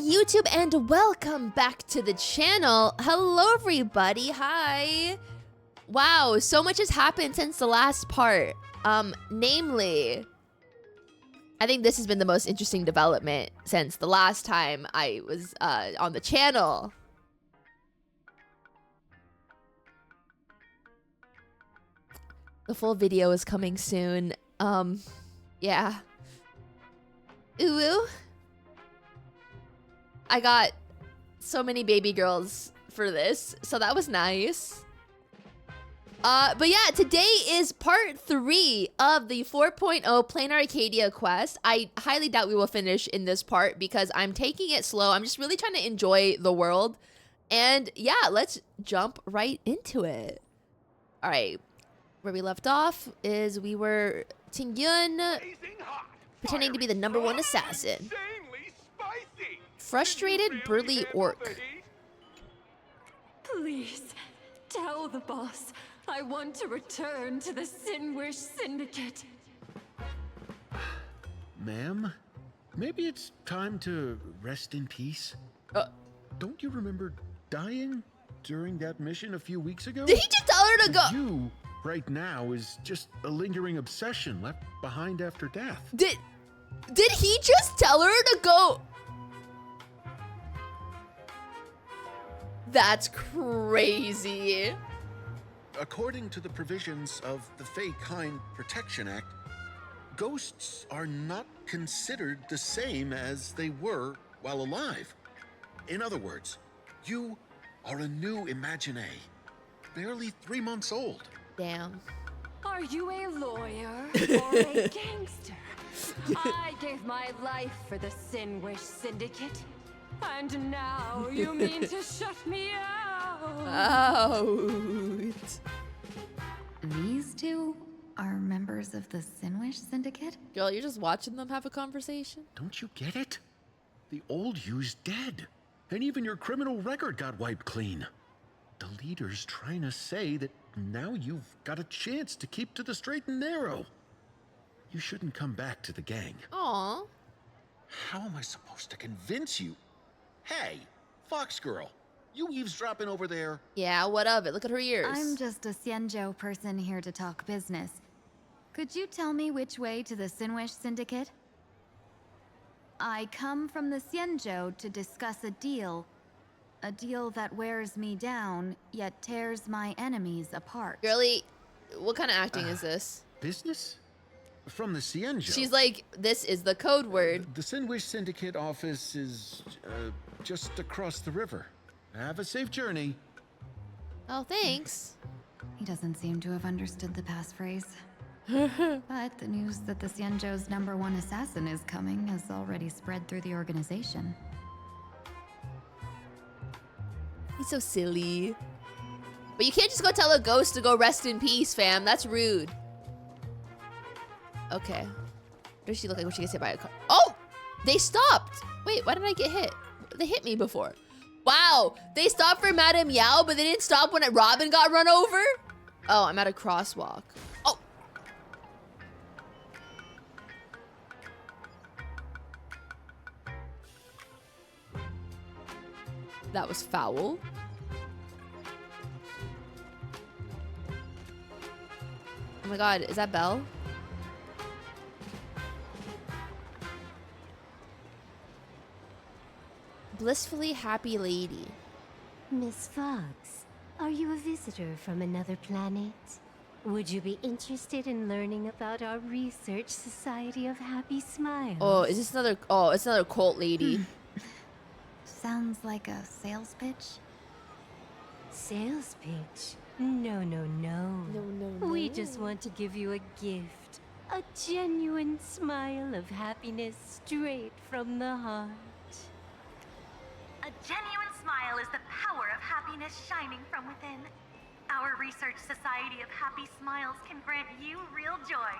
YouTube and welcome back to the channel. Hello everybody, hi. Wow, so much has happened since the last part. Namely, I think this has been the most interesting development since the last time I was on the channel. The full video is coming soon. Yeah. Ooh. I got so many baby girls for this, so that was nice. But yeah, today is part 3 of the 4.0 Planar Arcadia quest. I highly doubt we will finish in this part because I'm taking it slow. I'm just really trying to enjoy the world. And yeah, let's jump right into it. All right, where we left off is we were Tingyun pretending to be the #1 assassin. Frustrated burly orc. Please, tell the boss I want to return to the Sinwish Syndicate. Ma'am, maybe it's time to rest in peace. Don't you remember dying during that mission a few weeks ago? Did he just tell her to go? You, right now, is just a lingering obsession left behind after death. Did he just tell her to go? That's crazy. According to the provisions of the Fey Kind Protection Act, ghosts are not considered the same as they were while alive. In other words, you are a new Imagine, barely 3 months old. Damn. Are you a lawyer or a gangster? I gave my life for the Sinwish Syndicate. And now you mean to shut me out? Out. These two are members of the Sinwish Syndicate? Girl, you're just watching them have a conversation? Don't you get it? The old you's dead. And even your criminal record got wiped clean. The leader's trying to say that now you've got a chance to keep to the straight and narrow. You shouldn't come back to the gang. Aw. How am I supposed to convince you? Hey, Fox Girl, you eavesdropping over there? Yeah, what of it? Look at her ears. I'm just a Xianzhou person here to talk business. Could you tell me which way to the Sinwish Syndicate? I come from the Xianzhou to discuss a deal that wears me down, yet tears my enemies apart. Girlie, what kind of acting is this? Business? From the Xianzhou. She's like, this is the code word. The Sinwish Syndicate office is just across the river. Have a safe journey. Oh, thanks. He doesn't seem to have understood the passphrase. But the news that the Xianzhou's #1 assassin is coming has already spread through the organization. He's so silly. But you can't just go tell a ghost to go rest in peace, fam. That's rude. Okay. What does she look like when she gets hit by a car? Oh! They stopped! Wait, why did I get hit? They hit me before. Wow! They stopped for Madame Yao, but they didn't stop when Robin got run over? Oh, I'm at a crosswalk. Oh! That was foul. Oh my god, is that Belle? Blissfully happy lady. Miss Fox, are you a visitor from another planet? Would you be interested in learning about our Research Society of Happy Smiles? Oh, is this another... Oh, it's another cult lady. Sounds like a sales pitch. Sales pitch? No, no, no. No. We just want to give you a gift. A genuine smile of happiness straight from the heart. A genuine smile is the power of happiness shining from within. Our Research Society of Happy Smiles can grant you real joy,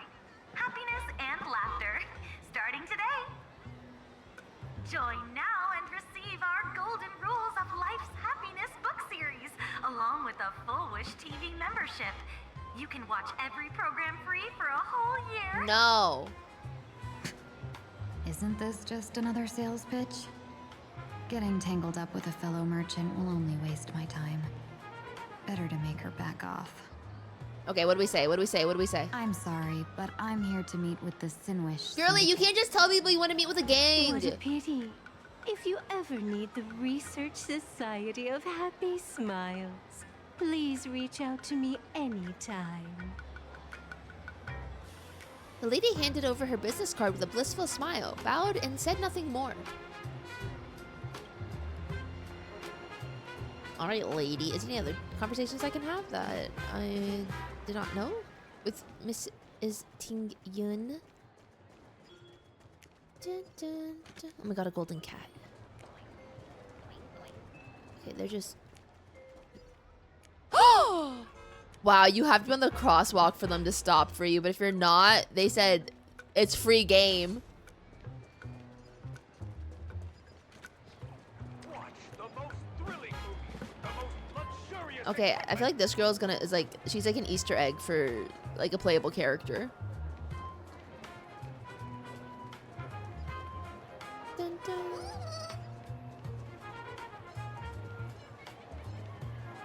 happiness, and laughter, starting today. Join now and receive our Golden Rules of Life's Happiness book series, along with a full Wish TV membership. You can watch every program free for a whole year. No. Isn't this just another sales pitch? Getting tangled up with a fellow merchant will only waste my time. Better to make her back off. Okay, what do we say? What do we say? What do we say? I'm sorry, but I'm here to meet with the Sinwish. Girlie, you can't just tell people you want to meet with a gang. What a pity. If you ever need the Research Society of Happy Smiles, please reach out to me anytime. The lady handed over her business card with a blissful smile, bowed, and said nothing more. All right, lady. Is there any other conversations I can have that I did not know with Mrs. Ting Yun? Dun, dun, dun. Oh my god, a golden cat. Okay, they're just... Wow, you have to be on the crosswalk for them to stop for you, but if you're not, they said it's free game. Okay, I feel like this girl is like, she's like an Easter egg for like a playable character. Dun, dun.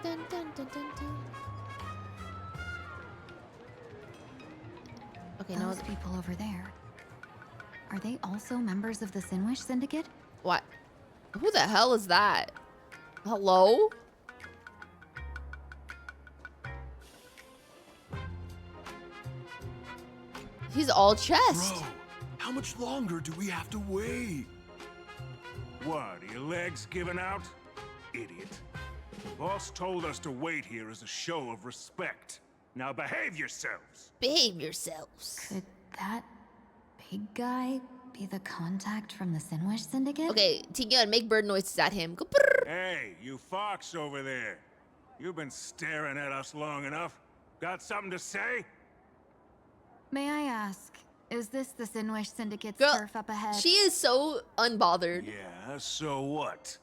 Dun, dun, dun, dun, dun. Okay, no. Those people over there. Are they also members of the Sinwish Syndicate? What? Who the hell is that? Hello? He's all chest. Bro, how much longer do we have to wait? What, are your legs giving out? Idiot. The boss told us to wait here as a show of respect. Now behave yourselves. Behave yourselves. Could that big guy be the contact from the Sinwish Syndicate? Okay, Tigyan, make bird noises at him. Go brrr. Hey, you fox over there. You've been staring at us long enough. Got something to say? May I ask, is this the Sinwish Syndicate's Girl, turf up ahead? she is so unbothered. Yeah, so what?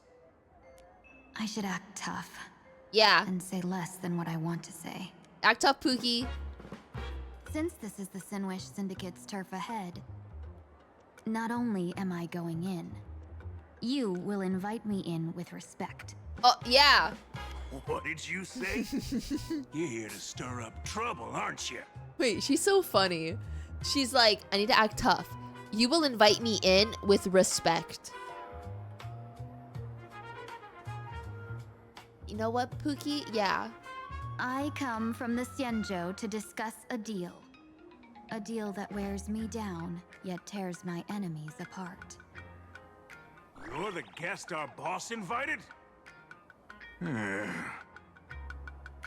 I should act tough Yeah, and say less than what I want to say. act tough, Pookie. Since this is the Sinwish Syndicate's turf ahead, not only am I going in, you will invite me in with respect. Oh, yeah. What did you say? You're here to stir up trouble, aren't you? Wait, she's so funny. She's like, I need to act tough. You will invite me in with respect. You know what, Pookie? Yeah. I come from the Xianzhou to discuss a deal. A deal that wears me down, yet tears my enemies apart. You're the guest our boss invited?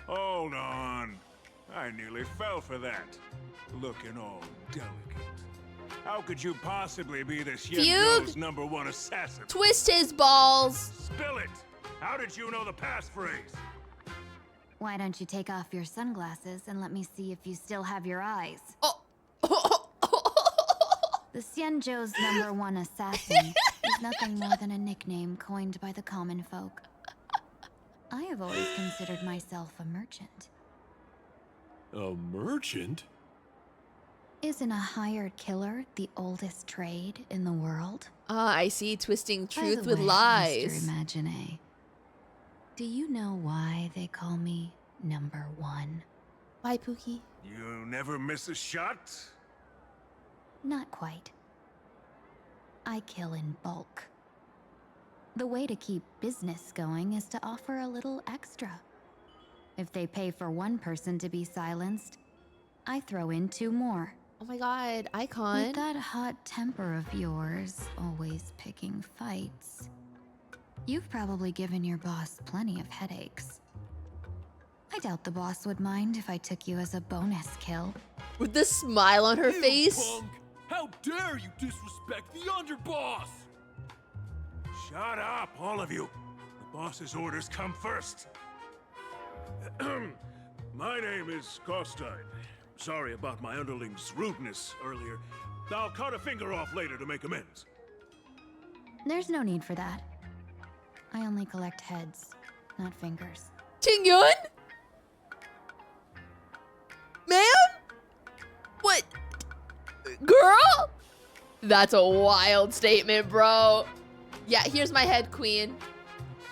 Hold on. I nearly fell for that. Looking all delicate. How could you possibly be the Xianzhou's #1 assassin? Twist his balls. Spill it! How did you know the passphrase? Why don't you take off your sunglasses and let me see if you still have your eyes? Oh. The Xianzhou's #1 assassin is nothing more than a nickname coined by the common folk. I have always considered myself a merchant. A merchant? Isn't a hired killer the oldest trade in the world? Ah, I see. Twisting By truth the with way, lies. Mr. Imagine, do you know why they call me #1? Why, Pookie? You never miss a shot? Not quite. I kill in bulk. The way to keep business going is to offer a little extra. If they pay for one person to be silenced, I throw in 2 more. Oh my god, Icon. With that hot temper of yours, always picking fights, you've probably given your boss plenty of headaches. I doubt the boss would mind if I took you as a bonus kill. With the smile on her You face. punk! How dare you disrespect the underboss! Shut up, all of you. The boss's orders come first. My name is Kostine. Sorry about my underling's rudeness earlier. I'll cut a finger off later to make amends. There's no need for that. I only collect heads, not fingers. Tingyun? Ma'am? What? Girl? That's a wild statement, bro. Yeah, here's my head, queen.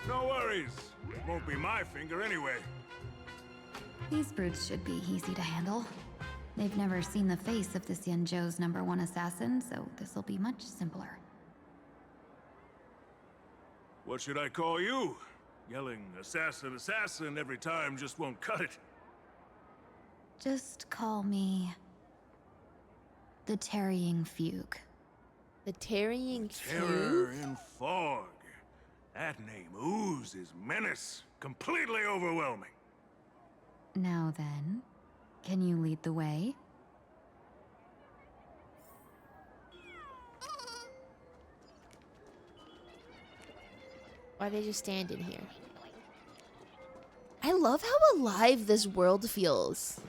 No worries. It won't be my finger anyway. These brutes should be easy to handle. They've never seen the face of the Xianzhou's #1 assassin, so this'll be much simpler. What should I call you? Yelling assassin, assassin every time just won't cut it. Just call me the Tarrying Fugue. The Tarrying Terror Fugue? in fog. That name oozes menace. Completely overwhelming. Now then, can you lead the way? Why are they just standing here? I love how alive this world feels.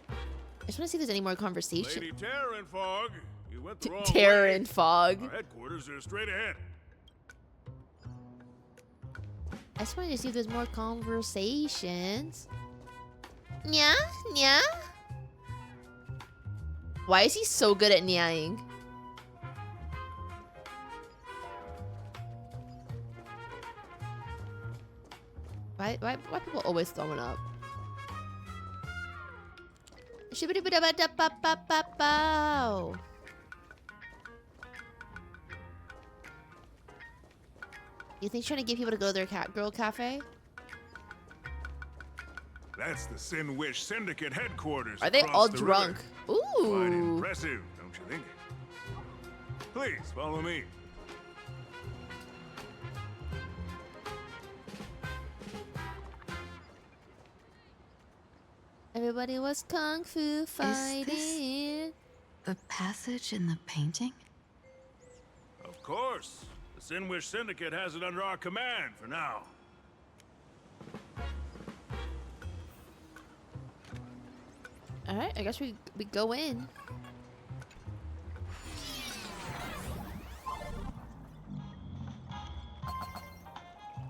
I just want to see if there's any more conversation. Lady Terror in fog. You went the wrong Terror way. in fog. Our headquarters are straight ahead. I just wanted to see if there's more conversations. Yeah, yeah. Why is he so good at nyaing? Why people always throwing up? Shibidi-bidi-bidi-ba-ba-ba-ba-bow. You think he's trying to get people to go to their girl cafe? That's the Sin Wish Syndicate headquarters. Are they across all the drunk? river. Quite Ooh. impressive, don't you think? Please follow me. Everybody was kung fu fighting. The passage in the painting? Of course. The Sin Wish Syndicate has it under our command for now. All right, I guess we go in.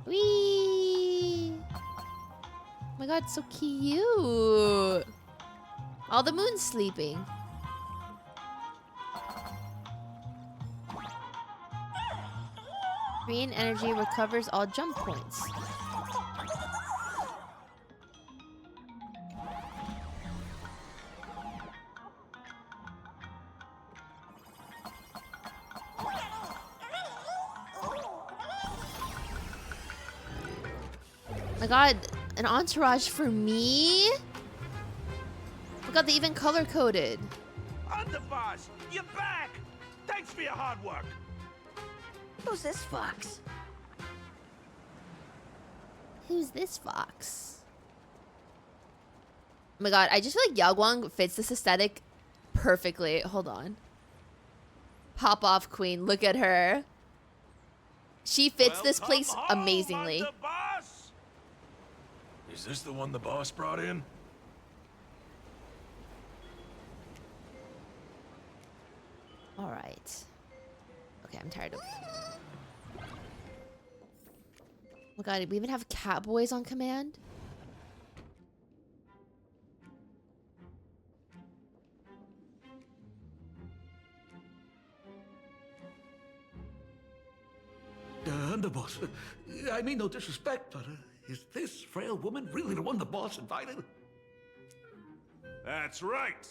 Whee! Oh my god, so cute. All the moon's sleeping. Green energy recovers all jump points. Oh my god, an entourage for me? Oh my god, they even color coded. Underboss, you're back! Thanks for your hard work. Who's this fox? Who's this fox? Oh my god, I just feel like YAOGUANG fits this aesthetic perfectly. Hold on. Pop off queen, look at her. She fits this place amazingly. Underboss. Is this the one the boss brought in? All right. Okay, I'm tired of. Oh my god, we even have cat boys on command? Underboss, I mean no disrespect, but is this frail woman really the one the boss invited? That's right.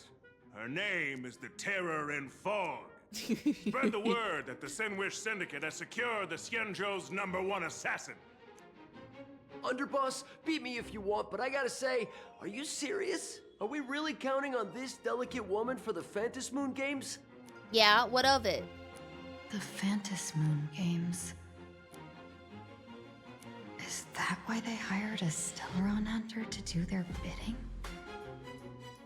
Her name is the Terror in Fog. Spread the word that the Sin Wish Syndicate has secured the Xianzhou's #1 assassin. Underboss, beat me if you want, but I gotta say, are you serious? Are we really counting on this delicate woman for the Phantasmoon Moon Games? Yeah, what of it? The Phantasmoon Moon Games. Is that why they hired a Stellaron hunter to do their bidding?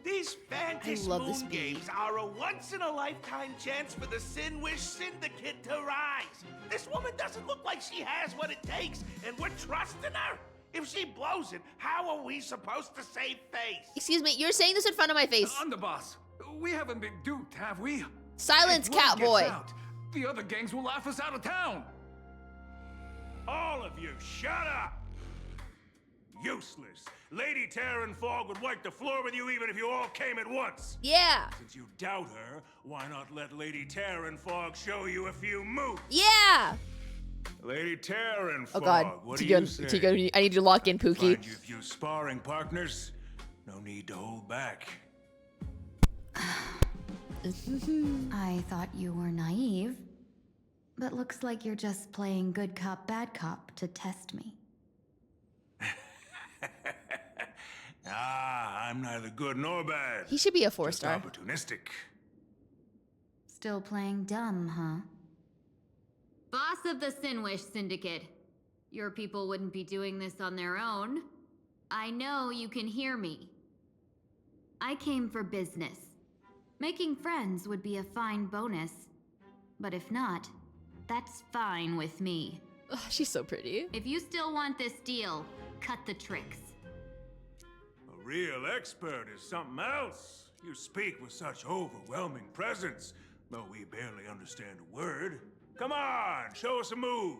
These Phantasmoon love this Moon beat. Games are a once-in-a-lifetime chance for the Sin Wish Syndicate to rise. This woman doesn't look like she has what it takes, and we're trusting her. If she blows it, how are we supposed to save face? Excuse me, you're saying this in front of my face. Underboss, we haven't been duped, have we? Silence, If word cat gets boy. out, the other gangs will laugh us out of town. All of you, shut up! Useless. Lady Terror in Fog would wipe the floor with you even if you all came at once. Yeah. Since you doubt her, why not let Lady Terror in Fog show you a few moves? Yeah. Lady Tavern, Oh god, what do you say? Tigo, I need you to lock in, Pookie. Find you a few sparring partners. No need to hold back. I thought you were naive, but looks like you're just playing good cop, bad cop to test me. I'm neither good nor bad. He should be a Just 4-star. opportunistic. Still playing dumb, huh? Boss of the Sinwish Syndicate. Your people wouldn't be doing this on their own. I know you can hear me. I came for business. Making friends would be a fine bonus. But if not, that's fine with me. Ugh, she's so pretty. If you still want this deal, cut the tricks. A real expert is something else. You speak with such overwhelming presence, though we barely understand a word. Come on, show us a move.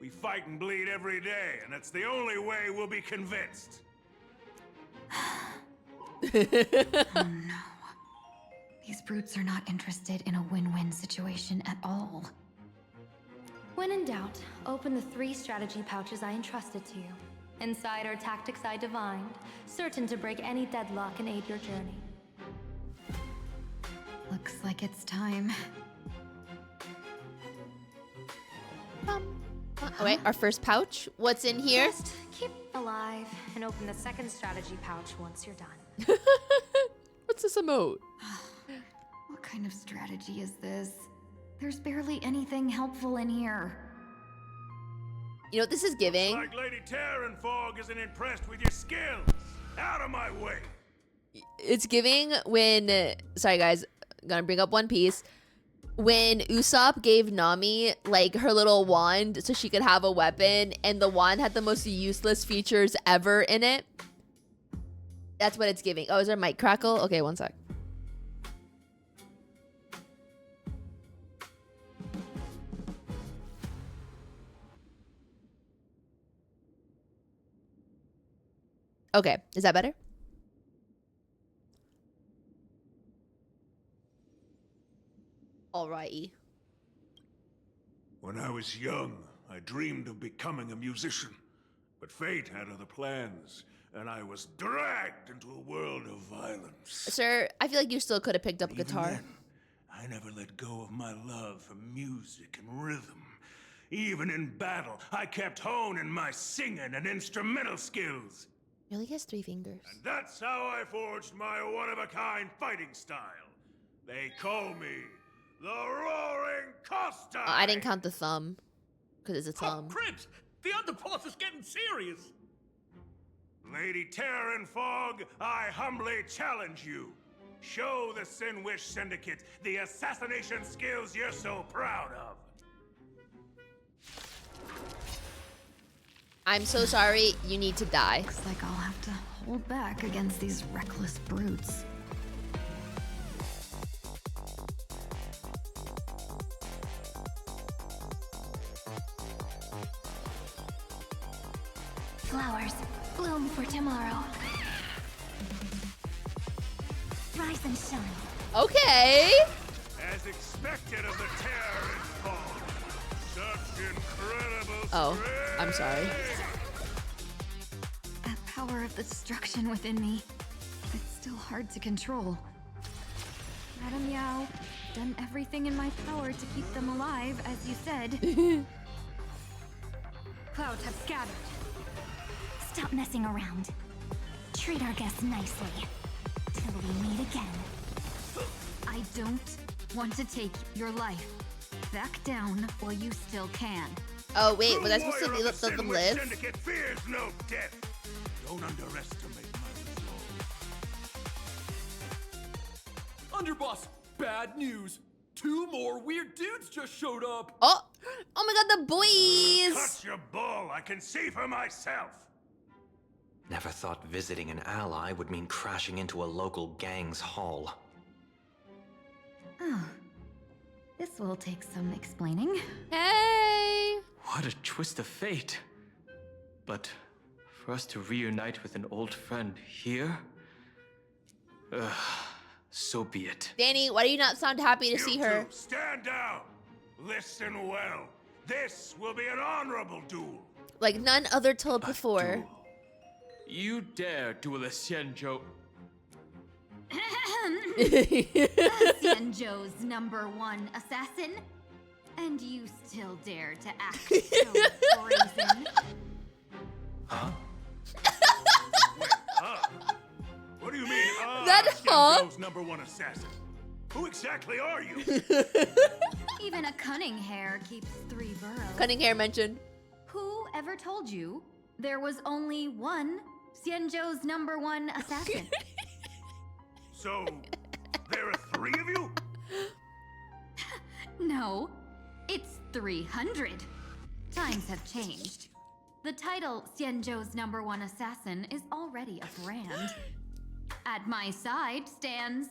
We fight and bleed every day, and that's the only way we'll be convinced. Oh no. These brutes are not interested in a win-win situation at all. When in doubt, open the 3 strategy pouches I entrusted to you. Inside are tactics I divined, certain to break any deadlock and aid your journey. Looks like it's time. Oh wait, our first pouch. What's in here? Just keep alive and open the second strategy pouch once you're done. What's this emote? What kind of strategy is this? There's barely anything helpful in here. You know what this is giving? Like Lady Tavern isn't impressed with your skills. Out of my way. It's giving when... Sorry guys, I'm gonna bring up One Piece. When Usopp gave Nami, like, her little wand so she could have a weapon, and the wand had the most useless features ever in it. That's what it's giving. Oh, is there a mic crackle? Okay, one sec. Okay, is that better? Alrighty. When I was young, I dreamed of becoming a musician. But fate had other plans, and I was dragged into a world of violence. Sir, I feel like you still could have picked up a Even guitar. then, I never let go of my love for music and rhythm. Even in battle, I kept honing my singing and instrumental skills. He only has 3 fingers. And that's how I forged my one-of-a-kind fighting style. They call me the Roaring Costa. I didn't count the thumb, because it's a thumb. Cribs! The underboss is getting serious! Lady Tavern, I humbly challenge you. Show the Sinwish Syndicate the assassination skills you're so proud of. I'm so sorry, you need to die. Looks like I'll have to hold back against these reckless brutes. Flowers, bloom for tomorrow. Rise and shine. Okay. As expected of the Tavern, such incredible Oh, I'm sorry. That power of the destruction within me, it's still hard to control. Madam Yao, done everything in my power to keep them alive, as you said. Clouds have scattered. Stop messing around. Treat our guests nicely. Till we meet again. I don't want to take your life. Back down while you still can. Oh wait, was I supposed to let them live? Syndicate fears no death. Don't underestimate my resolve. Underboss, bad news. 2 more weird dudes just showed up. Oh my god, the boys! Cut your bull, I can see for myself. Never thought visiting an ally would mean crashing into a local gang's hall. Oh, this will take some explaining. Hey! What a twist of fate. But for us to reunite with an old friend here? So be it. Danny, why do you not sound happy to see her? Stand down. Listen well. This will be an honorable duel. Like none other told before. Duel. You dare duel a Xianzhou? Xianzhou's #1 assassin? And you still dare to act so brazen? Wait, what do you mean, That Xianzhou's #1 assassin? Who exactly are you? Even a cunning hair keeps 3 burrows. Cunning hair mentioned. Who ever told you there was only one Xianzhou's #1 assassin? So, there are 3 of you? No, it's 300. Times have changed. The title Xianzhou's #1 assassin is already a brand. At my side stands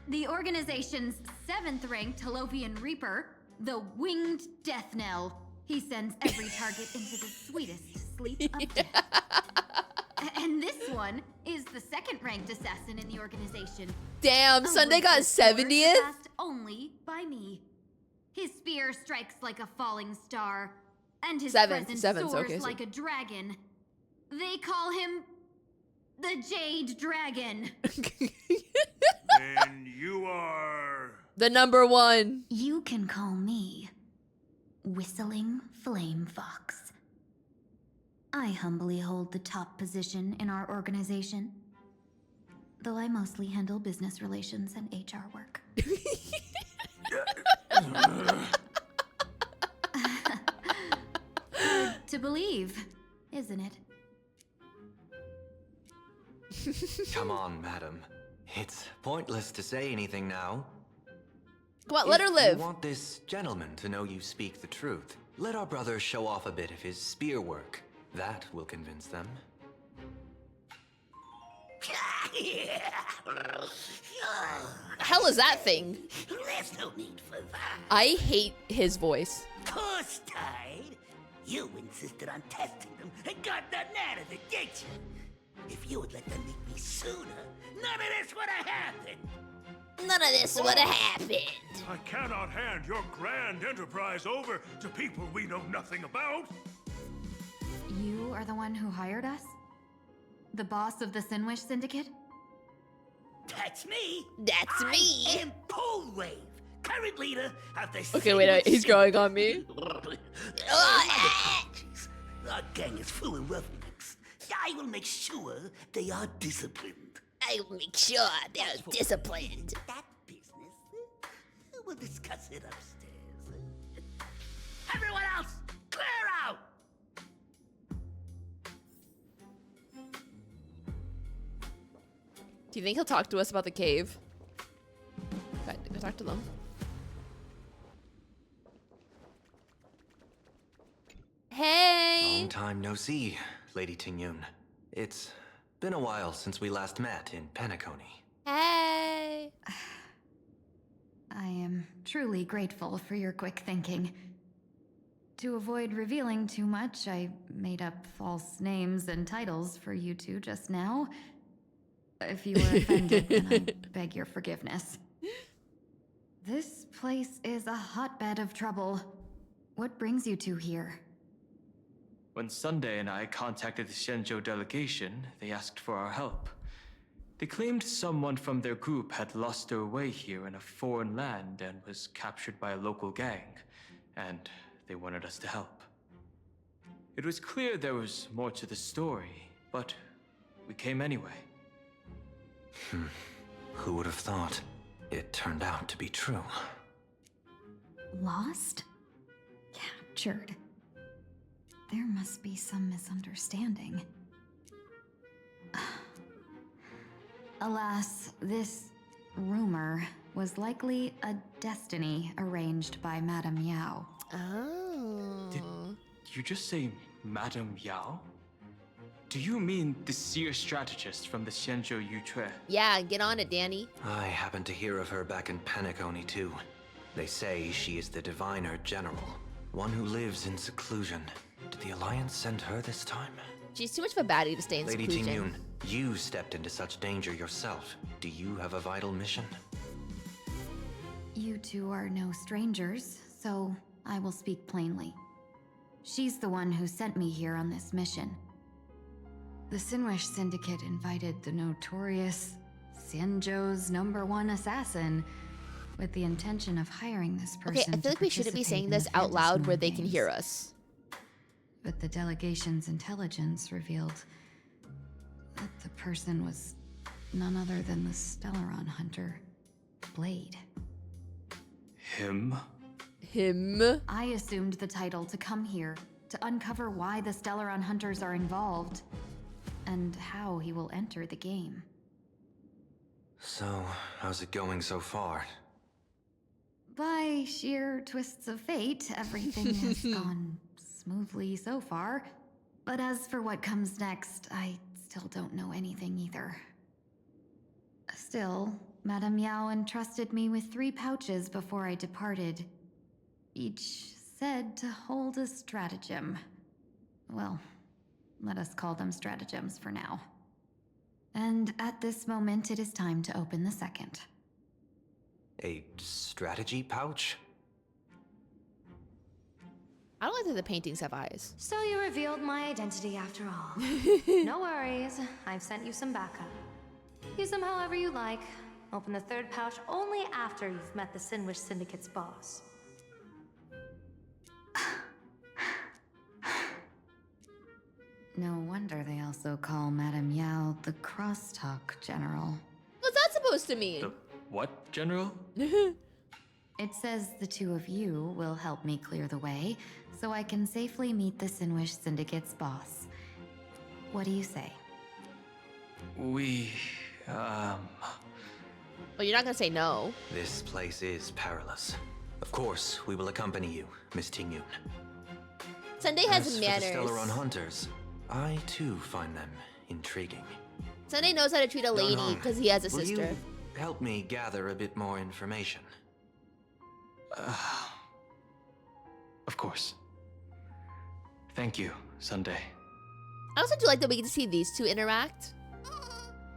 the organization's 7th-ranked Holovian Reaper, the Winged Death Knell. He sends every target into the sweetest sleep of death. And this one is the 2nd-ranked assassin in the organization. Damn, Sunday got 70th? Passed only by me. His spear strikes like a falling star, and his presence soars okay, like a dragon. They call him the Jade Dragon. And you are... The #1. You can call me Whistling Flame Fox. I humbly hold the top position in our organization, though I mostly handle business relations and HR work. Hard to believe, isn't it? Come on, madam. It's pointless to say anything now. Come on, let her If live. you want this gentleman to know you speak the truth, let our brother show off a bit of his spear work. That will convince them. Hell is that thing? There's no need for that. I hate his voice. Course tied. You insisted on testing them and got nothing out of it, didn't you? If you would let them meet me sooner, none of this would have happened. None of this would have happened. I cannot hand your grand enterprise over to people we know nothing about. You are the one who hired us? The boss of the Sinwish Syndicate? That's me. That's me. I am Polewave, current leader of the Okay, wait, he's growing on me. Apologies. Our gang is full of roughnecks. I will make sure they are disciplined. I will make sure they're disciplined. That business, we'll discuss it upstairs. Everyone else, clear out! Do you think he'll talk to us about the cave? Go talk to them. Hey! Long time no see, Lady Tingyun. It's been a while since we last met in Penacony. Hey! I am truly grateful for your quick thinking. To avoid revealing too much, I made up false names and titles for you two just now. If you were offended, then I beg your forgiveness. This place is a hotbed of trouble. What brings you two here? When Sunday and I contacted the Xianzhou delegation, they asked for our help. They claimed someone from their group had lost their way here in a foreign land and was captured by a local gang, and they wanted us to help. It was clear there was more to the story, but we came anyway. Who would have thought? It turned out to be true. Lost? Captured. There must be some misunderstanding. Alas, this rumor was likely a destiny arranged by Madame Yao. Oh. Did you just say Madame Yao? Do you mean the Seer strategist from the Xianzhou Yutue? Yeah, get on it, Danny. I happened to hear of her back in Penacony too. They say she is the diviner general, one who lives in seclusion. Did the Alliance send her this time? She's too much of a baddie to stay in Lady seclusion. Tingyun, you stepped into such danger yourself. Do you have a vital mission? You two are no strangers, so I will speak plainly. She's the one who sent me here on this mission. The Sinwish Syndicate invited the notorious Xianzhou's #1 assassin with the intention of hiring this person. Okay, I feel like we shouldn't be saying this out loud where they can hear us. But the delegation's intelligence revealed that the person was none other than the Stellaron hunter, Blade. Him? I assumed the title to come here to uncover why the Stellaron hunters are involved and how he will enter the game. So, how's it going so far? By sheer twists of fate, everything has gone smoothly so far. But as for what comes next, I still don't know anything either. Still, Madame Yao entrusted me with 3 pouches before I departed. Each said to hold a stratagem. Well, let us call them stratagems for now. And at this moment, it is time to open the second. A strategy pouch? I don't like that the paintings have eyes. So you revealed my identity after all. No worries, I've sent you some backup. Use them however you like. Open the 3rd pouch only after you've met the Sinwish Syndicate's boss. No wonder they also call Madame Yao the Crosstalk General. What's that supposed to mean? The what, General? It says the 2 of you will help me clear the way, so I can safely meet the Sinwish Syndicate's boss. What do you say? We, Well, you're not gonna say no. This place is perilous. Of course, we will accompany you, Miss Tingyun. Sunday has As manners. for the Stellaron hunters, I too find them intriguing. Sunday knows how to treat a lady Don, because he has a will sister. You help me gather a bit more information? Of course. Thank you, Sunday. I also do like that we get to see these 2 interact.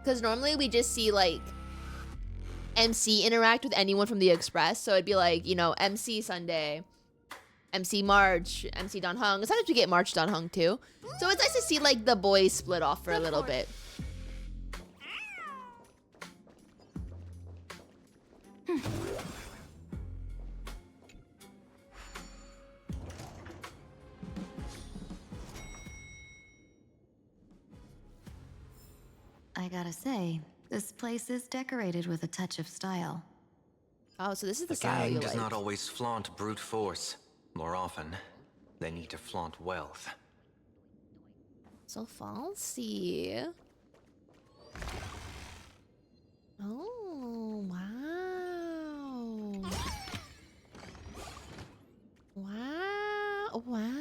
Because normally we just see, like, MC interact with anyone from the Express. So it'd be like, you know, MC Sunday, MC March, MC Don Hung. Sometimes we get March Don Hung too. So it's nice to see, like, the boys split off for a little bit. I gotta say, this place is decorated with a touch of style. Oh, so this is the The style gang you does like. not always flaunt brute force. More often, they need to flaunt wealth. So fancy. Oh, wow. Wow. Wow.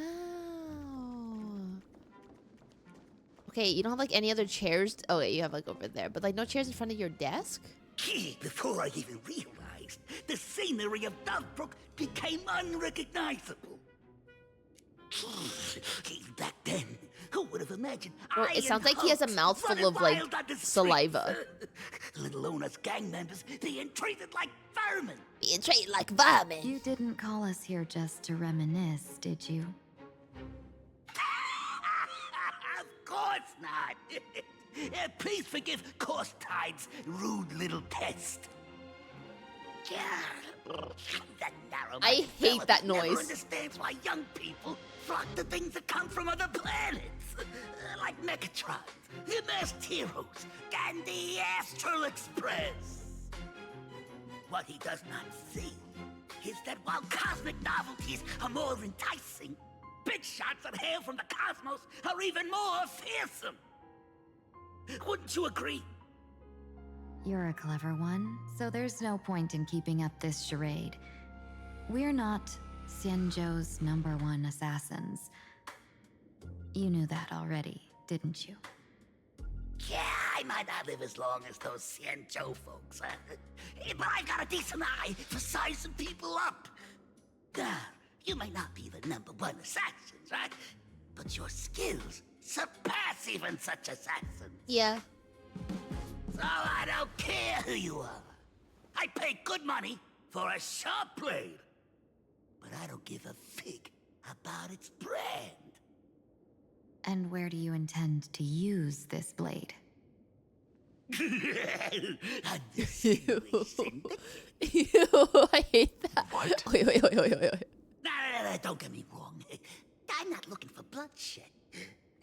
Okay, you don't have like any other chairs. Oh, wait, you have like over there, but like no chairs in front of your desk? Before I even realized, the scenery of Dovebrook became unrecognizable. Back then, who would have imagined? Well, it sounds like he has a mouthful of like saliva. Little Ona's gang members being treated like vermin. Being treated like vermin. You didn't call us here just to reminisce, did you? Of course not. Please forgive Korstide's rude little test. That I hate that never noise. understands why young people flock to things that come from other planets, like Mechatrons, the Masked Heroes, and the Astral Express. What he does not see is that while cosmic novelties are more enticing, big shots that hail from the cosmos are even more fearsome. Wouldn't you agree? You're a clever one, so there's no point in keeping up this charade. We're not Xianzhou's #1 assassins. You knew that already, didn't you? Yeah, I might not live as long as those Xianzhou folks, but I've got a decent eye for sizing people up. You may not be the #1 assassins, right? But your skills surpass even such assassins. Yeah. So I don't care who you are. I pay good money for a sharp blade. but I don't give a fig about its brand. And where do you intend to use this blade? On the Sinwish Syndicate. Ew, I hate that. What? Wait. No, don't get me wrong. I'm not looking for bloodshed.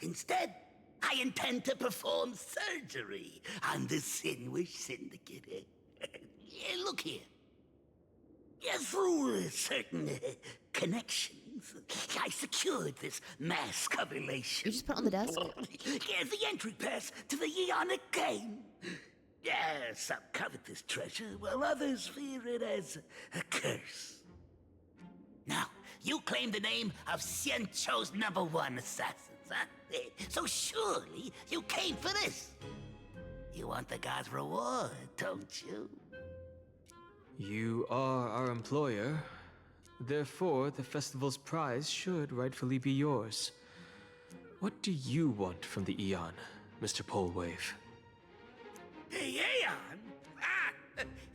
Instead, I intend to perform surgery on the Sinwish Syndicate. Look here. Through certain connections, I secured this mass correlation. You just put it on the desk? The entry pass to the Aonic game. Some covet this treasure, while others fear it as a curse. Now, you claim the name of Xianzhou's #1 assassins, huh? So surely you came for this. You want the god's reward, don't you? You are our employer. Therefore, the festival's prize should rightfully be yours. What do you want from the Eon, Mr. Polewave? The Aeon?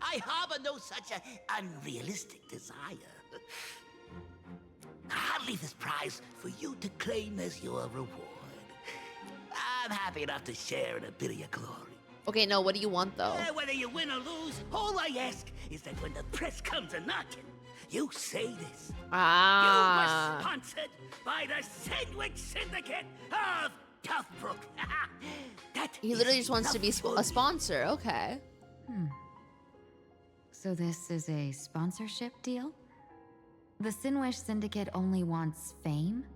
I harbor no such unrealistic desire. I'll leave this prize for you to claim as your reward. I'm happy enough to share in a bit of your glory. Okay, no, what do you want though? Whether you win or lose, all I ask is that when the press comes a-knocking, you say this. You were sponsored by the Sandwich Syndicate of Toughbrook. He literally just wants to be a sponsor, okay. So this is a sponsorship deal? The Sinwish Syndicate only wants fame?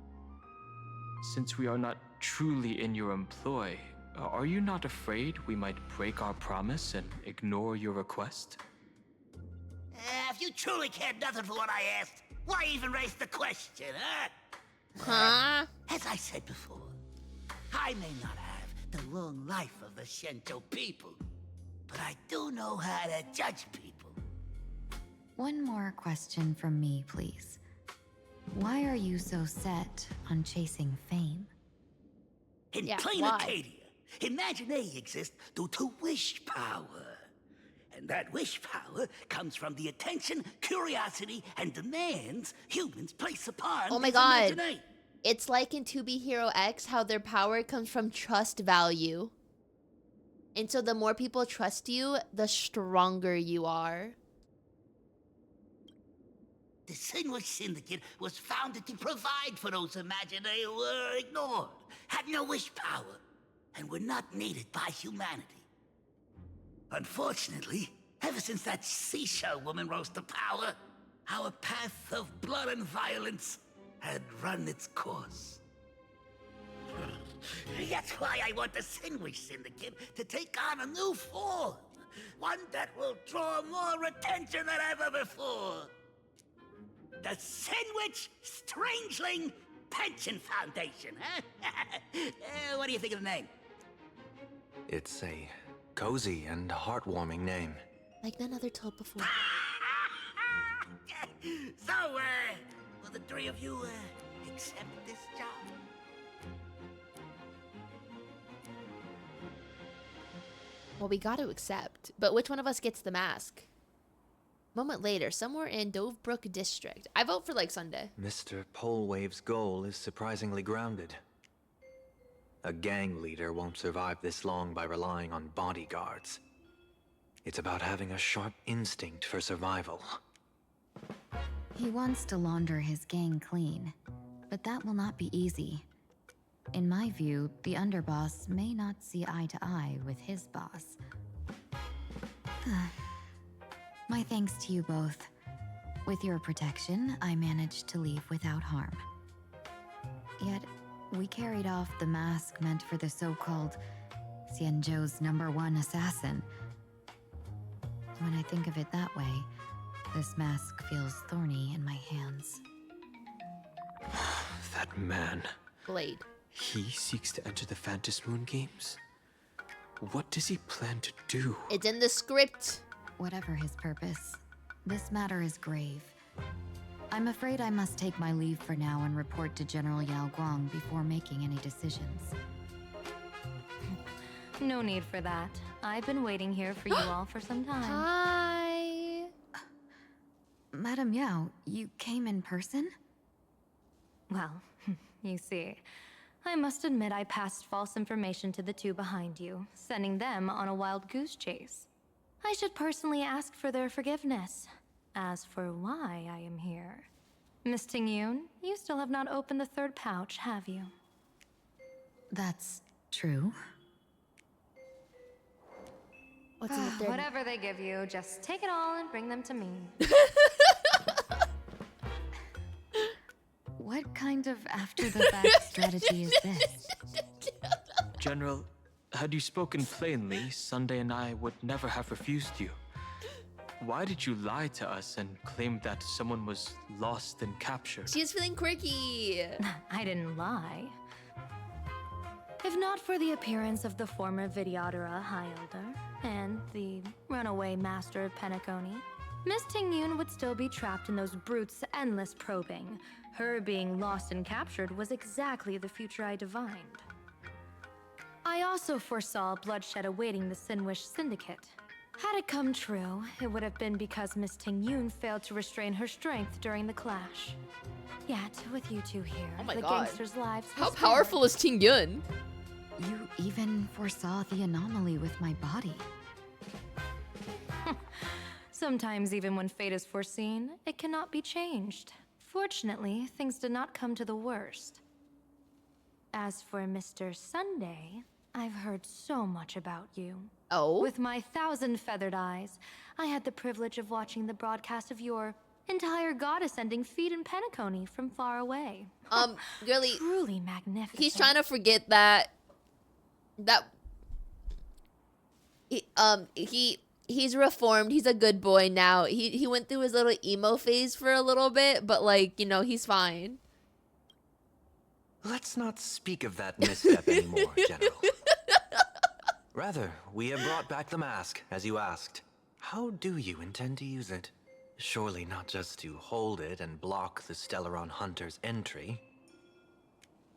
Since we are not truly in your employ, are you not afraid we might break our promise and ignore your request? If you truly cared nothing for what I asked, why even raise the question, huh? Huh? As I said before, I may not have the long life of the Shenzhou people, but I do know how to judge people. One more question from me, please. Why are you so set on chasing fame? In plain Acadia, Imagination exists due to wish power. And that wish power comes from the attention, curiosity, and demands humans place upon Oh my god. It's like in 2B Hero X how their power comes from trust value. And so the more people trust you, the stronger you are. The Sinwish Syndicate was founded to provide for those Imaginary who were ignored, had no wish power, and were not needed by humanity. Unfortunately, ever since that seashell woman rose to power, our path of blood and violence had run its course. That's why I want the Sinwish Syndicate to take on a new form. One that will draw more attention than ever before. The Sinwich Strangeling Pension Foundation, huh? What do you think of the name? It's a cozy and heartwarming name. Like none other told before. So, will the three of you, accept this job? Well, we got to accept. But which one of us gets the mask? Moment later, somewhere in Dovebrook District. I vote for like Sunday. Mr. Polewave's goal is surprisingly grounded. A gang leader won't survive this long by relying on bodyguards. It's about having a sharp instinct for survival. He wants to launder his gang clean, but that will not be easy. In my view, the underboss may not see eye to eye with his boss. My thanks to you both. With your protection, I managed to leave without harm. Yet, we carried off the mask meant for the so-called Xianzhou's #1 assassin. When I think of it that way, this mask feels thorny in my hands. That man. Blade. He seeks to enter the Phantom Moon Games? What does he plan to do? It's in the script. Whatever his purpose, this matter is grave. I'm afraid I must take my leave for now and report to General YAOGUANG before making any decisions. No need for that. I've been waiting here for you all for some time. Hi. Madam Yao, you came in person? Well, you see, I must admit I passed false information to the two behind you, sending them on a wild goose chase. I should personally ask for their forgiveness. As for why I am here, Miss Tingyun, you still have not opened the third pouch, have you? That's true. What's in the third? Whatever they give you, just take it all and bring them to me. What kind of after-the-fact strategy is this? General, had you spoken plainly, Sunday and I would never have refused you. Why did you lie to us and claim that someone was lost and captured? She is feeling quirky. I didn't lie. If not for the appearance of the former Videodora High Elder and the runaway master of Penacony, Miss Tingyun would still be trapped in those brutes' endless probing. Her being lost and captured was exactly the future I divined. I also foresaw bloodshed awaiting the Sinwish Syndicate. Had it come true, it would have been because Miss Tingyun failed to restrain her strength during the clash. Yet, with you two here, Oh my the God. gangsters' lives were How spared. powerful is Ting Yun? You even foresaw the anomaly with my body. Sometimes even when fate is foreseen, it cannot be changed. Fortunately, things did not come to the worst. As for Mr. Sunday, I've heard so much about you. Oh? With my 1,000 feathered eyes, I had the privilege of watching the broadcast of your entire goddess-ending feat in Penacony from far away. Girly, Truly magnificent. he's trying to forget that he's reformed. He's a good boy now. He went through his little emo phase for a little bit, but like, you know, he's fine. Let's not speak of that misstep anymore, General. Rather, we have brought back the mask, as you asked. How do you intend to use it? Surely not just to hold it and block the Stellaron Hunter's entry.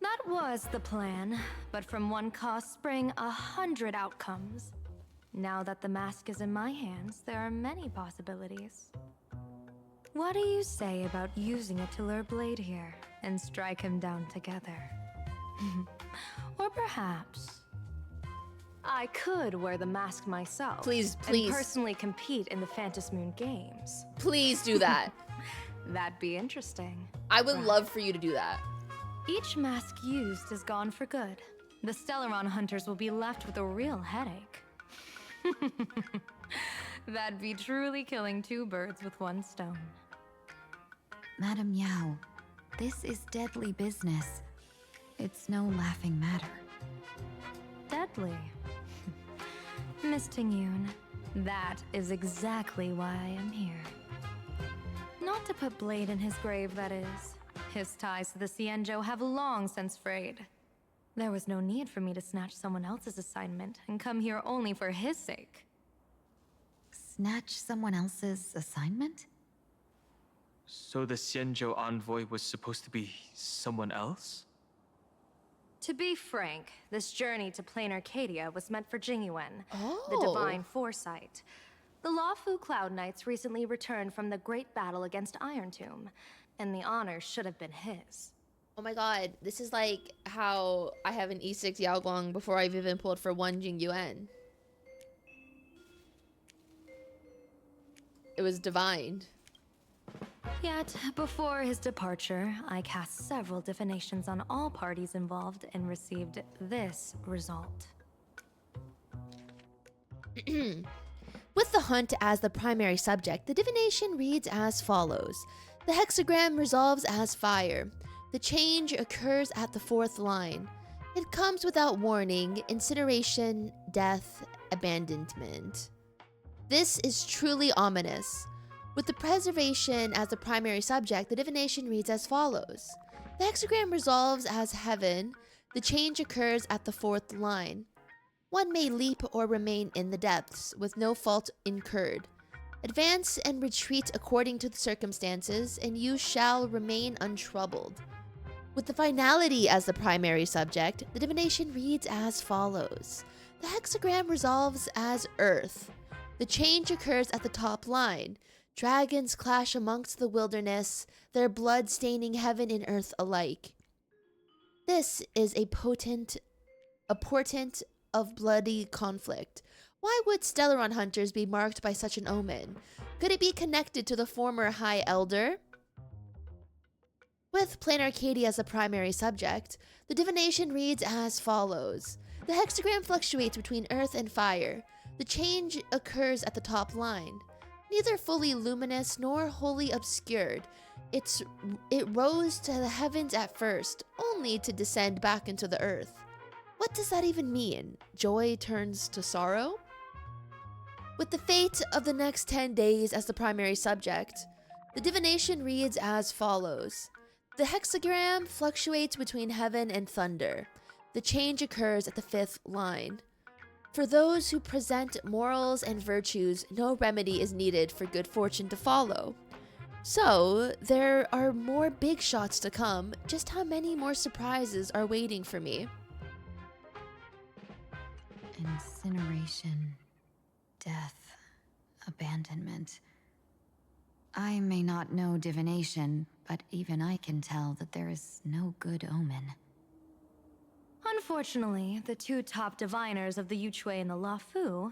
That was the plan, but from one cause sprang 100 outcomes. Now that the mask is in my hands, there are many possibilities. What do you say about using it to lure Blade here and strike him down together? Or perhaps I could wear the mask myself. Please. And personally compete in the Phantom Moon Games. Please do that. That'd be interesting. I would love for you to do that. Each mask used is gone for good. The Stellaron hunters will be left with a real headache. That'd be truly killing two birds with one stone. Madam Yao, this is deadly business. It's no laughing matter. Deadly. Miss Tingyun, that is exactly why I am here. Not to put Blade in his grave, that is. His ties to the Xianzhou have long since frayed. There was no need for me to snatch someone else's assignment and come here only for his sake. Snatch someone else's assignment? So the Xianzhou envoy was supposed to be someone else? To be frank, this journey to Plain Arcadia was meant for Jingyuan, Oh. the Divine Foresight. The Lawfu Cloud Knights recently returned from the great battle against Iron Tomb, and the honor should have been his. Oh my god, this is like how I have an E6 YAOGUANG before I've even pulled for one Jingyuan. It was divine. Yet, before his departure, I cast several divinations on all parties involved and received this result. With the hunt as the primary subject, the divination reads as follows. The hexagram resolves as fire. The change occurs at the fourth line. It comes without warning, incineration, death, abandonment. This is truly ominous. With the preservation as the primary subject, the divination reads as follows. The hexagram resolves as heaven. The change occurs at the fourth line. One may leap or remain in the depths with no fault incurred. Advance and retreat according to the circumstances, and you shall remain untroubled. With the finality as the primary subject, the divination reads as follows. The hexagram resolves as earth. The change occurs at the top line. Dragons clash amongst the wilderness, their blood staining heaven and earth alike. This is a portent of bloody conflict. Why would Stellaron hunters be marked by such an omen? Could it be connected to the former High Elder? With Plain Arcadia as a primary subject, the divination reads as follows. The hexagram fluctuates between earth and fire. The change occurs at the top line. Neither fully luminous nor wholly obscured, it rose to the heavens at first, only to descend back into the earth. What does that even mean? Joy turns to sorrow? With the fate of the next 10 days as the primary subject, the divination reads as follows. The hexagram fluctuates between heaven and thunder. The change occurs at the 5th line. For those who present morals and virtues, no remedy is needed for good fortune to follow. So, there are more big shots to come. Just how many more surprises are waiting for me? Incineration, death, abandonment. I may not know divination, but even I can tell that there is no good omen. Unfortunately, the two top diviners of the Yuchui and the Lafu,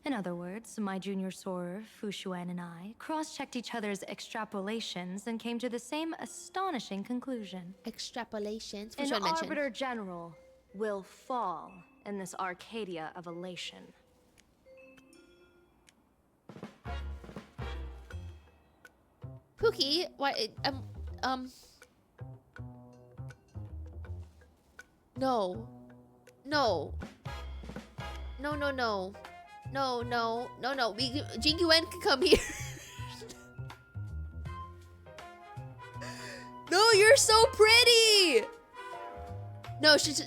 in other words, my junior sorer, Fu Xuan, and I, cross-checked each other's extrapolations and came to the same astonishing conclusion. Extrapolations? An Arbiter General will fall in this Arcadia of elation. Pookie, why, No. No. No, no, no. No, no, no, no. Jingyuan can come here. No, you're so pretty. No, she's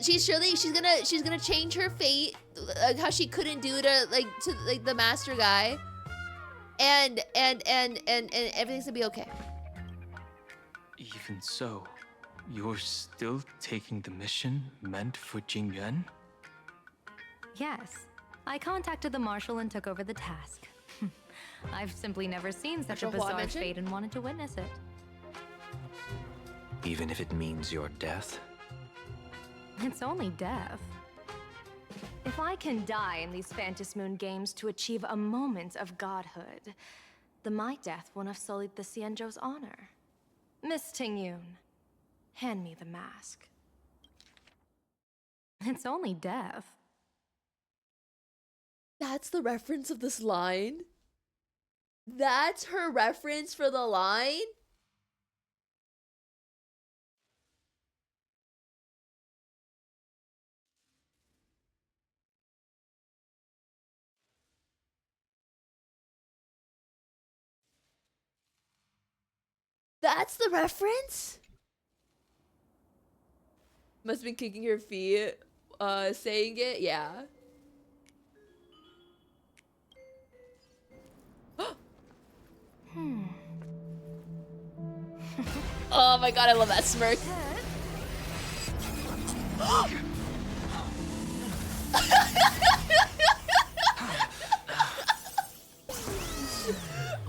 gonna change her fate, like how she couldn't do to the master guy, and everything's gonna be okay. Even so, you're still taking the mission meant for Jingyuan? Yes. I contacted the Marshal and took over the task. I've simply never seen such a bizarre fate and wanted to witness it. Even if it means your death? It's only death. If I can die in these Phantasm Moon games to achieve a moment of godhood, then my death won't have sullied the Xianzhou's honor. Miss Tingyun, hand me the mask. It's only death. That's the reference of this line? That's her reference for the line? That's the reference? Must have been kicking her feet, saying it, yeah. Oh my god, I love that smirk.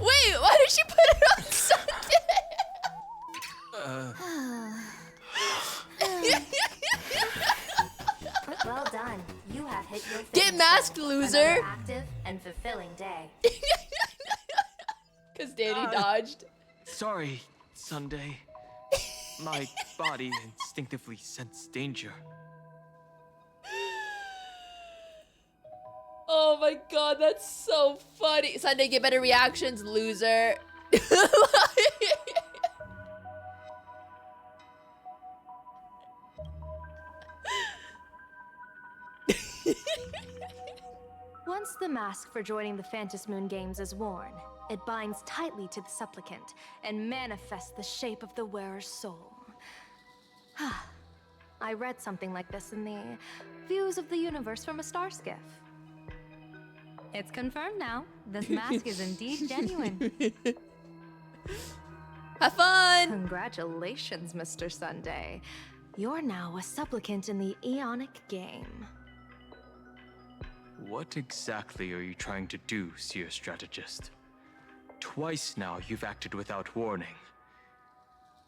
Wait, why did she put it on Sunday? Well done. You have hit your Get masked, loser. Another active and fulfilling day. Cause Danny dodged. Sorry, Sunday. My body instinctively sensed danger. Oh my god, that's so funny. Sunday, get better reactions, loser. Once the mask for joining the Phantasm Moon games is worn, it binds tightly to the supplicant and manifests the shape of the wearer's soul. I read something like this in the Views of the Universe from a Star Skiff. It's confirmed now. This mask is indeed genuine. Have fun! Congratulations, Mr. Sunday. You're now a supplicant in the Aonic game. What exactly are you trying to do, Seer Strategist? Twice now you've acted without warning.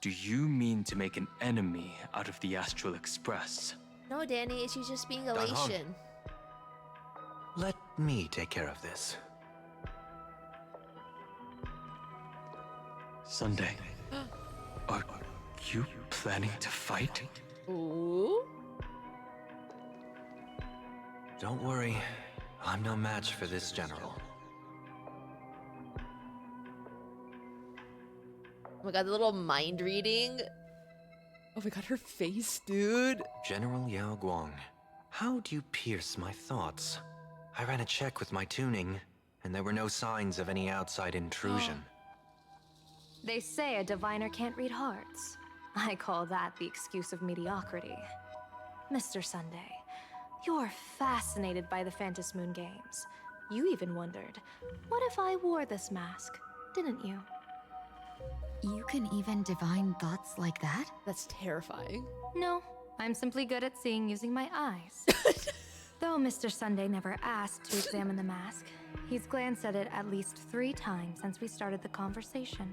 Do you mean to make an enemy out of the Astral Express? No, Danny, she's just being Hong. elation. Let me take care of this. Sunday, are you planning to fight? Ooh. Don't worry, I'm no match for this general. Oh my god, the little mind reading. Oh my god, her face, dude. General YAOGUANG, how do you pierce my thoughts? I ran a check with my tuning, and there were no signs of any outside intrusion. They say a diviner can't read hearts. I call that the excuse of mediocrity. Mr. Sunday, you're fascinated by the Phantom Moon games. You even wondered, what if I wore this mask, didn't you? You can even divine thoughts like that? That's terrifying. No, I'm simply good at seeing using my eyes. Though Mr. Sunday never asked to examine the mask, he's glanced at it at least 3 times since we started the conversation.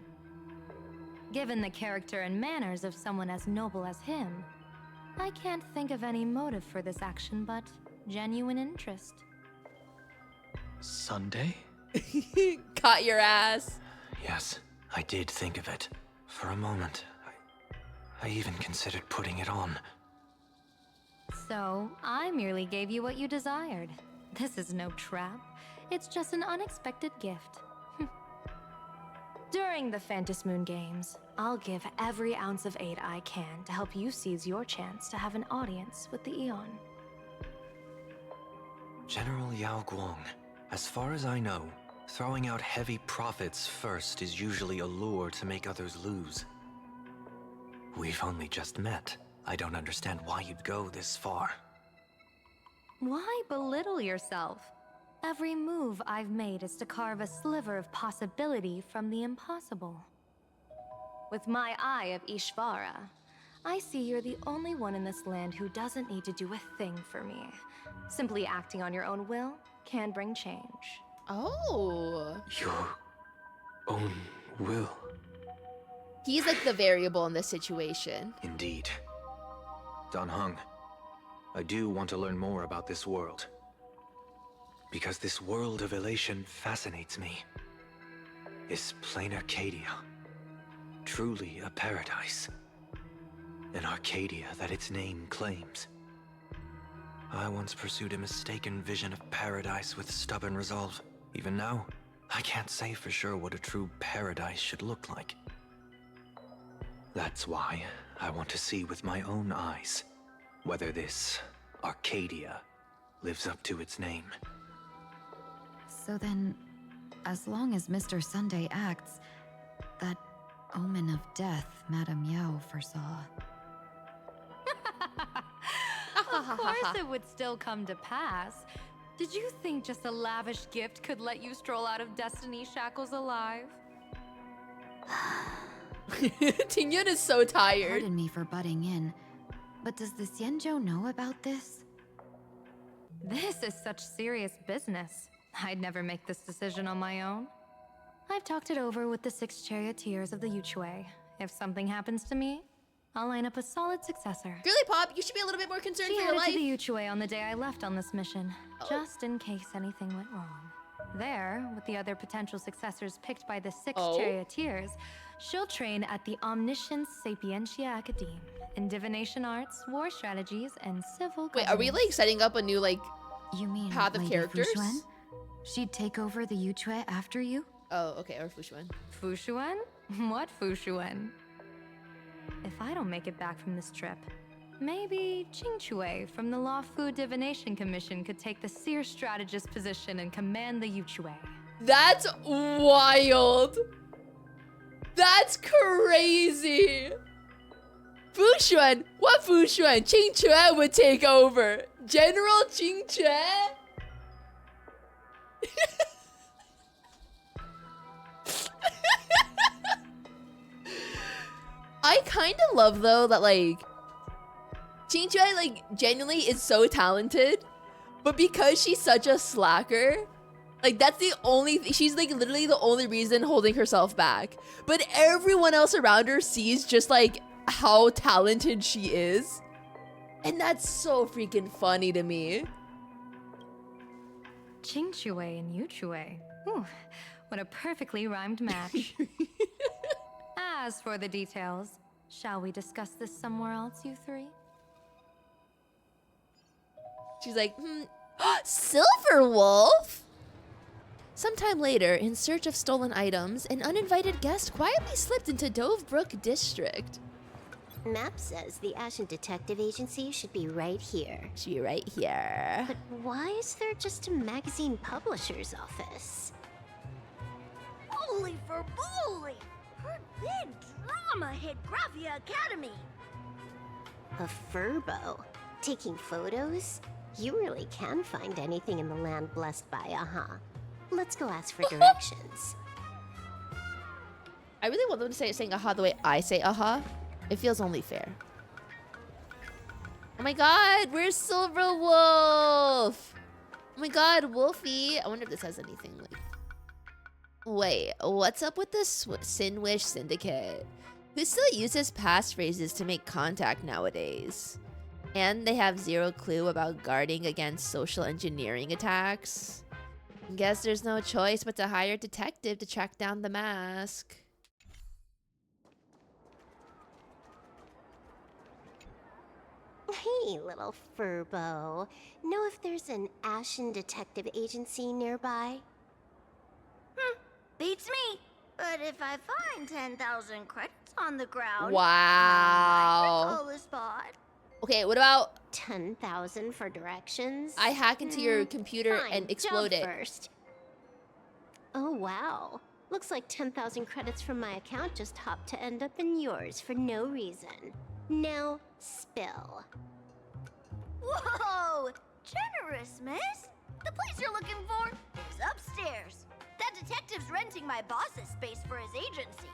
Given the character and manners of someone as noble as him, I can't think of any motive for this action but genuine interest. Sunday? Caught your ass. Yes, I did think of it. For a moment, I even considered putting it on. So, I merely gave you what you desired. This is no trap. It's just an unexpected gift. During the Phantom Moon games, I'll give every ounce of aid I can to help you seize your chance to have an audience with the Aeon. General YAOGUANG, as far as I know, throwing out heavy profits first is usually a lure to make others lose. We've only just met. I don't understand why you'd go this far. Why belittle yourself? Every move I've made is to carve a sliver of possibility from the impossible. With my eye of Ishvara, I see you're the only one in this land who doesn't need to do a thing for me. Simply acting on your own will can bring change. Oh. Your own will. He's like the variable in this situation. Indeed. Dan Heng, I do want to learn more about this world. Because this world of elation fascinates me. Is plain Arcadia truly a paradise? An Arcadia that its name claims. I once pursued a mistaken vision of paradise with stubborn resolve. Even now, I can't say for sure what a true paradise should look like. That's why I want to see with my own eyes whether this Arcadia lives up to its name. So then, as long as Mr. Sunday acts, that omen of death Madame Yao foresaw. Of course it would still come to pass. Did you think just a lavish gift could let you stroll out of Destiny shackles alive? Tingyun is so tired. Pardon me for butting in, but does the Xianzhou know about this? This is such serious business. I'd never make this decision on my own. I've talked it over with the 6 charioteers of the Yuchue. If something happens to me, I'll line up a solid successor. Girly Pop, you should be a little bit more concerned She for your headed life. to the Yuchue on the day I left on this mission, just in case anything went wrong. There, with the other potential successors picked by the 6 charioteers, she'll train at the Omniscience Sapientia Academe in divination arts, war strategies, and civil Wait, are we like setting up a new like you mean path of Lady characters? Fushuan? She'd take over the Yuchue after you? Oh, okay, or Fushuan. Fushuan? What Fushuan? If I don't make it back from this trip, maybe Qingchue from the Law Fu Divination Commission could take the Seer strategist position and command the Yuchue. That's wild. That's crazy. Fushuan? What Fushuan? Qingchue would take over. General Qingchue? I kind of love though that like Qingchue like genuinely is so talented, but because she's such a slacker, Like, that's the only, she's like literally the only reason holding herself back. But everyone else around her sees just like how talented she is. And that's so freaking funny to me. Qingchue and Yuchue. Ooh, what a perfectly rhymed match. As for the details, shall we discuss this somewhere else, you three? She's like, Silver Wolf? Sometime later, in search of stolen items, an uninvited guest quietly slipped into Dovebrook District. Map says the Ashen Detective Agency should be right here. Should be right here. But why is there just a magazine publisher's office? Holy for bully! Her big drama hit Graphia Academy! A furbo? Taking photos? You really can find anything in the land blessed by Aha. Let's go ask for directions. I really want them to say saying aha the way I say aha. It feels only fair. Oh my god, where's Silver Wolf? Oh my god, Wolfie. I wonder if this has anything like... Wait, what's up with the Sinwish Syndicate? Who still uses passphrases to make contact nowadays? And they have zero clue about guarding against social engineering attacks. Guess there's no choice but to hire a detective to track down the mask. Hey, little furbo. Know if there's an Ashen Detective Agency nearby? Beats me. But if I find 10,000 credits on the ground, Wow. I might recall the spot. Okay, what about 10,000 for directions? I hack into your computer Fine, and explode jump it? First. Oh, wow. Looks like 10,000 credits from my account just hopped to end up in yours for no reason. Now, spill. Whoa! Generous, miss. The place you're looking for is upstairs. That detective's renting my boss's space for his agency.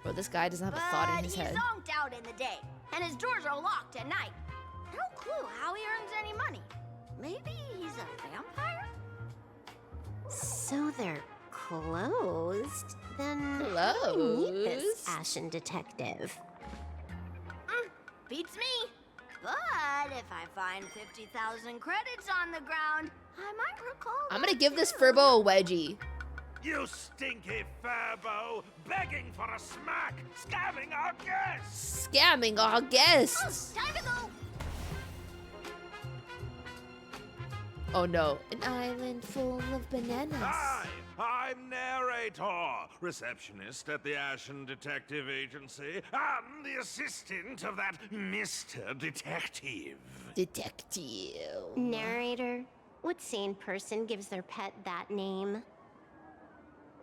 Bro, this guy doesn't have a thought in his head. But he's zonked out in the day, and his doors are locked at night. No clue how he earns any money. Maybe he's a vampire? So they're closed? Then how do we meet this Ashen Detective? Beats me. But if I find 50,000 credits on the ground, I might recall. I'm gonna give this Furbo a wedgie. You stinky furbo, begging for a smack, scamming our guests! Scamming our guests! Time to go! Oh no, an island full of bananas. Hi, I'm narrator, receptionist at the Ashen Detective Agency, and the assistant of that Mr. Detective. Detective. Narrator? What sane person gives their pet that name?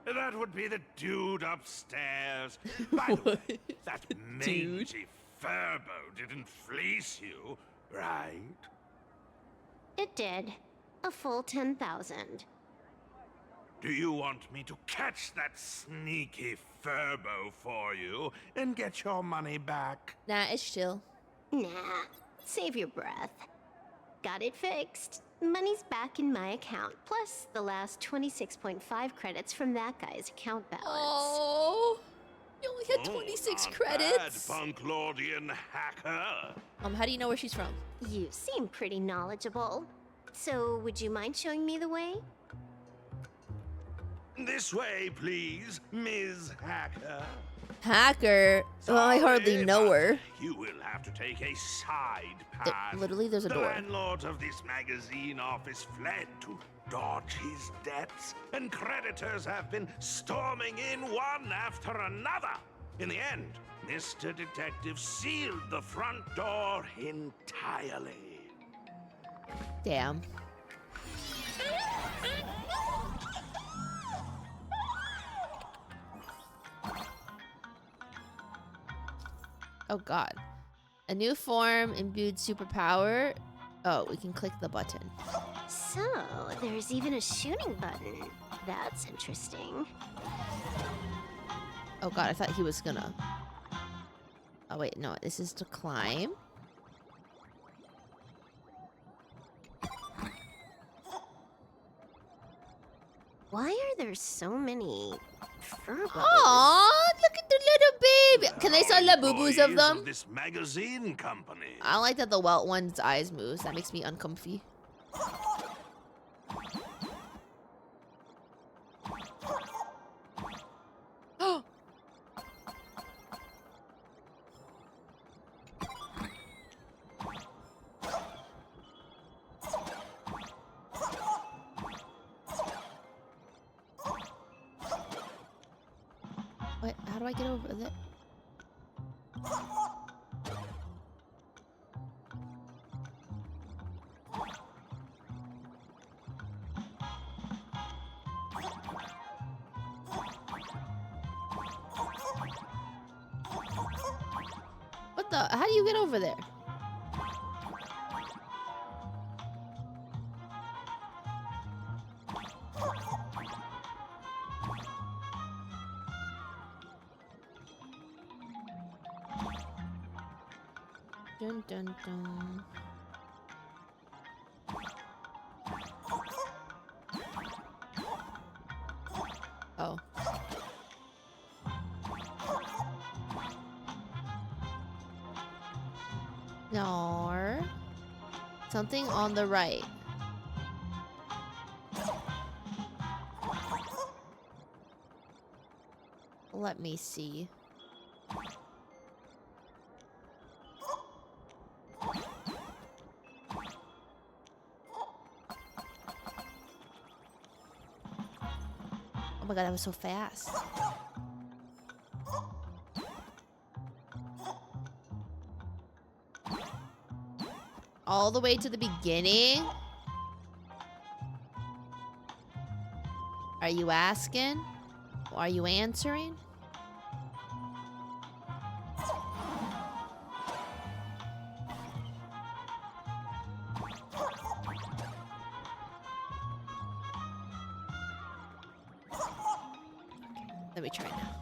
That would be the dude upstairs. By the way, that mangy furbo didn't fleece you, right? It did. A full 10,000. Do you want me to catch that sneaky furbo for you and get your money back? Nah, it's chill. Nah, save your breath. Got it fixed. Money's back in my account, plus the last 26.5 credits from that guy's account balance. Oh, you only had 26 credits. Bad Punklordian hacker. How do you know where she's from? You seem pretty knowledgeable. So, would you mind showing me the way? This way, please, Ms. Hacker. Hacker? Oh, I hardly know her. You will have to take a side path. Literally, there's a the door. landlord of this magazine office fled to dodge his debts, and creditors have been storming in one after another. In the end, Mr. Detective sealed the front door entirely. Damn. Oh god. A new form, imbued superpower. Oh, we can click the button. So, there's even a shooting button. That's interesting. Oh god, I thought he was gonna... Oh wait, no, this is to climb. Why are there so many furbos? Aw, look at the little baby. Can they sell the boo-boos of Employees them? This magazine company. I don't like that the welt one's eyes moves. That makes me uncomfy. What? How do I get over there? What the? How do you get over there? Dun dun dun. Oh. No. Something on the right. Let me see. Oh my god, that was so fast. All the way to the beginning? Are you asking? Are you answering? Let me try now.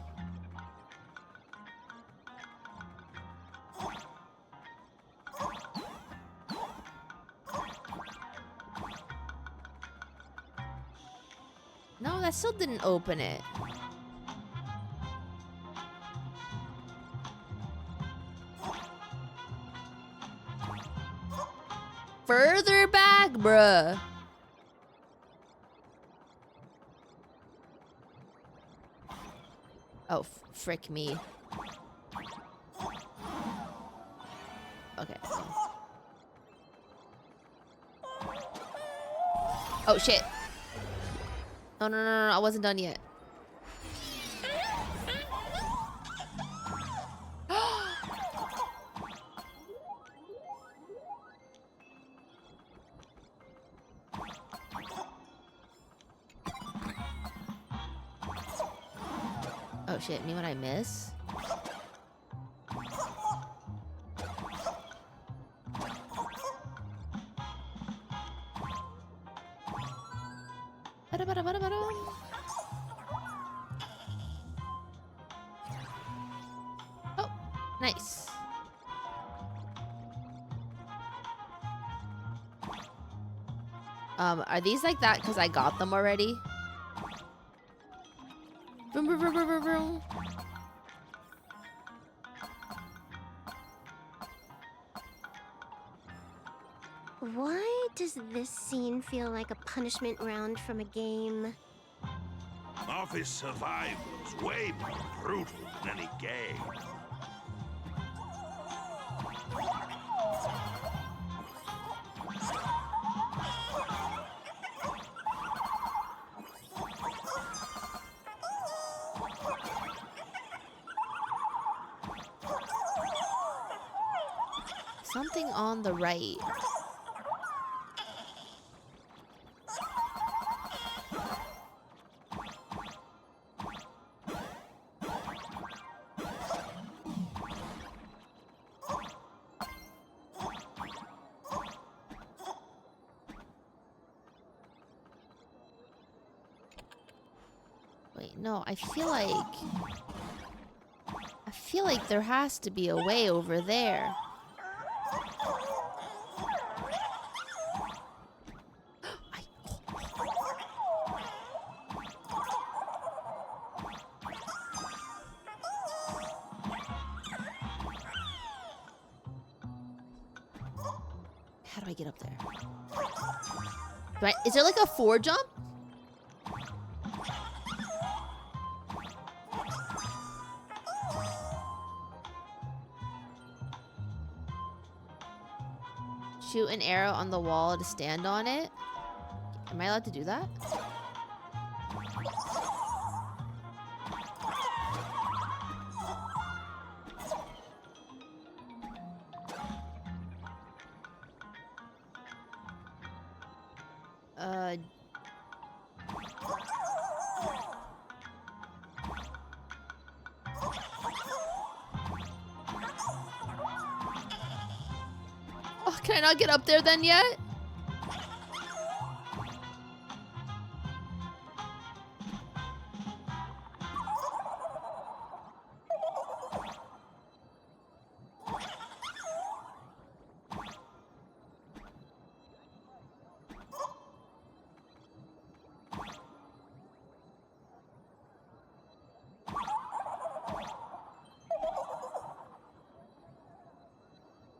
No, that still didn't open it. Further back, bruh. Oh, frick me. Okay. Oh, shit. No, no, no, no, I wasn't done yet. Oh shit, me when I miss? Oh, nice. Are these like that because I got them already? Vroom, vroom, vroom, vroom, vroom, vroom. Why does this scene feel like a punishment round from a game? Office survival's way more brutal than any game. Something on the right. Wait, no, I feel like there has to be a way over there. How do I get up there? Is there like a 4 jump? Shoot an arrow on the wall to stand on it. Am I allowed to do that? Oh, can I not get up there then yet?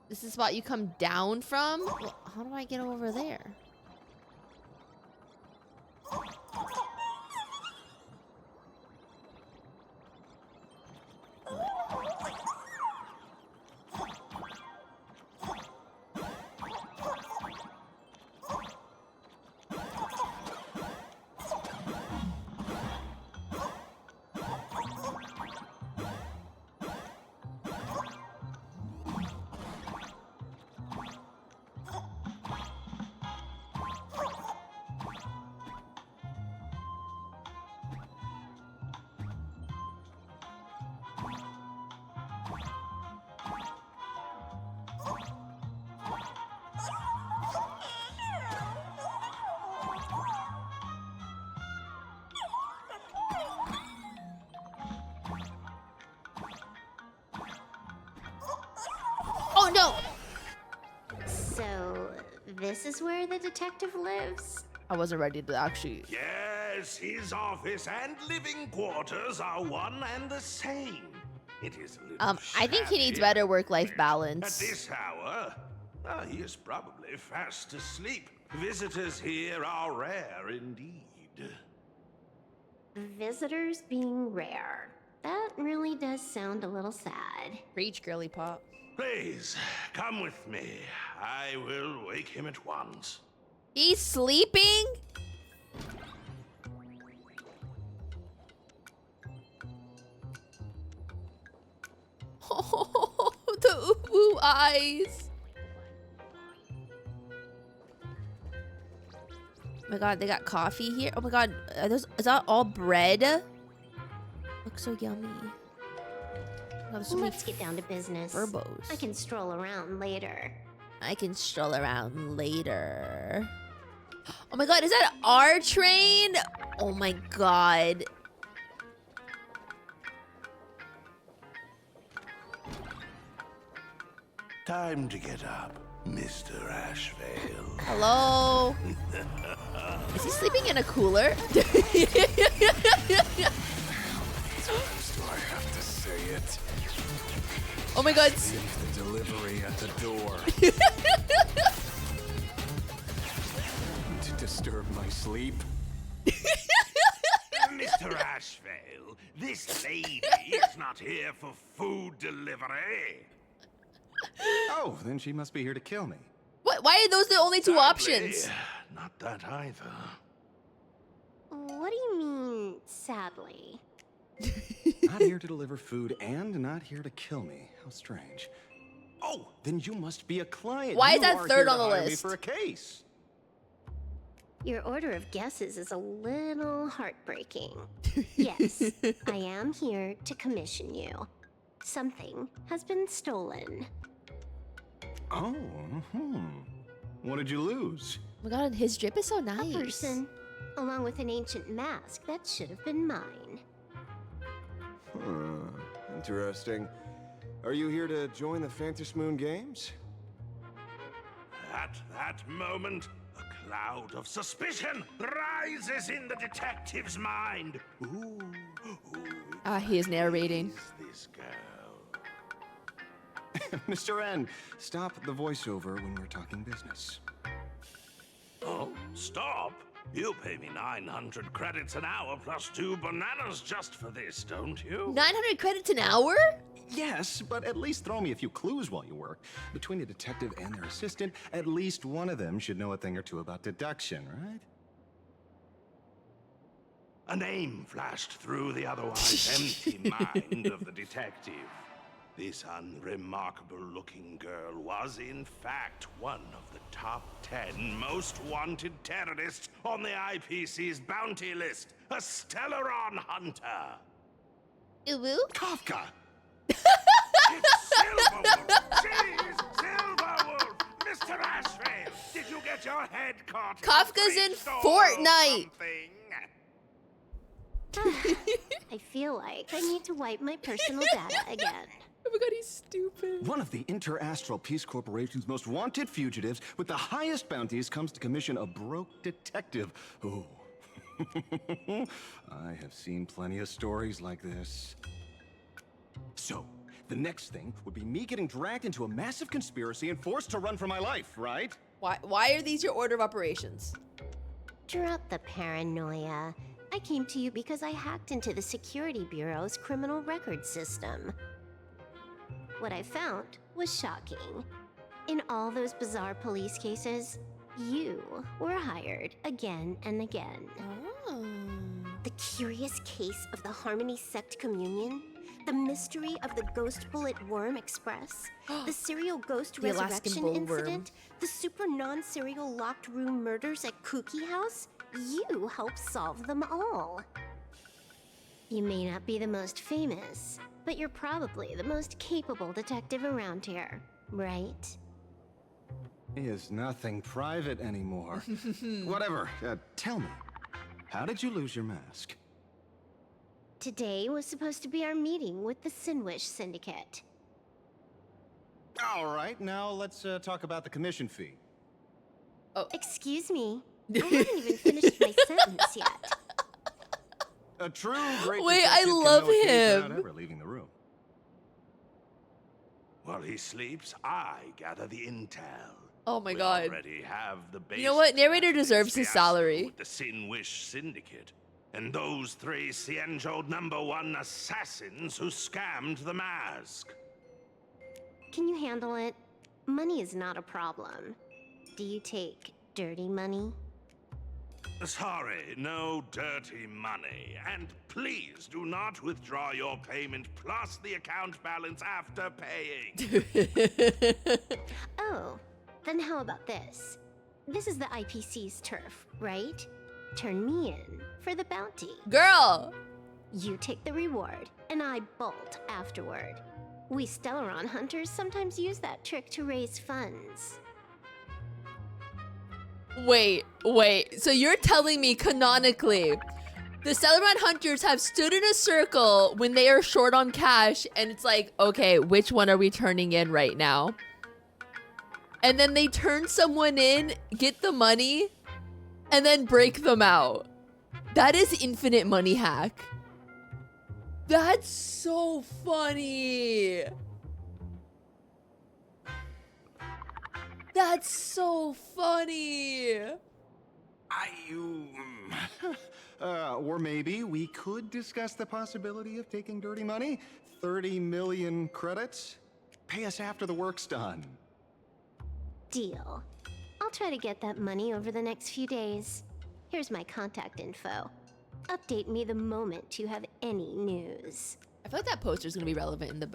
This is the spot you come down from? Well, how do I get over there? Oh no! So, this is where the detective lives? I wasn't ready to actually. Yes, his office and living quarters are one and the same. It is a little I think he needs shabby. better work-life At balance. this hour, he is probably fast asleep. Visitors here are rare indeed. Visitors being rare. That really does sound a little sad. Preach, girly pop. Please, come with me. I will wake him at once. He's sleeping? Oh, the ooh eyes. Oh my god, they got coffee here. Oh my god, is that all bread? Looks so yummy. Oh, so Let's get down to business. Verbos. I can stroll around later. I can stroll around later. Oh my god, is that our train? Oh my god. Time to get up, Mr. Ashvale. Hello? Is he sleeping in a cooler? Times do I have to say it? Oh my god. Leave the delivery at the door. To disturb my sleep. Mr. Ashvale, this lady is not here for food delivery. Oh, then she must be here to kill me. What? Why are those the only two options? Not that either. What do you mean, sadly? Not here to deliver food and not here to kill me. How strange. Oh, then you must be a client. Why is You that are third here to on the hire me list? for a case. Your order of guesses is a little heartbreaking. Yes, I am here to commission you. Something has been stolen. Oh, what did you lose? Oh my god, his drip is so nice. A person, along with an ancient mask that should have been mine. Interesting. Are you here to join the Phantom Moon Games? At that moment, a cloud of suspicion rises in the detective's mind. Who He is narrating. is this girl? Mr. N, stop the voiceover when we're talking business. Oh, stop? You pay me 900 credits an hour plus 2 bananas just for this, don't you? 900 credits an hour? Yes, but at least throw me a few clues while you work. Between a detective and their assistant, at least one of them should know a thing or two about deduction, right? A name flashed through the otherwise empty mind of the detective. This unremarkable-looking girl was, in fact, one of the top 10 most wanted terrorists on the IPC's bounty list, a Stellaron hunter. Uwu? Kafka! It's Silverwolf! Jeez, Silverwolf! Mr. Ashvale, did you get your head caught? Kafka's in Fortnite! I feel like I need to wipe my personal data again. Oh my god, he's stupid. One of the Interastral Peace Corporation's most wanted fugitives with the highest bounties comes to commission a broke detective. Oh. I have seen plenty of stories like this. So, the next thing would be me getting dragged into a massive conspiracy and forced to run for my life, right? Why are these your order of operations? Drop the paranoia. I came to you because I hacked into the Security Bureau's criminal record system. What I found was shocking. In all those bizarre police cases, you were hired again and again. Oh. The curious case of the Harmony Sect Communion, the mystery of the Ghost Bullet Worm Express, the serial ghost The Alaskan resurrection bullworm. incident, the super non-serial locked room murders at Kooky House. You helped solve them all. You may not be the most famous, but you're probably the most capable detective around here, right? He is nothing private anymore. Whatever, tell me, how did you lose your mask? Today was supposed to be our meeting with the Sinwish Syndicate. All right, now let's talk about the commission fee. Oh. Excuse me. I haven't even finished my sentence yet. A true great Wait, I detective can love know a case him. without ever leaving the room. While he sleeps, I gather the intel. Oh my We god. already have the You know what? Narrator basics deserves his fiasco salary. with the Sinwish Syndicate. And those 3 Cienjo #1 assassins who scammed the mask. Can you handle it? Money is not a problem. Do you take dirty money? Sorry, no dirty money. And please do not withdraw your payment plus the account balance after paying. Oh, then how about this? This is the IPC's turf, right? Turn me in for the bounty. Girl! You take the reward, and I bolt afterward. We Stellaron hunters sometimes use that trick to raise funds. Wait. So you're telling me canonically, the Stellaron hunters have stood in a circle when they are short on cash, and it's like, okay, which one are we turning in right now? And then they turn someone in, get the money, and then break them out. That is infinite money hack. That's so funny. That's so funny. Or maybe we could discuss the possibility of taking dirty money. 30 million credits. Pay us after the work's done. Deal. I'll try to get that money over the next few days. Here's my contact info. Update me the moment you have any news. I feel like that poster is gonna be relevant in the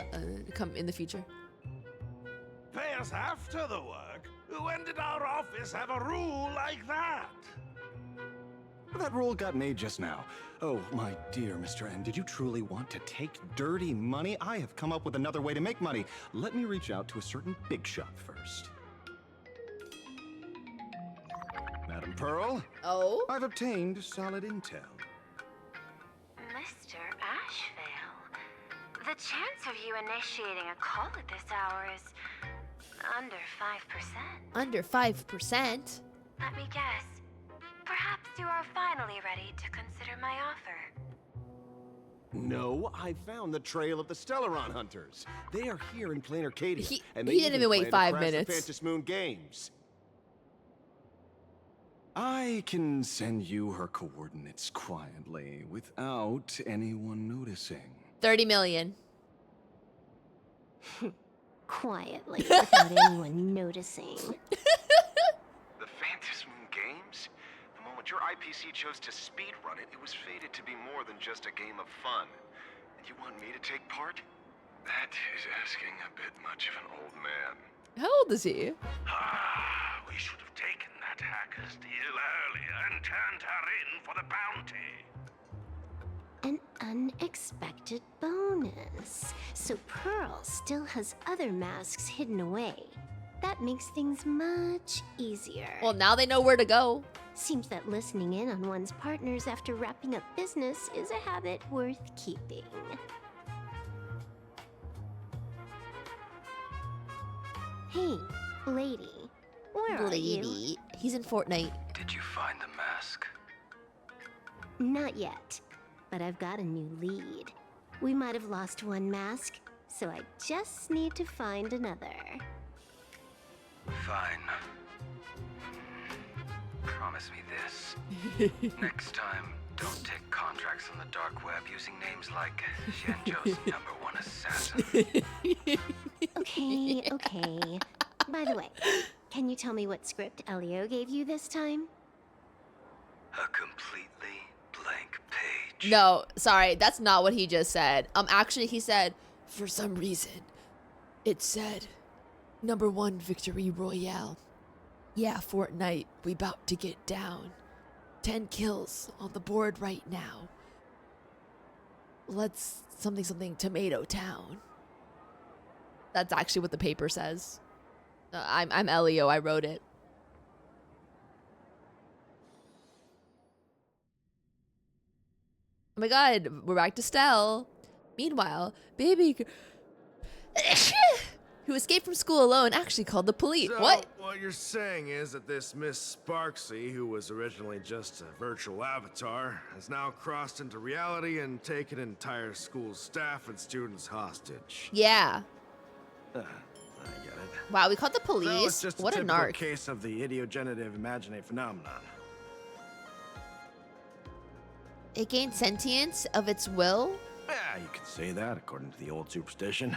in the future. Pay us after the work? When did our office have a rule like that? That rule got made just now. Oh, my dear Mr. N, did you truly want to take dirty money? I have come up with another way to make money. Let me reach out to a certain big shot first. Madam Pearl? Oh? I've obtained solid intel. Mr. Ashvale, the chance of you initiating a call at this hour is under 5%. Under 5%? Let me guess. Perhaps you are finally ready to consider my offer. No, I found the trail of the Stellaron hunters. They are here in plain Arcadia, and they he didn't even wait plan 5 to crash the minutes. Phantom Moon Games. I can send you her coordinates quietly, without anyone noticing. 30 million. Quietly, without anyone noticing. The Phantom Moon Games? The moment your IPC chose to speedrun it, it was fated to be more than just a game of fun. And you want me to take part? That is asking a bit much of an old man. How old is he? We should have taken that hacker's deal earlier and turned her in for the bounty. An unexpected bonus. So Pearl still has other masks hidden away. That makes things much easier. Well, now they know where to go. Seems that listening in on one's partners after wrapping up business is a habit worth keeping. Hey, lady. Where are you? He's in Fortnite. Did you find the mask? Not yet, but I've got a new lead. We might have lost one mask, so I just need to find another. Fine. Promise me this. Next time, don't take contracts on the dark web using names like Xianzhou's #1 assassin. Okay. By the way, can you tell me what script Elio gave you this time? A completely blank page. No, sorry, that's not what he just said. Actually, he said, for some reason, it said, #1 victory royale. Yeah, Fortnite, we about to get down. 10 kills on the board right now. Let's something Tomato Town. That's actually what the paper says. I'm Elio, I wrote it. Oh my god, we're back to Stell. Meanwhile, baby who escaped from school alone actually called the police. So, what you're saying is that this Miss Sparksy, who was originally just a virtual avatar, has now crossed into reality and taken entire school staff and students hostage. Yeah. I get it. Wow, we called the So police. it's just What a a typical narc. case of the idiogenerative imaginate phenomenon. It gained sentience of its will? Yeah, you could say that according to the old superstition.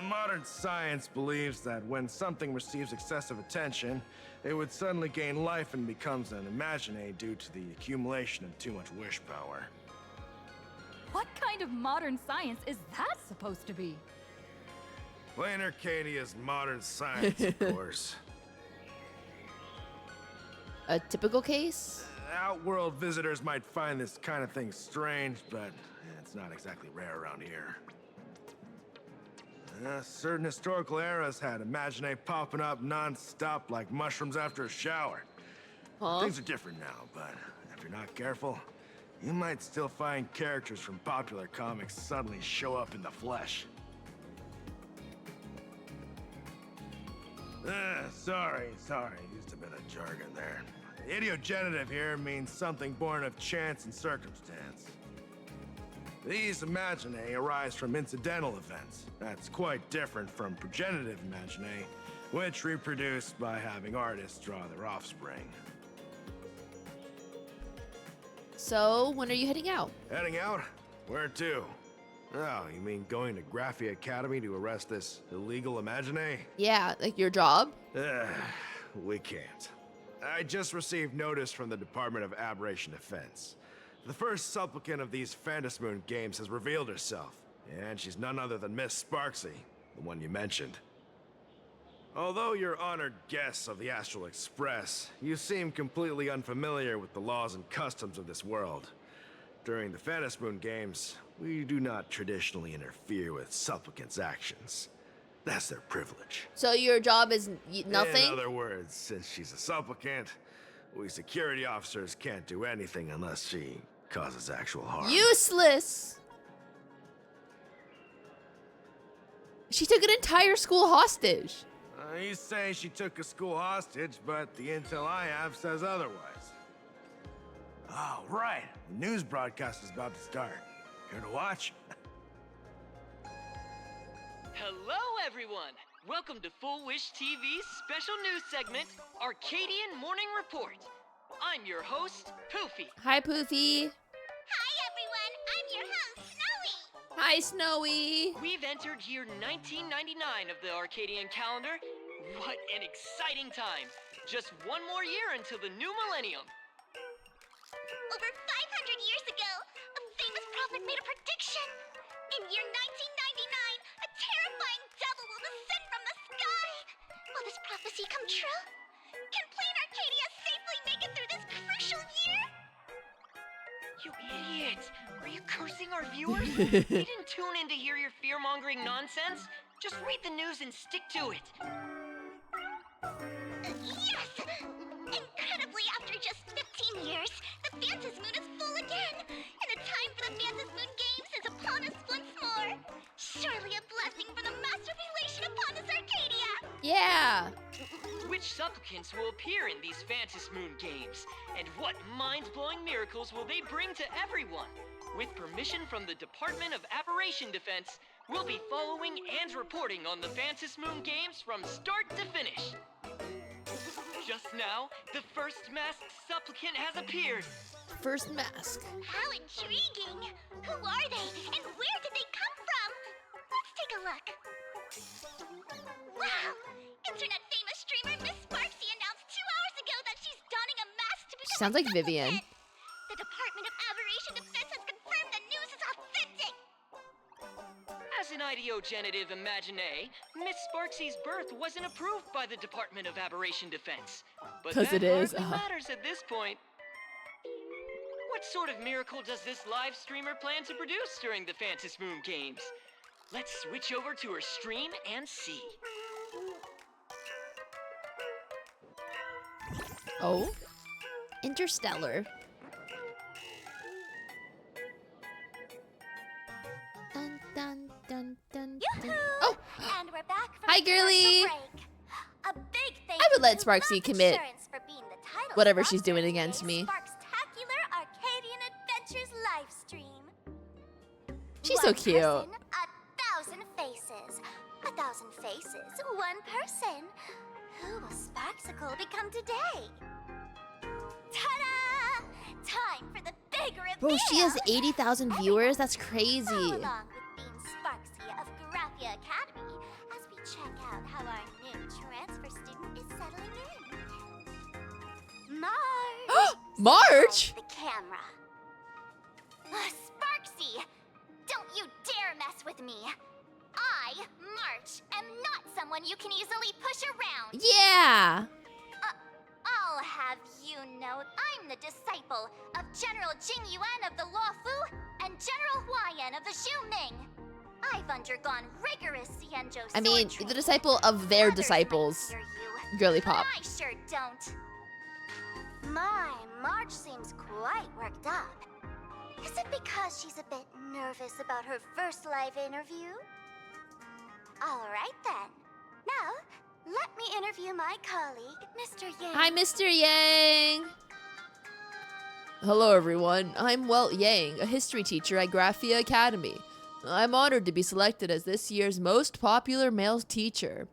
Modern science believes that when something receives excessive attention, it would suddenly gain life and becomes an imaginate due to the accumulation of too much wish power. What kind of modern science is that supposed to be? Plain Arcadia's modern science, of course. A typical case? Outworld visitors might find this kind of thing strange, but it's not exactly rare around here. Certain historical eras had imaginate popping up non-stop like mushrooms after a shower. Huh? Things are different now, but if you're not careful, you might still find characters from popular comics suddenly show up in the flesh. Sorry, used a bit of jargon there. Idiogenerative here means something born of chance and circumstance. These imaginae arise from incidental events. That's quite different from progenitive imaginae, which reproduce by having artists draw their offspring. So, when are you heading out? Heading out? Where to? Oh, you mean going to Graphia Academy to arrest this illegal imaginae? Yeah, like your job? We can't. I just received notice from the Department of Aberration Defense. The first supplicant of these Phantom Moon games has revealed herself, and she's none other than Miss Sparksy, the one you mentioned. Although you're honored guests of the Astral Express, you seem completely unfamiliar with the laws and customs of this world. During the Phantom Moon games, we do not traditionally interfere with supplicants' actions. That's their privilege. So your job is nothing? In other words, since she's a supplicant, we security officers can't do anything unless she causes actual harm. Useless! She took an entire school hostage. You say she took a school hostage, but the intel I have says otherwise. Oh, right. The news broadcast is about to start. Here to watch? Hello, everyone. Welcome to Full Wish TV's special news segment, Arcadian Morning Report. I'm your host, Poofy. Hi, Poofy. Hi, everyone. I'm your host, Snowy. Hi, Snowy. We've entered year 1999 of the Arcadian calendar. What an exciting time. Just one more year until the new millennium. Over 500 years ago, a famous prophet made a prediction. In year 1999, a terrifying devil will descend from the sky. Will this prophecy come true? Can Plain Arcadia safely make it through this crucial year? You idiot! Are you cursing our viewers? They didn't tune in to hear your fear-mongering nonsense. Just read the news and stick to it. Yes! Incredibly, after just 15 years, the Phantasm Moon is full again, and the time for the Phantasm Moon Games is upon us once more. Surely a blessing from the master relation upon this Arcadia. Yeah. Which supplicants will appear in these Phantasm Moon Games? And what mind-blowing miracles will they bring to everyone? With permission from the Department of Aberration Defense, we'll be following and reporting on the Phantasm Moon Games from start to finish. Just now, the first masked supplicant has appeared. First mask. How intriguing! Who are they, and where did they come from? Let's take a look. Wow! Internet famous streamer Miss Sparksy announced 2 hours ago that she's donning a mask to become Sounds like Vivian. The Department of Aberration Defense has confirmed the news is authentic! As an ideogenitive imagine, Miss Sparksy's birth wasn't approved by the Department of Aberration Defense. But 'Cause that it is, hardly matters at this point. What sort of miracle does this live streamer plan to produce during the Phantasm Moon Games? Let's switch over to her stream and see. Oh. Interstellar. Dun, dun, dun, dun, dun. Oh! And we're back from Hi, the girly. commercial break. A big thank I would you let to Sparksy Love commit Insurance for being the title whatever she's sponsor doing of against today's me. Sparkstacular Arcadian Adventures live stream. She's so One cute. person, 1,000 faces. 1,000 faces, one person. Who will Sparksicle become today? Ta-da! Time for the big reveal! Bro, she has 80,000 viewers? That's crazy. Follow along with Bean Sparksy of Graphia Academy as we check out how our new transfer student is settling in. March! March? The camera. Sparksy! Don't you dare mess with me! I, March, am not someone you can easily push around! Yeah! I'll have you know I'm the disciple of General Jing Yuan of the Luofu and General Huayan of the Xu Ming. I've undergone rigorous Xianzhou I mean, sword the disciple of their disciples. training, Girly pop. but I sure don't. My March seems quite worked up. Is it because she's a bit nervous about her first live interview? Alright then. Now, let me interview my colleague, Mr. Yang. Hi, Mr. Yang. Hello, everyone. I'm Welt Yang, a history teacher at Graphia Academy. I'm honored to be selected as this year's most popular male teacher,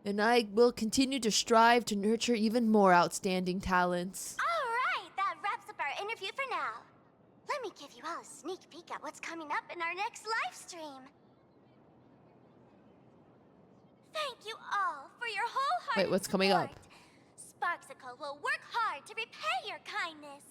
and I will continue to strive to nurture even more outstanding talents. Alright, that wraps up our interview for now. Let me give you all a sneak peek at what's coming up in our next live stream. Thank you all for your wholehearted Wait, what's coming up? Sparksicle will work hard to repay your kindness.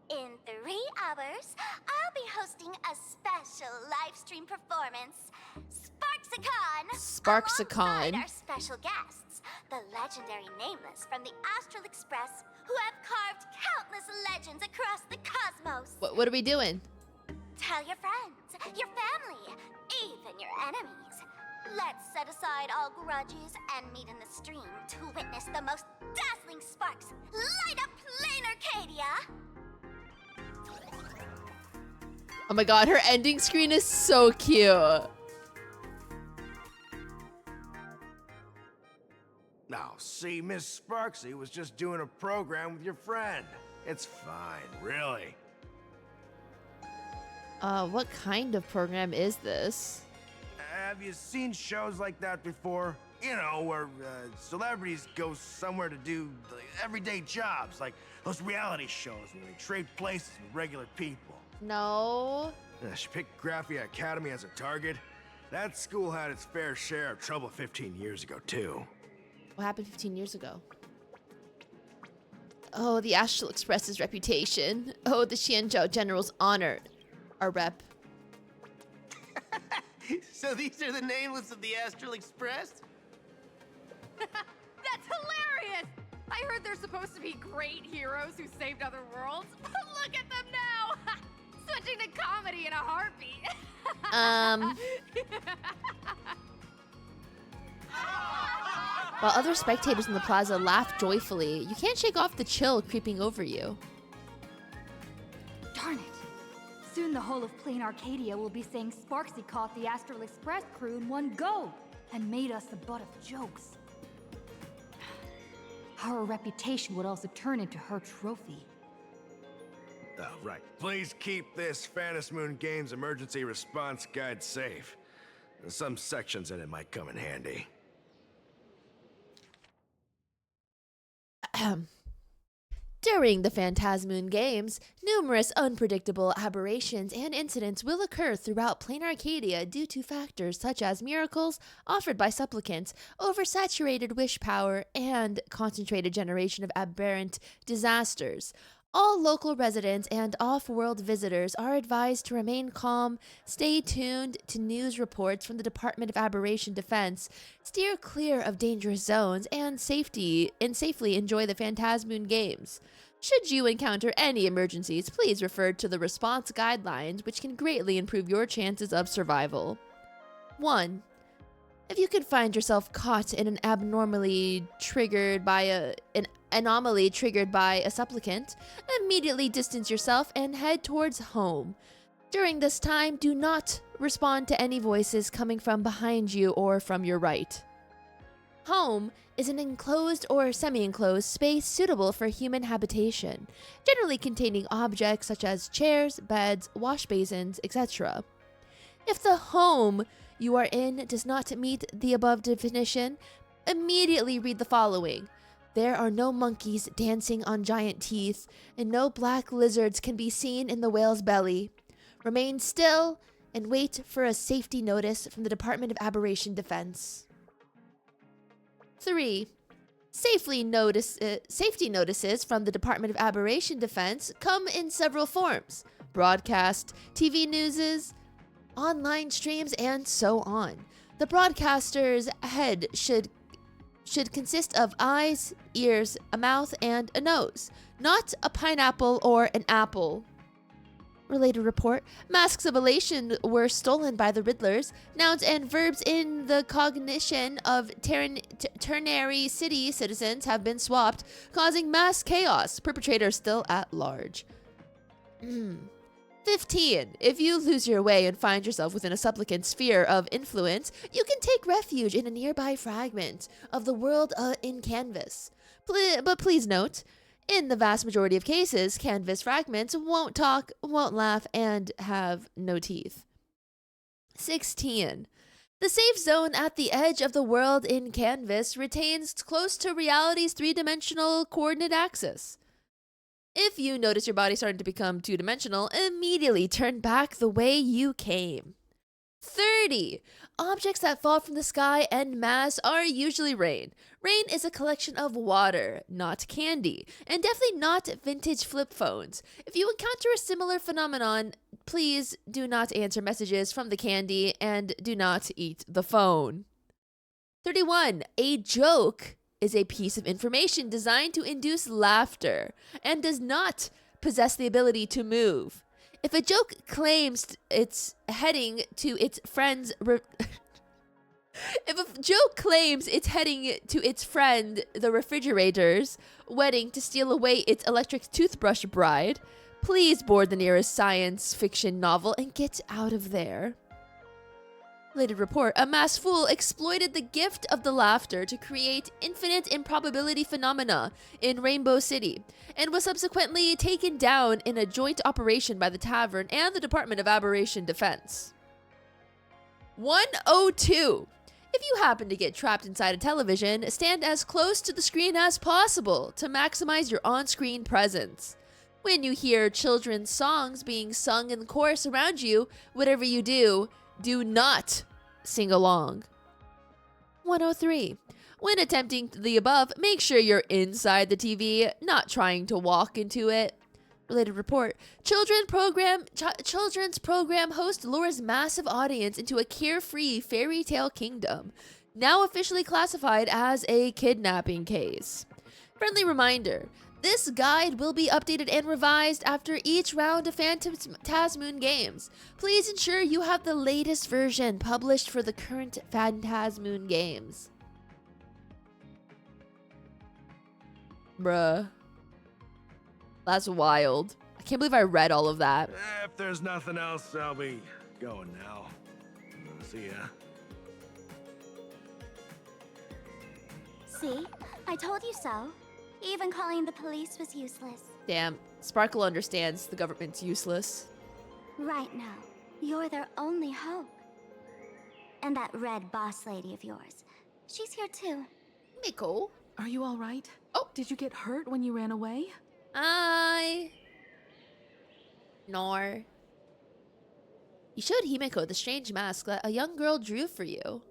In 3 hours, I'll be hosting a special live stream performance, Sparksicon. Sparksicon. Alongside our special guests, the legendary Nameless from the Astral Express, who have carved countless legends across the cosmos. What are we doing? Tell your friends, your family, even your enemies. Let's set aside all grudges and meet in the stream to witness the most dazzling sparks light up Plain Arcadia. Oh my god, her ending screen is so cute. Now, see, Miss Sparksy was just doing a program with your friend. It's fine, really. What kind of program is this? Have you seen shows like that before? You know, where celebrities go somewhere to do everyday jobs, like those reality shows where they trade places with regular people. No. She picked Graphia Academy as a target. That school had its fair share of trouble 15 years ago, too. What happened 15 years ago? Oh, the Astral Express's reputation. Oh, the Xianzhou General's honor. Our rep. So these are the nameless of the Astral Express? That's hilarious! I heard they're supposed to be great heroes who saved other worlds. Look at them now! Switching to comedy in a heartbeat. While other spectators in the plaza laugh joyfully, you can't shake off the chill creeping over you. Darn it! Soon the whole of Plain Arcadia will be saying Sparksy caught the Astral Express crew in one go and made us the butt of jokes. Our reputation would also turn into her trophy. Oh, right. Please keep this Phantom Moon Games emergency response guide safe. Some sections in it might come in handy. During the Phantasmoon Games, numerous unpredictable aberrations and incidents will occur throughout Plain Arcadia due to factors such as miracles offered by supplicants, oversaturated wish power, and concentrated generation of aberrant disasters. All local residents and off-world visitors are advised to remain calm, stay tuned to news reports from the Department of Aberration Defense, steer clear of dangerous zones, and safely enjoy the Phantasmoon Games. Should you encounter any emergencies, please refer to the response guidelines, which can greatly improve your chances of survival. 1. If you can find yourself caught in an anomaly triggered by a supplicant, immediately distance yourself and head towards home. During this time, do not respond to any voices coming from behind you or from your right. Home is an enclosed or semi-enclosed space suitable for human habitation, generally containing objects such as chairs, beds, wash basins, etc. If the home you are in does not meet the above definition, immediately read the following. There are no monkeys dancing on giant teeth, and no black lizards can be seen in the whale's belly. Remain still and wait for a safety notice from the Department of Aberration Defense. 3. Safety notices from the Department of Aberration Defense come in several forms: broadcast, TV newses, online streams, and so on. The broadcaster's head should consist of eyes, ears, a mouth, and a nose, not a pineapple or an apple. Related report: masks of elation were stolen by the Riddlers. Nouns and verbs in the cognition of ternary city citizens have been swapped, causing mass chaos. Perpetrator still at large. 15. If you lose your way and find yourself within a supplicant's sphere of influence, you can take refuge in a nearby fragment of the world in Canvas. But please note, in the vast majority of cases, Canvas fragments won't talk, won't laugh, and have no teeth. 16. The safe zone at the edge of the world in Canvas retains close to reality's three-dimensional coordinate axis. If you notice your body starting to become two-dimensional, immediately turn back the way you came. 30. Objects that fall from the sky en masse are usually rain. Rain is a collection of water, not candy, and definitely not vintage flip phones. If you encounter a similar phenomenon, please do not answer messages from the candy and do not eat the phone. 31. A joke is a piece of information designed to induce laughter and does not possess the ability to move. If a joke claims it's heading to its friend, the refrigerator's wedding to steal away its electric toothbrush bride, please board the nearest science fiction novel and get out of there. Related report, a masked fool exploited the gift of the laughter to create infinite improbability phenomena in Rainbow City, and was subsequently taken down in a joint operation by the Tavern and the Department of Aberration Defense. 102. If you happen to get trapped inside a television, stand as close to the screen as possible to maximize your on-screen presence. When you hear children's songs being sung in the chorus around you, whatever you do, do not sing along. 103. When attempting the above, make sure you're inside the TV, not trying to walk into it. Related report, children's program host lures massive audience into a carefree fairy tale kingdom, now officially classified as a kidnapping case. Friendly reminder, this guide will be updated and revised after each round of Phantasmoon games. Please ensure you have the latest version published for the current Phantasmoon games. Bruh. That's wild. I can't believe I read all of that. If there's nothing else, I'll be going now. See ya. See? I told you so. Even calling the police was useless. Damn, Sparkle understands the government's useless. Right now, you're their only hope. And that red boss lady of yours, she's here too. Miko. Are you all right? Oh, did you get hurt when you ran away? Nor. You showed Himeko the strange mask that a young girl drew for you.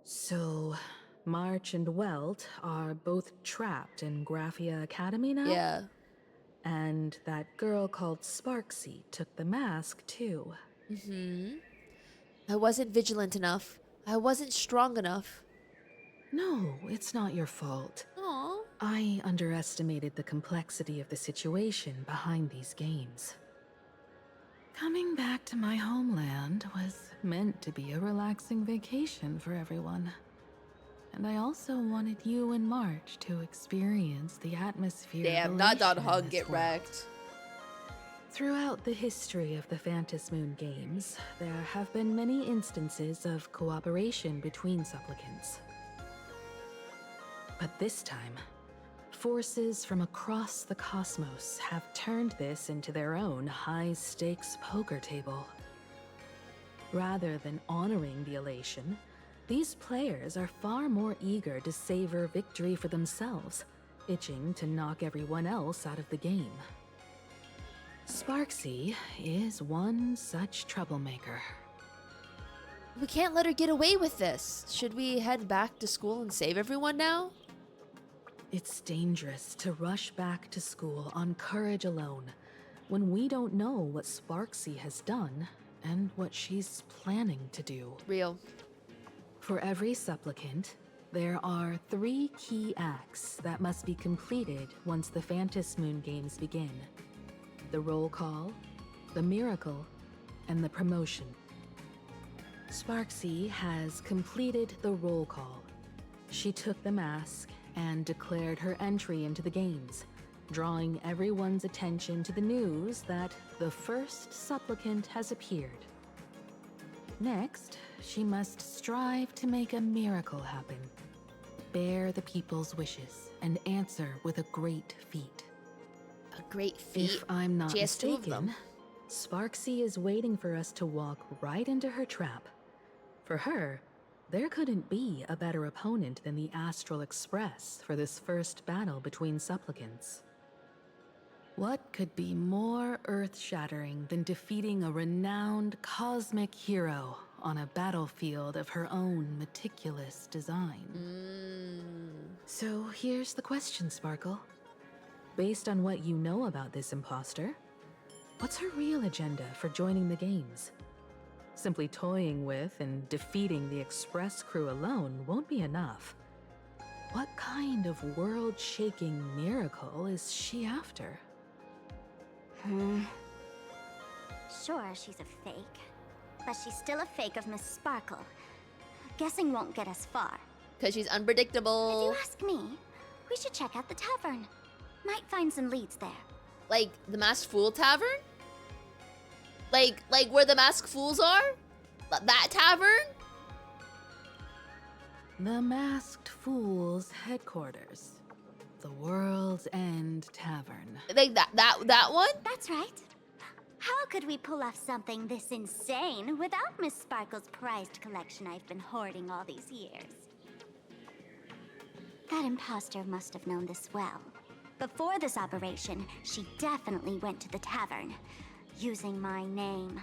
So, March and Welt are both trapped in Graphia Academy now? Yeah. And that girl called Sparksy took the mask too. I wasn't vigilant enough. I wasn't strong enough. No, it's not your fault. Aww. I underestimated the complexity of the situation behind these games. Coming back to my homeland was meant to be a relaxing vacation for everyone. And I also wanted you and March to experience the atmosphere. Damn, not Don Hug get wrecked. Throughout the history of the Phantasmoon games, there have been many instances of cooperation between supplicants. But this time, forces from across the cosmos have turned this into their own high-stakes poker table. Rather than honoring the elation, these players are far more eager to savor victory for themselves, itching to knock everyone else out of the game. Sparksy is one such troublemaker. We can't let her get away with this. Should we head back to school and save everyone now? It's dangerous to rush back to school on courage alone when we don't know what Sparksy has done and what she's planning to do. Real. For every supplicant, there are 3 key acts that must be completed once the Phantasmoon games begin. The roll call, the miracle, and the promotion. Sparksy has completed the roll call. She took the mask and declared her entry into the games, drawing everyone's attention to the news that the first supplicant has appeared. Next, she must strive to make a miracle happen, bear the people's wishes, and answer with a great feat. A great feat? If I'm not She has 2 of mistaken, them. Sparksy is waiting for us to walk right into her trap. For her, there couldn't be a better opponent than the Astral Express for this first battle between supplicants. What could be more earth-shattering than defeating a renowned cosmic hero on a battlefield of her own meticulous design? So here's the question, Sparkle. Based on what you know about this imposter, what's her real agenda for joining the games? Simply toying with and defeating the Express crew alone won't be enough. What kind of world-shaking miracle is she after? Sure, she's a fake. But she's still a fake of Miss Sparkle. Guessing won't get us far. Because she's unpredictable. If you ask me, we should check out the tavern. Might find some leads there. Like the Masked Fool Tavern? Like where the Masked Fools are? That tavern? The Masked Fool's headquarters. The World's End Tavern. Like that one? That's right. How could we pull off something this insane without Miss Sparkle's prized collection I've been hoarding all these years? That imposter must have known this well. Before this operation, she definitely went to the tavern, using my name.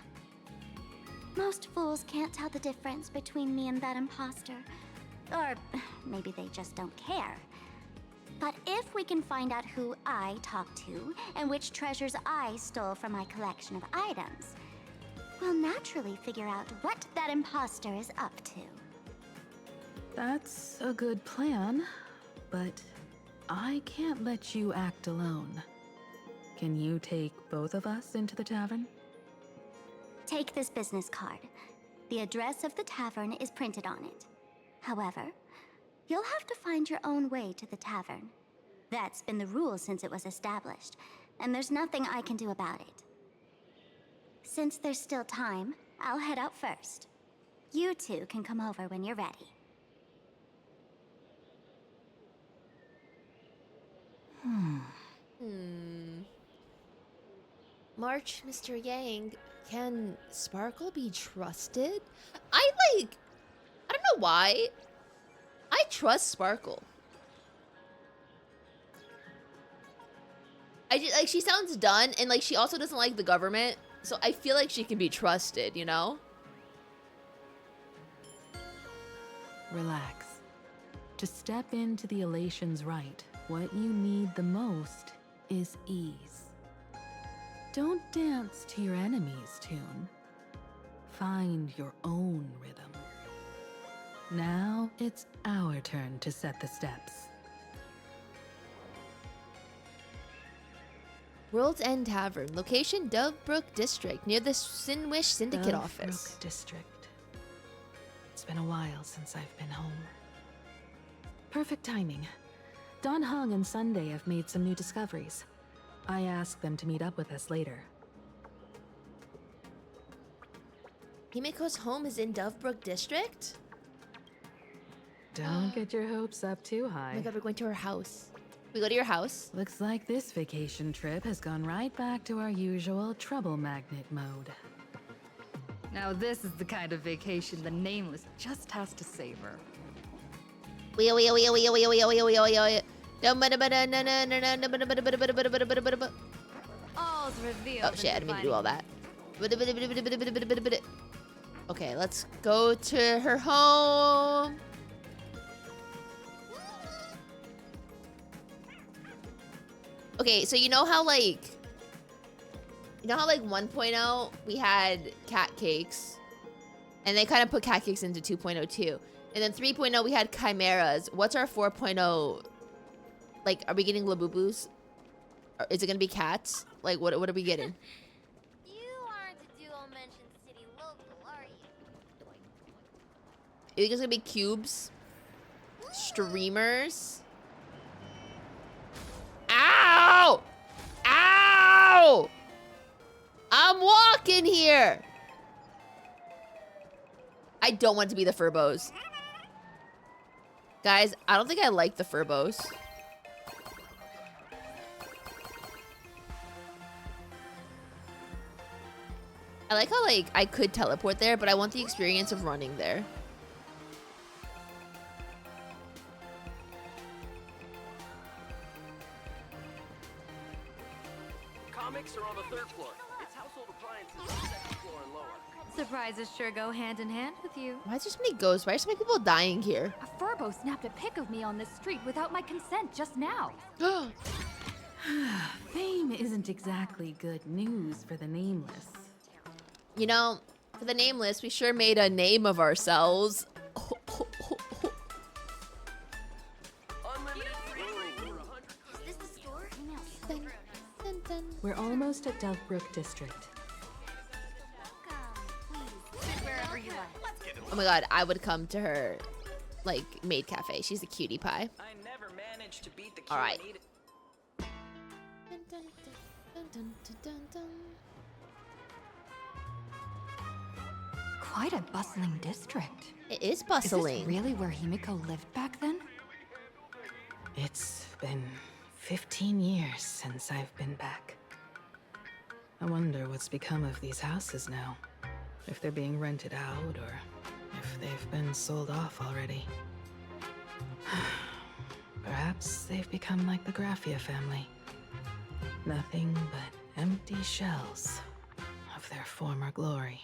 Most fools can't tell the difference between me and that imposter. Or maybe they just don't care. But if we can find out who I talked to and which treasures I stole from my collection of items, we'll naturally figure out what that imposter is up to. That's a good plan, but I can't let you act alone. Can you take both of us into the tavern? Take this business card. The address of the tavern is printed on it. However, you'll have to find your own way to the tavern. That's been the rule since it was established, and there's nothing I can do about it. Since there's still time, I'll head out first. You two can come over when you're ready. March, Mr. Yang, can Sparkle be trusted? I don't know why. I trust Sparkle. I just, like, she sounds done, and like she also doesn't like the government, so I feel like she can be trusted, you know? Relax. To step into the Elation's right, what you need the most is ease. Don't dance to your enemy's tune. Find your own rhythm. Now it's our turn to set the steps. World's End Tavern, location Dovebrook District, near the Sinwish Syndicate Dovebrook office. District. It's been a while since I've been home. Perfect timing. Don Hung and Sunday have made some new discoveries. I asked them to meet up with us later. Himiko's home is in Dovebrook District? Don't get your hopes up too high. Oh my god, we're going to her house. We go to your house? Looks like this vacation trip has gone right back to our usual trouble magnet mode. Now this is the kind of vacation the Nameless just has to savor. All's revealed. Oh shit, I didn't mean to do all that. Okay, let's go to her home. Okay, so you know how like 1.0 we had cat cakes, and they kind of put cat cakes into 2.0 too, and then 3.0 we had chimeras. What's our 4.0? Like, are we getting Labubus? Or is it gonna be cats? Like, what are we getting? You aren't a dual mention city local, are you? You think it's gonna be cubes? Streamers? Ow! Ow! I'm walking here! I don't want to be the Furbos. Guys, I don't think I like the Furbos. I like how, like, I could teleport there, but I want the experience of running there. Comics are on the 3rd floor. It's household appliances on the 2nd floor and lower. Surprises sure go hand in hand with you. Why is there so many ghosts? Why are so many people dying here? A Furbo snapped a pic of me on this street without my consent just now. Fame isn't exactly good news for the Nameless. You know, for the Nameless, we sure made a name of ourselves. Is this the store? We're almost at Dovebrook District. Wherever you like. Oh my god, I would come to her, like, maid cafe. She's a cutie pie. I never managed to beat the All right. Quite a bustling district. It is bustling. Is this really where Himiko lived back then? It's been 15 years since I've been back. I wonder what's become of these houses now. If they're being rented out or if they've been sold off already. Perhaps they've become like the Graphia family. Nothing but empty shells of their former glory.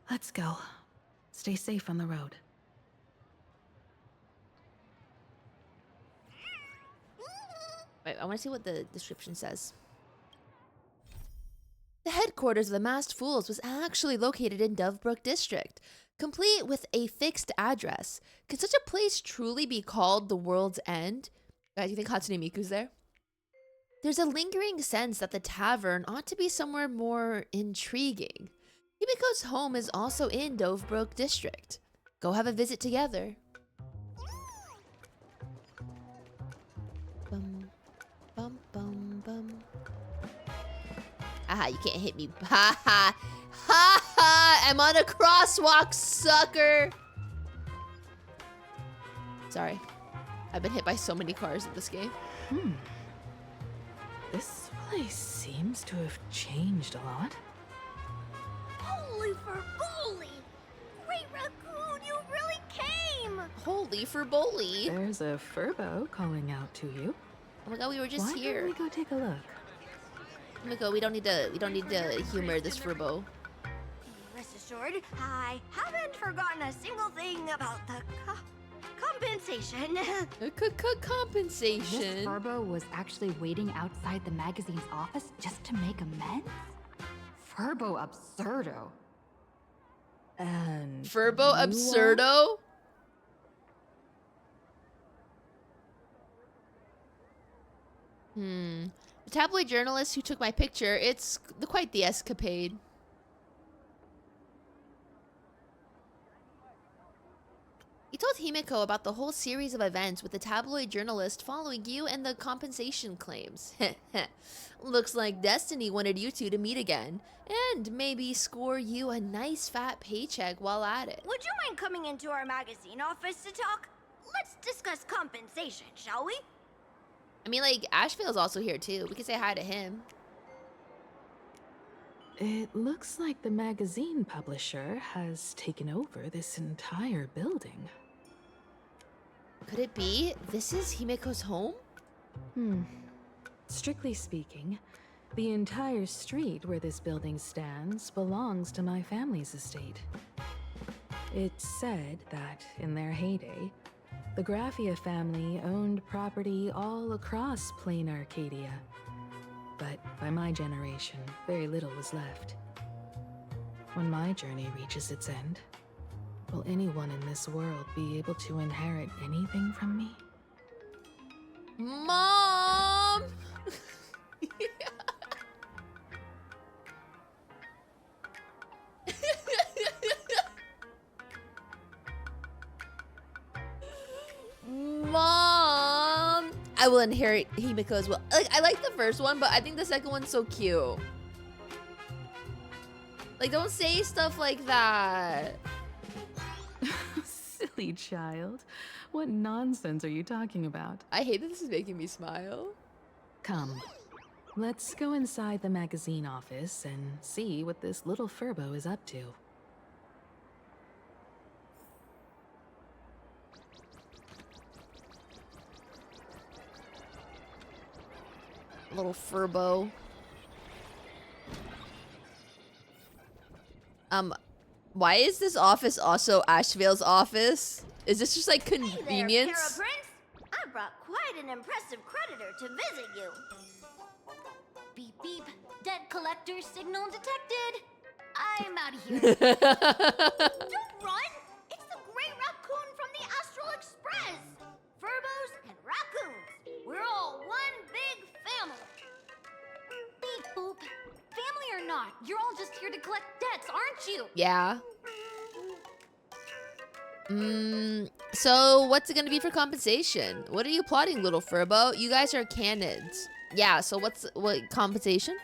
Let's go. Stay safe on the road. Wait, I want to see what the description says. The headquarters of the Masked Fools was actually located in Dovebrook District, complete with a fixed address. Could such a place truly be called the World's End? Guys, you think Hatsune Miku's there? There's a lingering sense that the tavern ought to be somewhere more intriguing. Himiko's home is also in Dovebrook District. Go have a visit together. Bum, bum, bum, bum. Aha, you can't hit me. Ha ha. Ha ha! I'm on a crosswalk, sucker! Sorry. I've been hit by so many cars in this game. This place seems to have changed a lot. Holy for Bully! Great Raccoon, you really came! Holy for Bully! There's a Furbo calling out to you. Oh my god, we were just Why here. don't we go take a look? Oh my god, we don't need to humor this Furbo. Rest assured, I haven't forgotten a single thing about the compensation. Compensation. This Furbo was actually waiting outside the magazine's office just to make amends? Furbo absurdo. And Furbo absurdo? The tabloid journalist who took my picture, it's quite the escapade. He told Himiko about the whole series of events with the tabloid journalist following you and the compensation claims. Looks like destiny wanted you two to meet again, and maybe score you a nice fat paycheck while at it. Would you mind coming into our magazine office to talk? Let's discuss compensation, shall we? I mean, like, Ashvale's also here too. We can say hi to him. It looks like the magazine publisher has taken over this entire building. Could it be this is Himiko's home? Strictly speaking, the entire street where this building stands belongs to my family's estate. It's said that in their heyday, the Graphia family owned property all across Plain Arcadia. But by my generation, very little was left. When my journey reaches its end, will anyone in this world be able to inherit anything from me? Mom! Mom! I will inherit Himiko as well. Like, I like the first one, but I think the second one's so cute. Like, don't say stuff like that. Silly child. What nonsense are you talking about? I hate that this is making me smile. Come, let's go inside the magazine office and see what this little Furbo is up to. Little Furbo. Why is this office also Ashvale's office? Is this just like convenience? Hey there, Prince. I brought quite an impressive creditor to visit you. Beep beep. Debt collector signal detected. I'm out of here. Don't run. It's the Great Raccoon from the Astral Express. Furbos and raccoons. We're all one big family. Beep boop. Family or not, you're all just here to collect debts, aren't you? Yeah. So what's it gonna be for compensation? What are you plotting, little Furbo? You guys are canids. Yeah, so what compensation?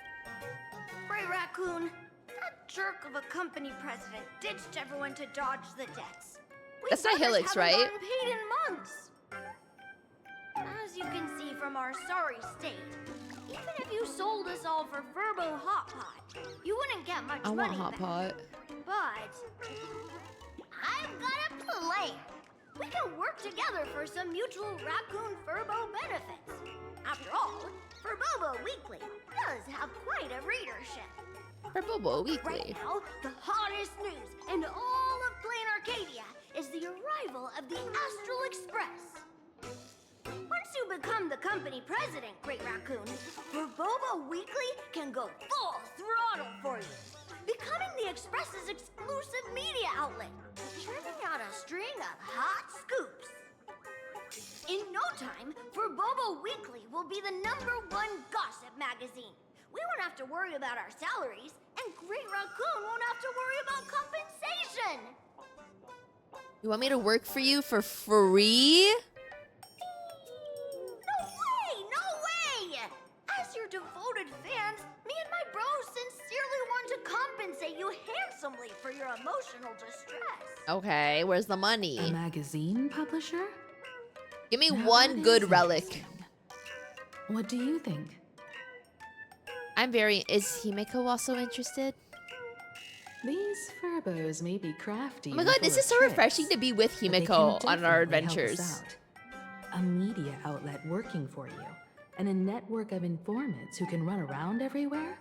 Great Raccoon, that jerk of a company president ditched everyone to dodge the debts. That's not Helix, right? Haven't gotten paid in months. As you can see from our sorry state, even if you sold us all for Furbo Hot Pot, you wouldn't get much I money want Hot back. Pot. But I've got a plan. We can work together for some mutual raccoon Furbo benefits. After all, Furbobo Weekly does have quite a readership. Furbobo Weekly. Right now, the hottest news in all of Plain Arcadia is the arrival of the Astral Express. Once you become the company president, Great Raccoon, Furbobo Weekly can go full throttle for you, becoming the Express's exclusive media outlet, churning out a string of hot scoops. In no time, Furbobo Weekly will be the #1 gossip magazine. We won't have to worry about our salaries, and Great Raccoon won't have to worry about compensation. You want me to work for you for free? No way! No way! As your devoted fans, me and my bros sincerely want to compensate you handsomely for your emotional distress. Okay, where's the money? A magazine publisher? Give me Now one that good is relic. interesting. What do you think? Is Himeko also interested? These Furbos may be crafty. Oh my god, this is so refreshing to be with but they Himeko can on our definitely help us adventures. out. A media outlet working for you, and a network of informants who can run around everywhere?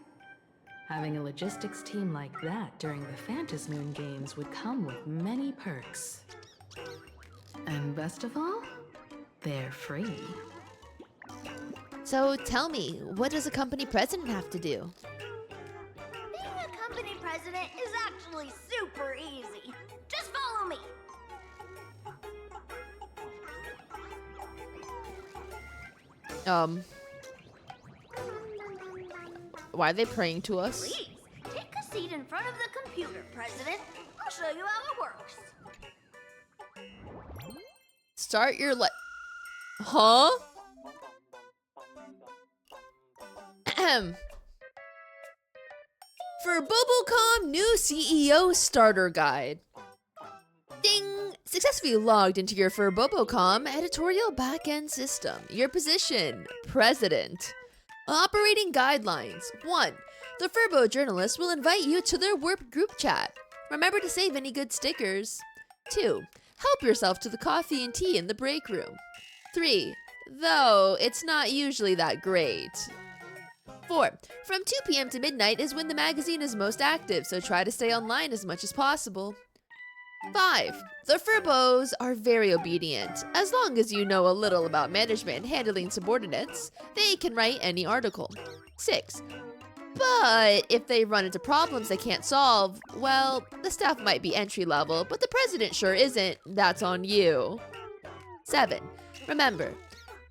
Having a logistics team like that during the Phantasmoon Games would come with many perks. And best of all, they're free. So tell me, what does a company president have to do? Being a company president is actually super easy. Just follow me. Why are they praying to us? Please, take a seat in front of the computer, President. I'll show you how it works. Start your Huh? Ahem. For Bobocom new CEO starter guide. Ding! Successfully logged into your Furbobocom editorial backend system. Your position, President. Operating guidelines. 1. The Furbo journalist will invite you to their Warp group chat. Remember to save any good stickers. 2. Help yourself to the coffee and tea in the break room. 3. Though it's not usually that great. 4. From 2 p.m. to midnight is when the magazine is most active, so try to stay online as much as possible. 5. The Furbos are very obedient. As long as you know a little about management and handling subordinates, they can write any article. 6. But if they run into problems they can't solve, well, the staff might be entry level, but the president sure isn't. That's on you. 7. Remember,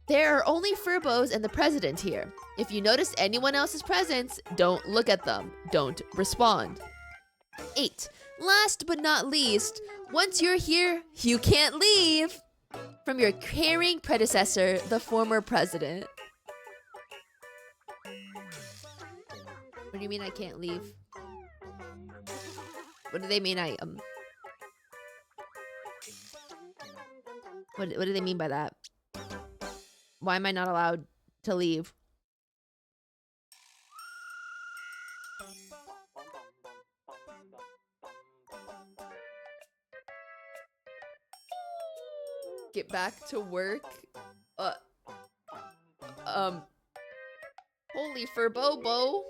there are only Furbos and the president here. If you notice anyone else's presence, don't look at them. Don't respond. 8. Last but not least, once you're here, you can't leave. From your caring predecessor, the former president. What do you mean I can't leave? What do they mean What do they mean by that? Why am I not allowed to leave? Get back to work? Holy Furbobo.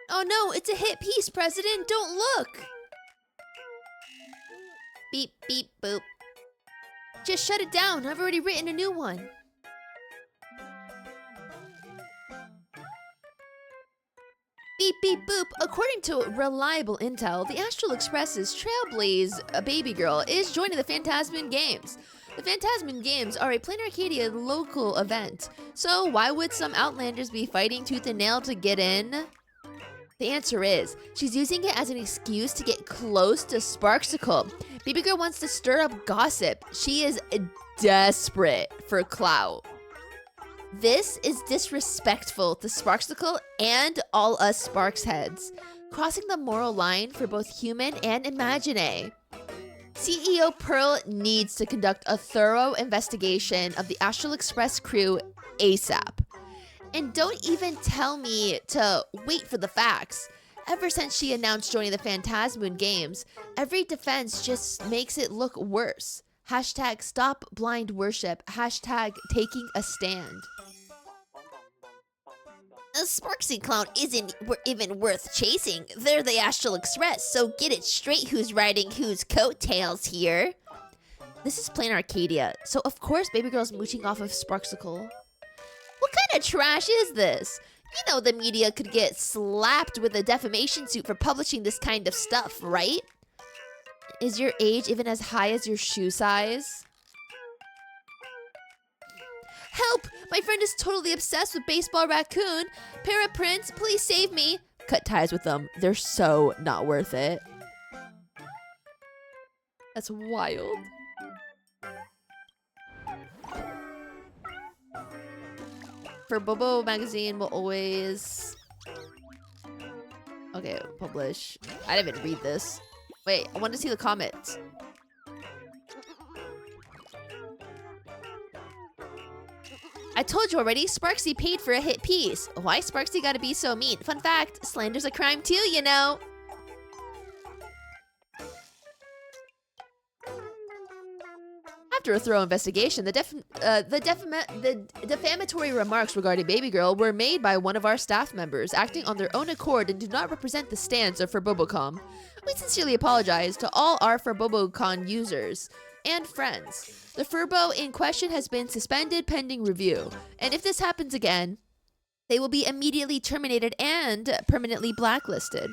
Oh no, it's a hit piece, President. Don't look. Beep, beep, boop. Just shut it down. I've already written a new one. Beep, beep, boop. According to reliable intel, the Astral Express's Trailblaze baby girl is joining the Phantasmoon Games. The Phantasmoon Games are a Plain Arcadia local event, so why would some Outlanders be fighting tooth and nail to get in? The answer is, she's using it as an excuse to get close to Sparksicle. Baby girl wants to stir up gossip. She is desperate for clout. This is disrespectful to Sparksicle and all us Sparks heads, crossing the moral line for both human and imagine. CEO Pearl needs to conduct a thorough investigation of the Astral Express crew ASAP. And don't even tell me to wait for the facts. Ever since she announced joining the Phantasmoon Games, every defense just makes it look worse. Hashtag stop blind worship. Hashtag taking a stand. A Sparksy clown isn't even worth chasing. They're the Astral Express, so get it straight who's riding whose coattails here. This is plain Arcadia, so of course baby girl's mooching off of Sparksicle. What kind of trash is this? You know the media could get slapped with a defamation suit for publishing this kind of stuff, right? Is your age even as high as your shoe size? Help! My friend is totally obsessed with Baseball Raccoon. Paraprince, please save me. Cut ties with them. They're so not worth it. That's wild. For Bobo magazine, we'll always... Okay, publish. I didn't even read this. Wait, I want to see the comments. I told you already, Sparksy paid for a hit piece. Why Sparksy gotta be so mean? Fun fact, slander's a crime too, you know. After a thorough investigation, the defamatory remarks regarding Baby Girl were made by one of our staff members, acting on their own accord and do not represent the stance of Furbobocom. We sincerely apologize to all our Furbobocon users and friends. The Furbo in question has been suspended pending review, and if this happens again, they will be immediately terminated and permanently blacklisted.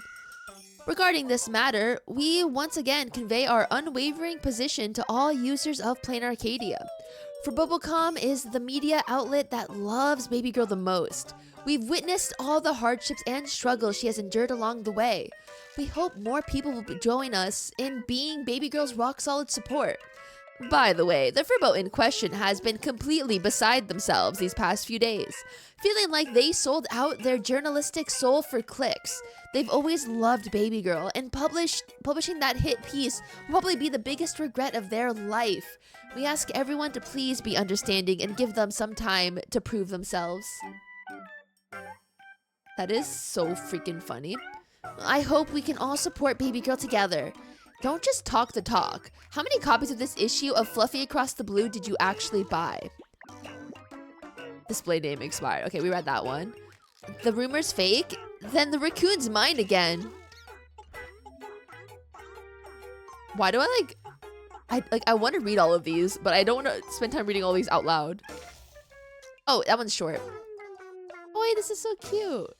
Regarding this matter, we once again convey our unwavering position to all users of Plain Arcadia. Furbobocom is the media outlet that loves Baby Girl the most. We've witnessed all the hardships and struggles she has endured along the way. We hope more people will join us in being Baby Girl's rock-solid support. By the way, the Furbo in question has been completely beside themselves these past few days, feeling like they sold out their journalistic soul for clicks. They've always loved Baby Girl, and publishing that hit piece will probably be the biggest regret of their life. We ask everyone to please be understanding and give them some time to prove themselves. That is so freaking funny. I hope we can all support Baby Girl together. Don't just talk the talk. How many copies of this issue of Fluffy Across the Blue did you actually buy? Display name expired. Okay, we read that one. The rumor's fake? Then the raccoon's mine again. Why do I want to read all of these, but I don't want to spend time reading all these out loud. Oh, that one's short. Oh wait, this is so cute.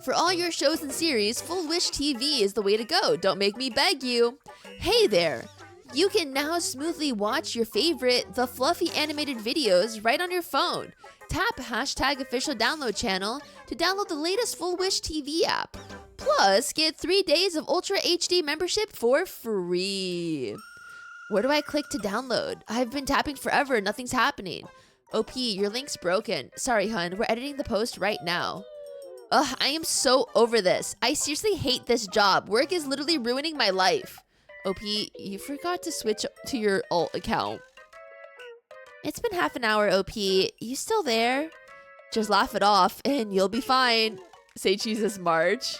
For all your shows and series, Full Wish TV is the way to go. Don't make me beg you. Hey there! You can now smoothly watch your favorite The Fluffy animated videos right on your phone. Tap hashtag official download channel to download the latest Full Wish TV app. Plus, get 3 days of Ultra HD membership for free. Where do I click to download? I've been tapping forever and nothing's happening. OP, your link's broken. Sorry, hun. We're editing the post right now. Ugh, I am so over this. I seriously hate this job. Work is literally ruining my life. OP, you forgot to switch to your alt account. It's been half an hour, OP. You still there? Just laugh it off and you'll be fine. Say Jesus March.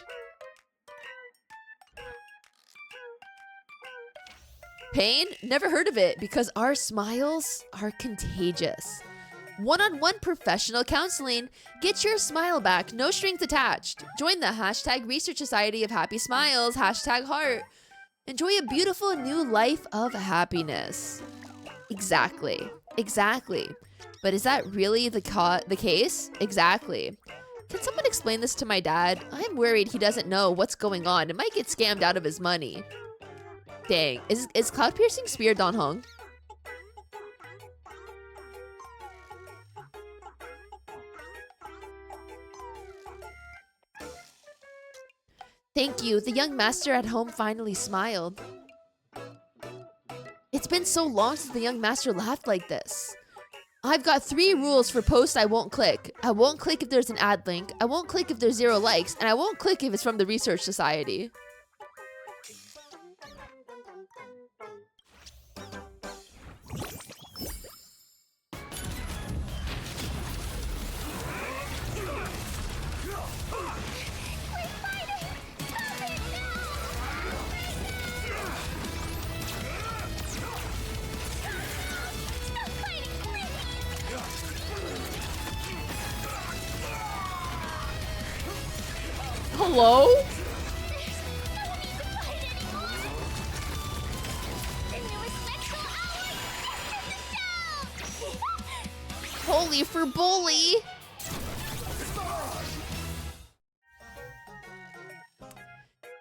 Pain? Never heard of it because our smiles are contagious. One-on-one professional counseling. Get your smile back, no strings attached. Join the hashtag Research Society of Happy Smiles, hashtag heart. Enjoy a beautiful new life of happiness. Exactly. But is that really the case? Exactly. Can someone explain this to my dad? I'm worried he doesn't know what's going on and might get scammed out of his money. Dang, is Cloud Piercing Spear Don Hong? Thank you. The young master at home finally smiled. It's been so long since the young master laughed like this. I've got 3 rules for posts I won't click. I won't click if there's an ad link, I won't click if there's 0 likes, and I won't click if it's from the Research Society. Hello? Holy for bully!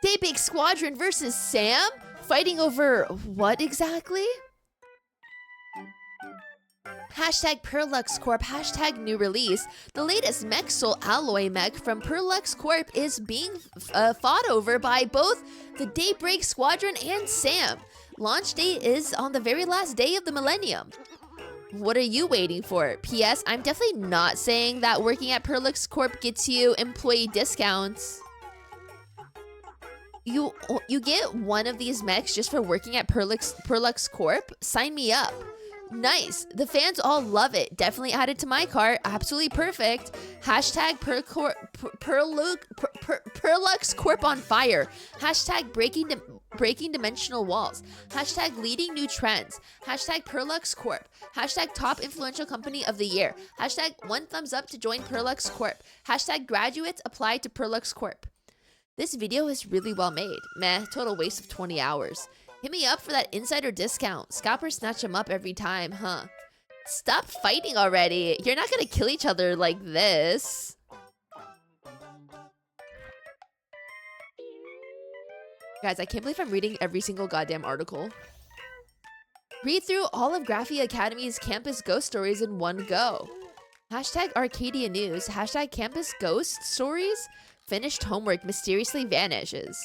Daybake Squadron versus Sam? Fighting over what exactly? Hashtag Perlux Corp, hashtag new release. The latest mech soul alloy mech from Perlux Corp is being fought over by both the Daybreak Squadron and Sam. Launch date is on the very last day of the millennium. What are you waiting for? P.S. I'm definitely not saying that working at Perlux Corp gets you employee discounts. You get one of these mechs just for working at Perlux Corp? Sign me up. Nice. The fans all love it. Definitely add it to my cart. Absolutely perfect. Hashtag Perlux Corp on fire. Hashtag breaking dimensional walls. Hashtag leading new trends. Hashtag Perlux Corp. Hashtag top influential company of the year. Hashtag 1 thumbs up to join Perlux Corp. Hashtag graduates apply to Perlux Corp. This video is really well made. Meh, total waste of 20 hours. Hit me up for that insider discount. Scalpers snatch them up every time, huh? Stop fighting already. You're not gonna kill each other like this. Guys, I can't believe I'm reading every single goddamn article. Read through all of Graphia Academy's campus ghost stories in one go. Hashtag Arcadia News. Hashtag Campus Ghost Stories. Finished homework mysteriously vanishes.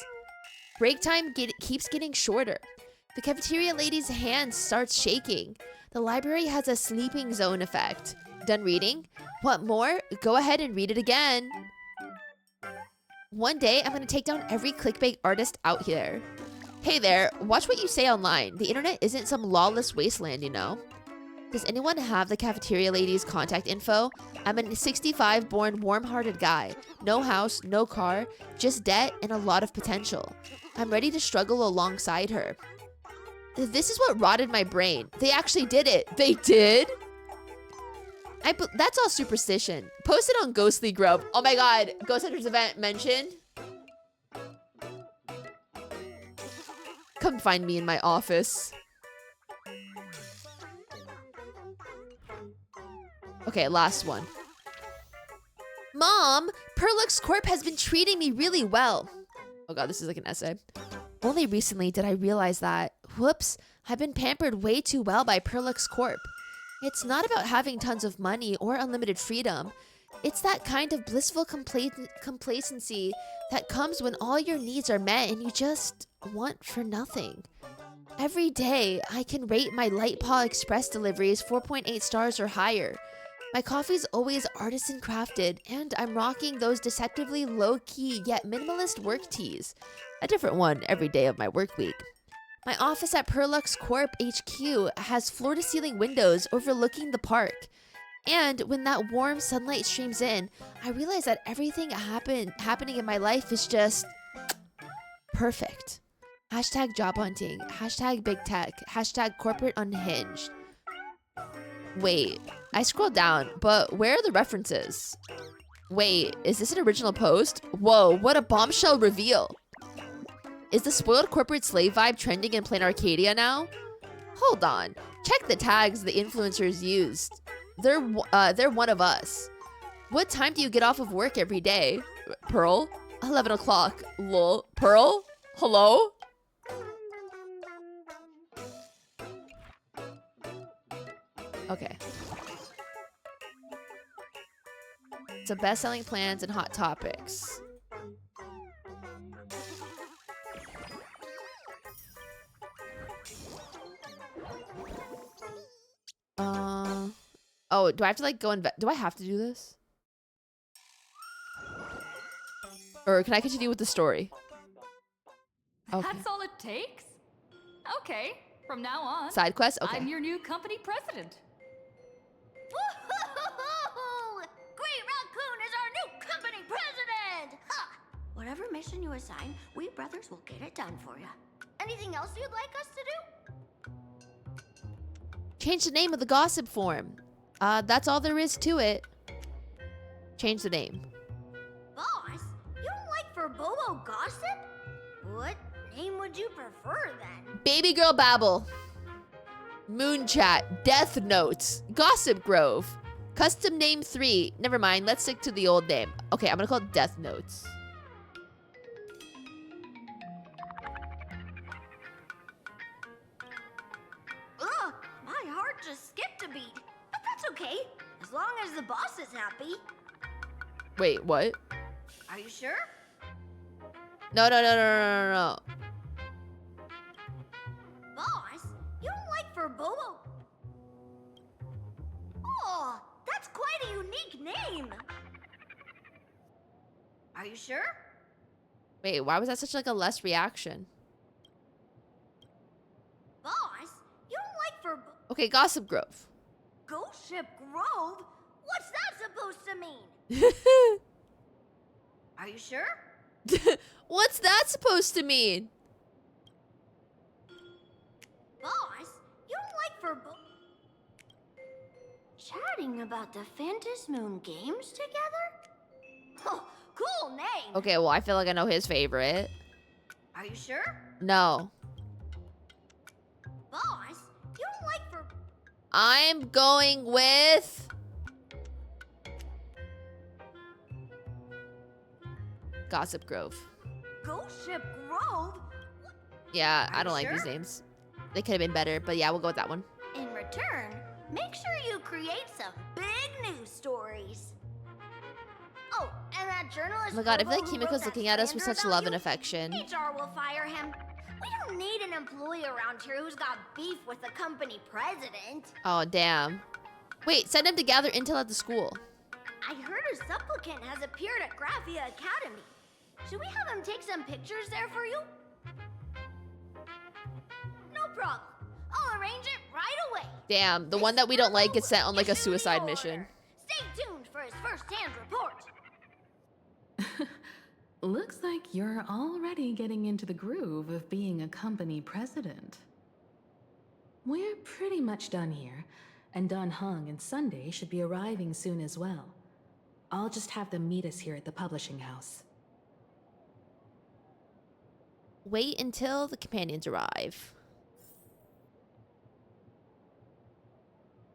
Break time keeps getting shorter. The cafeteria lady's hand starts shaking. The library has a sleeping zone effect. Done reading? Want more? Go ahead and read it again. One day, I'm gonna take down every clickbait artist out here. Hey there, watch what you say online. The internet isn't some lawless wasteland, you know. Does anyone have the cafeteria lady's contact info? I'm a 65-born, warm-hearted guy. No house, no car, just debt and a lot of potential. I'm ready to struggle alongside her. This is what rotted my brain. They actually did it. They did? That's all superstition. Post it on Ghostly Grove. Oh my god, Ghost Hunters event mentioned. Come find me in my office. Okay, last one. Mom, Perlux Corp has been treating me really well. Oh god, this is like an essay. Only recently did I realize that, whoops, I've been pampered way too well by Perlux Corp. It's not about having tons of money or unlimited freedom. It's that kind of blissful complacency that comes when all your needs are met and you just want for nothing. Every day, I can rate my Light Paw Express deliveries 4.8 stars or higher. My coffee's always artisan crafted, and I'm rocking those deceptively low-key yet minimalist work tees. A different one every day of my work week. My office at Perlux Corp HQ has floor-to-ceiling windows overlooking the park. And when that warm sunlight streams in, I realize that everything happening in my life is just perfect. Hashtag job hunting, hashtag big tech, hashtag corporate unhinged. Wait, I scrolled down, but where are the references? Wait, is this an original post? Whoa, what a bombshell reveal. Is the spoiled corporate slave vibe trending in Plain Arcadia now? Hold on, check the tags the influencers used. They're one of us. What time do you get off of work every day? Pearl? 11 o'clock. Lol. Pearl? Hello? Okay. So best-selling plans and hot topics. Oh, do I have to like go do I have to do this? Or can I continue with the story? Okay. That's all it takes? Okay, from now on. Side quest? Okay. I'm your new company president. Woohoo! Great Raccoon is our new company president! Ha! Whatever mission you assign, we brothers will get it done for you. Anything else you'd like us to do? Change the name of the gossip forum. That's all there is to it. Change the name. Boss, you don't like Verbobo gossip? What name would you prefer then? Baby Girl Babble. Moon Chat. Death Notes. Gossip Grove. Custom name 3. Never mind, let's stick to the old name. Okay, I'm gonna call it Death Notes. Ugh, my heart just skipped a beat. But that's okay, as long as the boss is happy. Wait, what? Are you sure? No. Boss, you don't like Verbobo? Oh, that's quite a unique name. Are you sure? Wait, why was that such like a less reaction? Boss, you don't like Verbobo? Okay, Gossip Grove. Ghost Ship Grove? What's that supposed to mean? Are you sure? What's that supposed to mean? Boss, you don't like Verbo... Chatting about the Moon games together? Oh, cool name. Okay, well, I feel like I know his favorite. Are you sure? No. Boss, you don't like Verbo... I'm going with... Gossip Grove. Ghost Ship Grove? Yeah, Are I don't you like these sure? names. They could have been better, but yeah, we'll go with that one. In return, make sure you create some big news stories. Oh, and that journalist... Oh my god, I feel like Verbo who Kimiko's wrote that looking at us with slander such about love you, and affection. HR will fire him. We don't need an employee around here who's got beef with the company president. Oh, damn. Wait, send him to gather intel at the school. I heard a supplicant has appeared at Graphia Academy. Should we have him take some pictures there for you? No problem. I'll arrange it right away. Damn, the one that we don't like gets sent on like a suicide mission. Stay tuned for his first-hand report. Looks like you're already getting into the groove of being a company president. We're pretty much done here, and Dan Heng and Sunday should be arriving soon as well. I'll just have them meet us here at the publishing house. Wait until the companions arrive.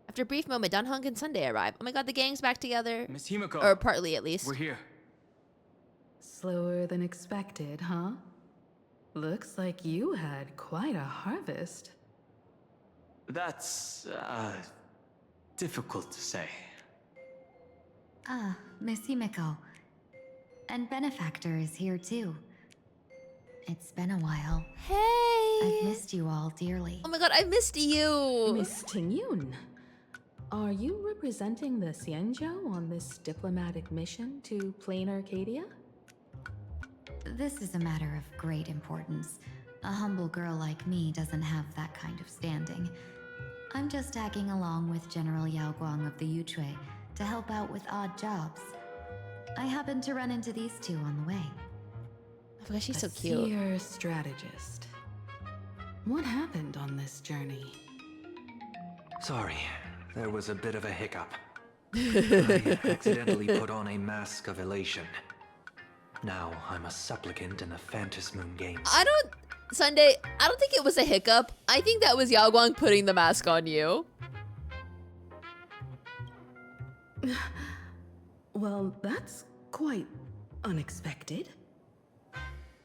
After a brief moment, Dan Heng and Sunday arrive. Oh my god, the gang's back together. Miss Himiko. Or partly, at least. We're here. Slower than expected, huh? Looks like you had quite a harvest. That's, difficult to say. Ah, Miss Himiko. And Benefactor is here too. It's been a while. Hey! I've missed you all dearly. Oh my god, I missed you! Miss Tingyun, are you representing the Xianzhou on this diplomatic mission to Plain Arcadia? This is a matter of great importance. A humble girl like me doesn't have that kind of standing. I'm just tagging along with General YAOGUANG of the Yuchui to help out with odd jobs. I happened to run into these two on the way. Oh my gosh, she's so cute. Seer strategist. What happened on this journey? Sorry, there was a bit of a hiccup. I accidentally put on a mask of elation. Now I'm a supplicant in the Moon games. Sunday, I don't think it was a hiccup. I think that was YAOGUANG putting the mask on you. Well, that's quite unexpected.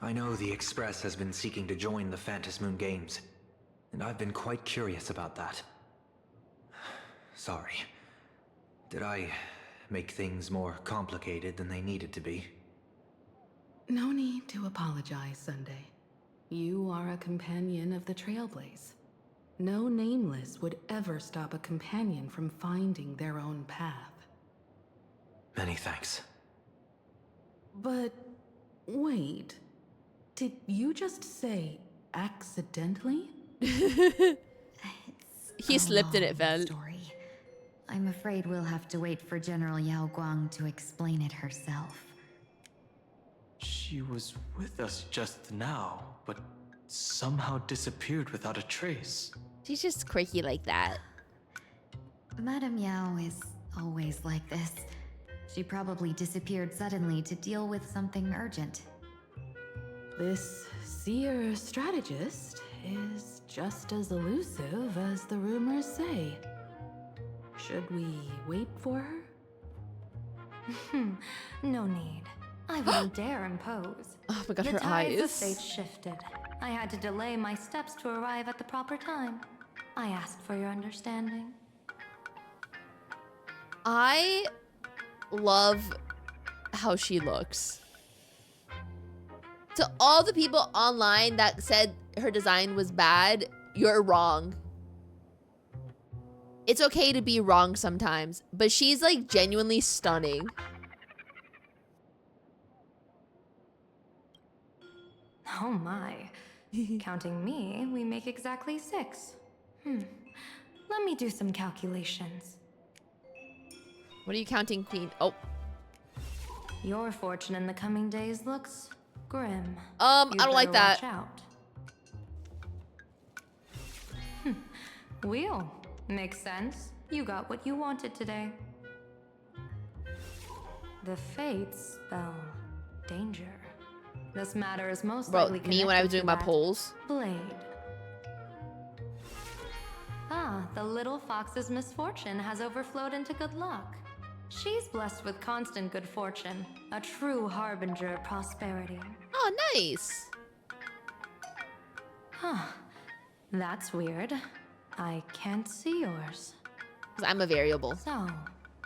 I know the Express has been seeking to join the Moon games, and I've been quite curious about that. Sorry. Did I make things more complicated than they needed to be? No need to apologize, Sunday. You are a companion of the Trailblaze. No nameless would ever stop a companion from finding their own path. Many thanks. But wait, did you just say accidentally? He slipped in it, Vel. Story. I'm afraid we'll have to wait for General YAOGUANG to explain it herself. She was with us just now, but somehow disappeared without a trace. She's just quirky like that. Madame Yao is always like this. She probably disappeared suddenly to deal with something urgent. This Seer strategist is just as elusive as the rumors say. Should we wait for her? No need. I wouldn't dare impose. Oh my god, the her tides of eyes. fate shifted. I had to delay my steps to arrive at the proper time. I asked for your understanding. I love how she looks. To all the people online that said her design was bad, you're wrong. It's okay to be wrong sometimes, but she's like genuinely stunning. Oh my. Counting me, we make exactly 6. Let me do some calculations. What are you counting, Queen? Oh. Your fortune in the coming days looks grim. I don't like that. Watch out. Wheel. Makes sense. You got what you wanted today. The fates spell danger. This matter is most likely me when I was connected doing to my that polls. blade. The little fox's misfortune has overflowed into good luck. She's blessed with constant good fortune, a true harbinger of prosperity. Oh, nice. That's weird. I can't see yours. 'Cause I'm a variable. So,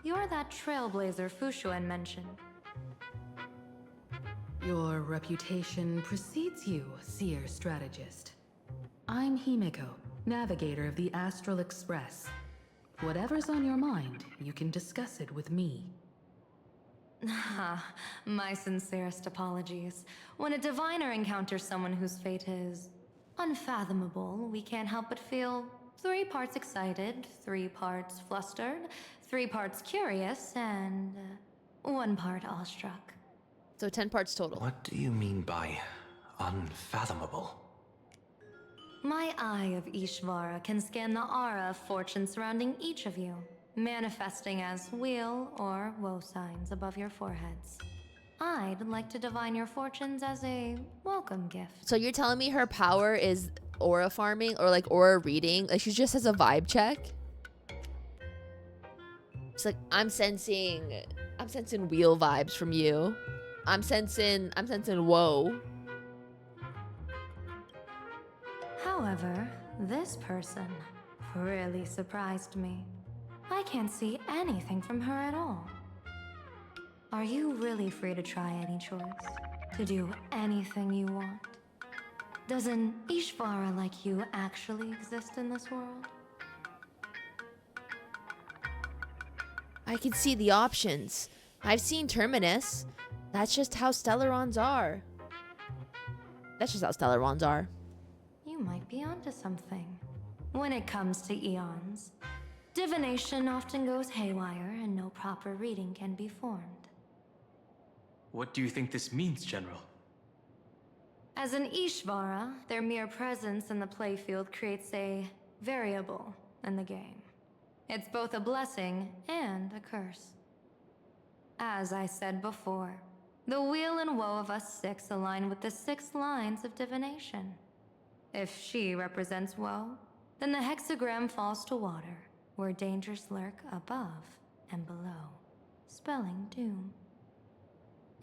you're that trailblazer Fushuan mentioned. Your reputation precedes you, Seer strategist. I'm Himeko, navigator of the Astral Express. Whatever's on your mind, you can discuss it with me. My sincerest apologies. When a diviner encounters someone whose fate is unfathomable, we can't help but feel 3 parts excited, 3 parts flustered, 3 parts curious, and 1 part awestruck. So 10 parts total. What do you mean by unfathomable? My eye of Ishvara can scan the aura of fortune surrounding each of you, manifesting as wheel or woe signs above your foreheads. I'd like to divine your fortunes as a welcome gift. So you're telling me her power is aura farming or like aura reading? Like she just has a vibe check? It's like I'm sensing wheel vibes from you. I'm sensing whoa. However, this person really surprised me. I can't see anything from her at all. Are you really free to try any choice? To do anything you want? Does an Ishvara like you actually exist in this world? I can see the options. I've seen Terminus. That's just how Stellarons are. That's just how Stellarons are. You might be onto something. When it comes to eons, divination often goes haywire and no proper reading can be formed. What do you think this means, General? As an Ishvara, their mere presence in the playfield creates a variable in the game. It's both a blessing and a curse. As I said before, the wheel and woe of us 6 align with the 6 lines of divination. If she represents woe, then the hexagram falls to water, where dangers lurk above and below, spelling doom.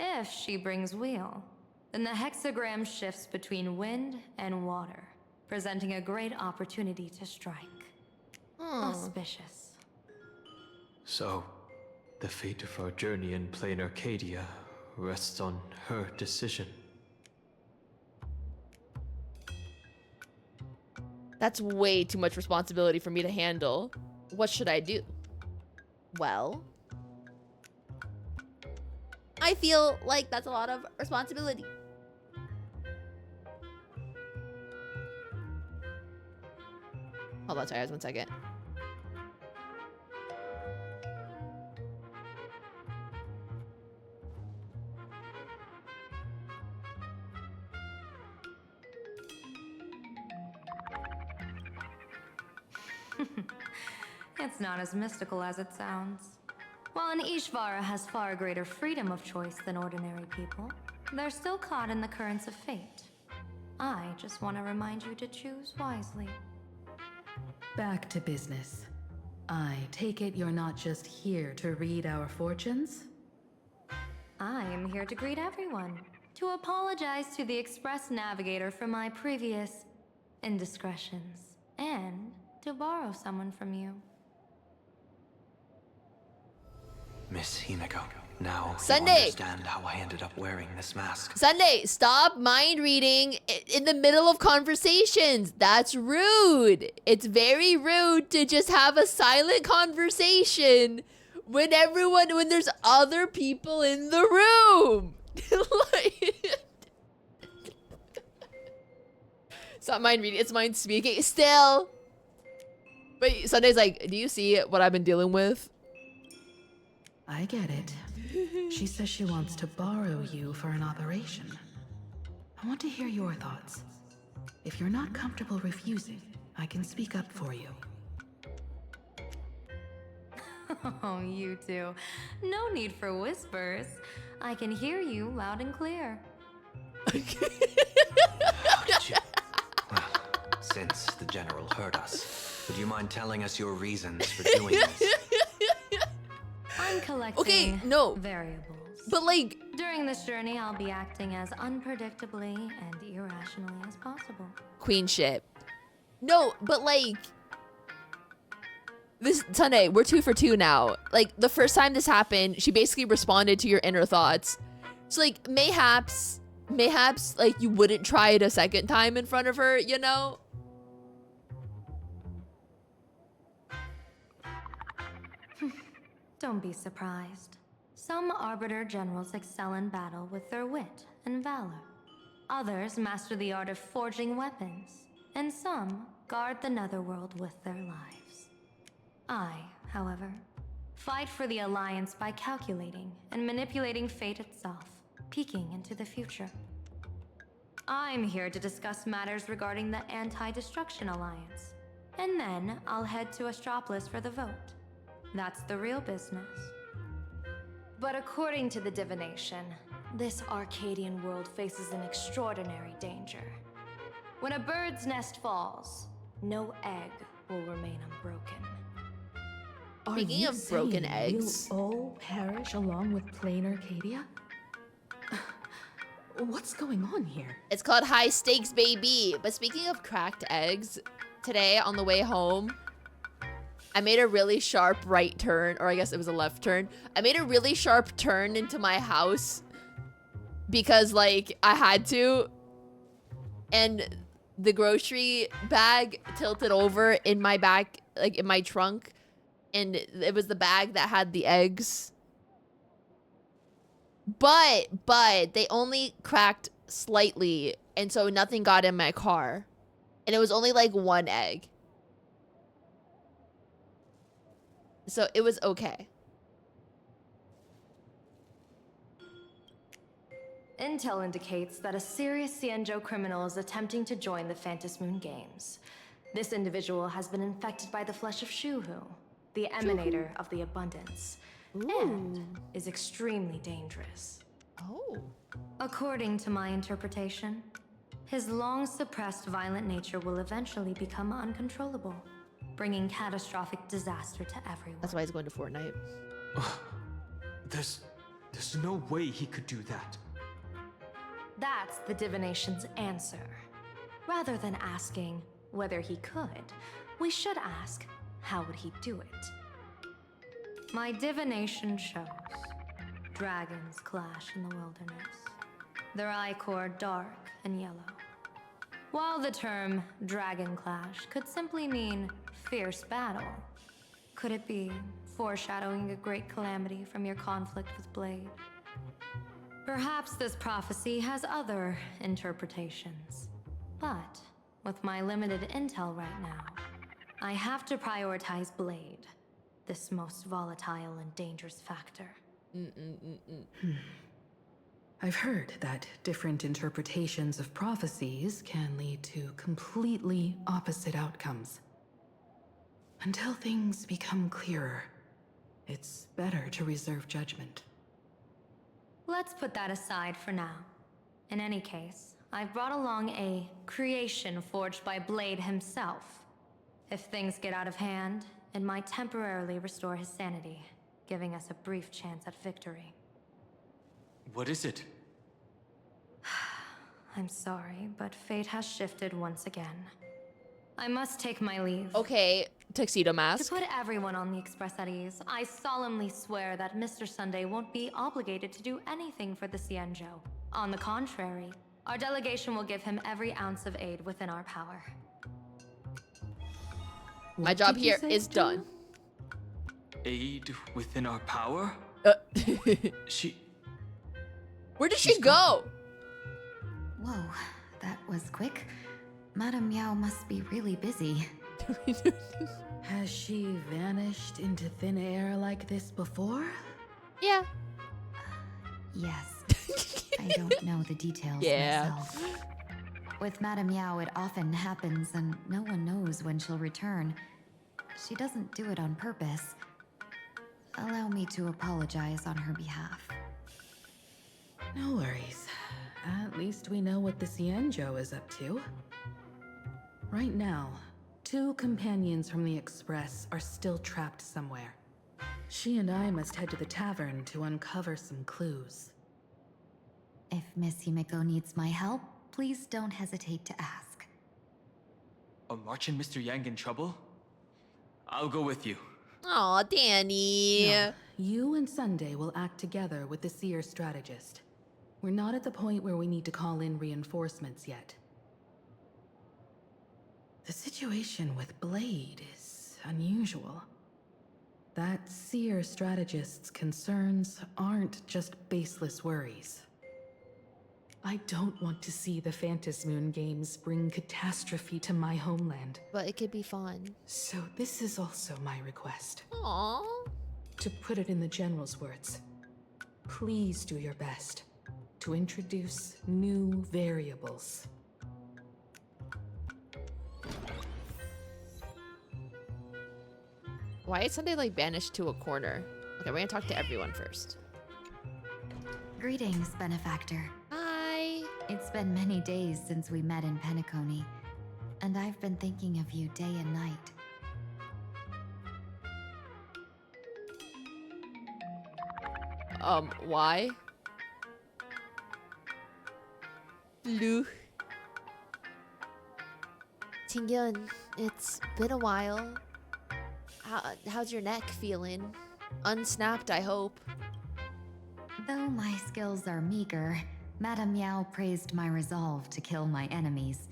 If she brings wheel, then the hexagram shifts between wind and water, presenting a great opportunity to strike. Auspicious. So, the fate of our journey in plain Arcadia rests on her decision. That's way too much responsibility for me to handle. What should I do? Well, I feel like that's a lot of responsibility. Hold on, sorry, guys, 1 second. It's not as mystical as it sounds. While an Ishvara has far greater freedom of choice than ordinary people, they're still caught in the currents of fate. I just want to remind you to choose wisely. Back to business. I take it you're not just here to read our fortunes? I am here to greet everyone, to apologize to the Express Navigator for my previous indiscretions, and to borrow someone from you. Miss Himeko, now Sunday. you understand how I ended up wearing this mask. Sunday, stop mind reading in the middle of conversations. That's rude. It's very rude to just have a silent conversation when there's other people in the room. It's not mind reading, it's mind speaking. Still. But Sunday's like, do you see what I've been dealing with? I get it. She says she wants to borrow you for an operation. I want to hear your thoughts. If you're not comfortable refusing, I can speak up for you. Oh, you two. No need for whispers. I can hear you loud and clear. How did you? Well, since the General heard us, would you mind telling us your reasons for doing this? I'm collecting variables. But like... During this journey, I'll be acting as unpredictably and irrationally as possible. Queen shit. No, but like... This Sunday, we're 2 for 2 now. Like, the first time this happened, she basically responded to your inner thoughts. So like, mayhaps, like, you wouldn't try it a second time in front of her, you know? Don't be surprised. Some Arbiter Generals excel in battle with their wit and valor. Others master the art of forging weapons. And some guard the Netherworld with their lives. I, however, fight for the Alliance by calculating and manipulating fate itself, peeking into the future. I'm here to discuss matters regarding the Anti-Destruction Alliance. And then I'll head to Astropolis for the vote. That's the real business. But according to the divination, this Arcadian world faces an extraordinary danger. When a bird's nest falls, no egg will remain unbroken. Speaking of broken eggs, will all perish along with plain Arcadia? What's going on here? it's called high stakes, baby. But speaking of cracked eggs, today on the way home, I made a really sharp right turn, or I guess it was a left turn. I made a really sharp turn into my house because like I had to, and the grocery bag tilted over in my back, like in my trunk, and it was the bag that had the eggs. But they only cracked slightly, and so nothing got in my car. And it was only like 1 egg. So it was okay. Intel indicates that a serious Xianzhou criminal is attempting to join the Phantom Moon Games. This individual has been infected by the flesh of Shuhu, the emanator of the abundance, and is extremely dangerous. Oh. According to my interpretation, his long-suppressed violent nature will eventually become uncontrollable, bringing catastrophic disaster to everyone. That's why he's going to Fortnite. There's no way he could do that. That's the divination's answer. Rather than asking whether he could, we should ask, how would he do it? My divination shows dragons clash in the wilderness, their ichor dark and yellow. While the term Dragon Clash could simply mean fierce battle, could it be foreshadowing a great calamity from your conflict with Blade? Perhaps this prophecy has other interpretations. But with my limited intel right now, I have to prioritize Blade, this most volatile and dangerous factor. I've heard that different interpretations of prophecies can lead to completely opposite outcomes. Until things become clearer, it's better to reserve judgment. Let's put that aside for now. In any case, I've brought along a creation forged by Blade himself. If things get out of hand, it might temporarily restore his sanity, giving us a brief chance at victory. What is it? I'm sorry, but fate has shifted once again. I must take my leave. Okay, tuxedo mask. To put everyone on the Express at ease, I solemnly swear that Mr. Sunday won't be obligated to do anything for the Xianzhou. On the contrary, our delegation will give him every ounce of aid within our power. My job here is done. Aid within our power? Where did she go? Whoa, that was quick. Madame Yao must be really busy. Has she vanished into thin air like this before? Yeah. Yes. I don't know the details myself. With Madame Yao, it often happens and no one knows when she'll return. She doesn't do it on purpose. Allow me to apologize on her behalf. No worries. At least we know what the Xianzhou is up to. Right now, 2 companions from the Express are still trapped somewhere. She and I must head to the tavern to uncover some clues. If Miss Himeko needs my help, please don't hesitate to ask. Are March and Mr. Yang in trouble? I'll go with you. Aw, Danny. No, you and Sunday will act together with the Seer strategist. We're not at the point where we need to call in reinforcements yet. The situation with Blade is unusual. That Seer strategist's concerns aren't just baseless worries. I don't want to see the Phantasmoon games bring catastrophe to my homeland. But it could be fun. So this is also my request. Aww. To put it in the General's words, please do your best to introduce new variables. Why is Sunday like banished to a corner? Okay, we're gonna talk to everyone first. Greetings, Benefactor. Hi. It's been many days since we met in Penacony, and I've been thinking of you day and night. Why? Blue. Tingyun, it's been a while. How's your neck feeling? Unsnapped, I hope. Though my skills are meager, Madame Yao praised my resolve to kill my enemies,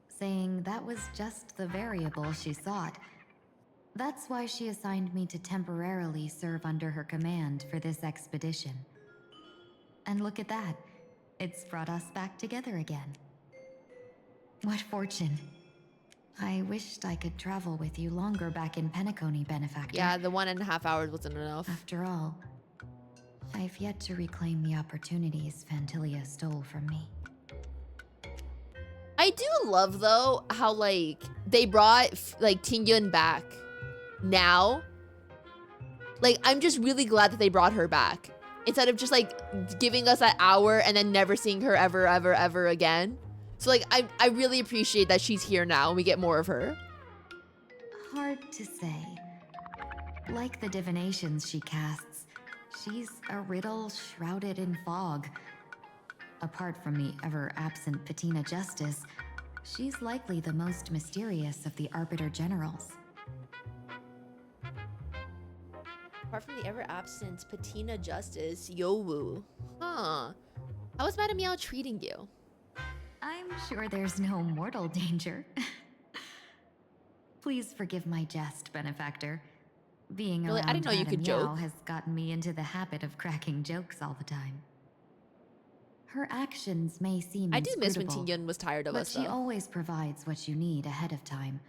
saying that was just the variable she sought. That's why she assigned me to temporarily serve under her command for this expedition. And look at that. It's brought us back together again. What fortune. I wished I could travel with you longer back in Penacony, Benefactor. Yeah, the 1.5 hours wasn't enough. After all, I've yet to reclaim the opportunities Phantilia stole from me. I do love, though, how, like, they brought, like, Tingyun back now. Like, I'm just really glad that they brought her back. Instead of just, like, giving us that hour and then never seeing her ever again. So, like, I really appreciate that she's here now and we get more of her. Hard to say. Like the divinations she casts, she's a riddle shrouded in fog. Apart from the ever-absent Patina Justice, she's likely the most mysterious of the Arbiter Generals. Apart from the ever-absent Patina Justice, Yowu. Huh. How is Madame Yao treating you? I'm sure there's no mortal danger. Please forgive my jest, benefactor. Being Really? around I didn't know you Madame could Yao joke. has gotten me into the habit of cracking jokes all the time. Her actions may seem I do miss when inscrutable, Tingyun was tired of but us, she though. always provides what you need ahead of time.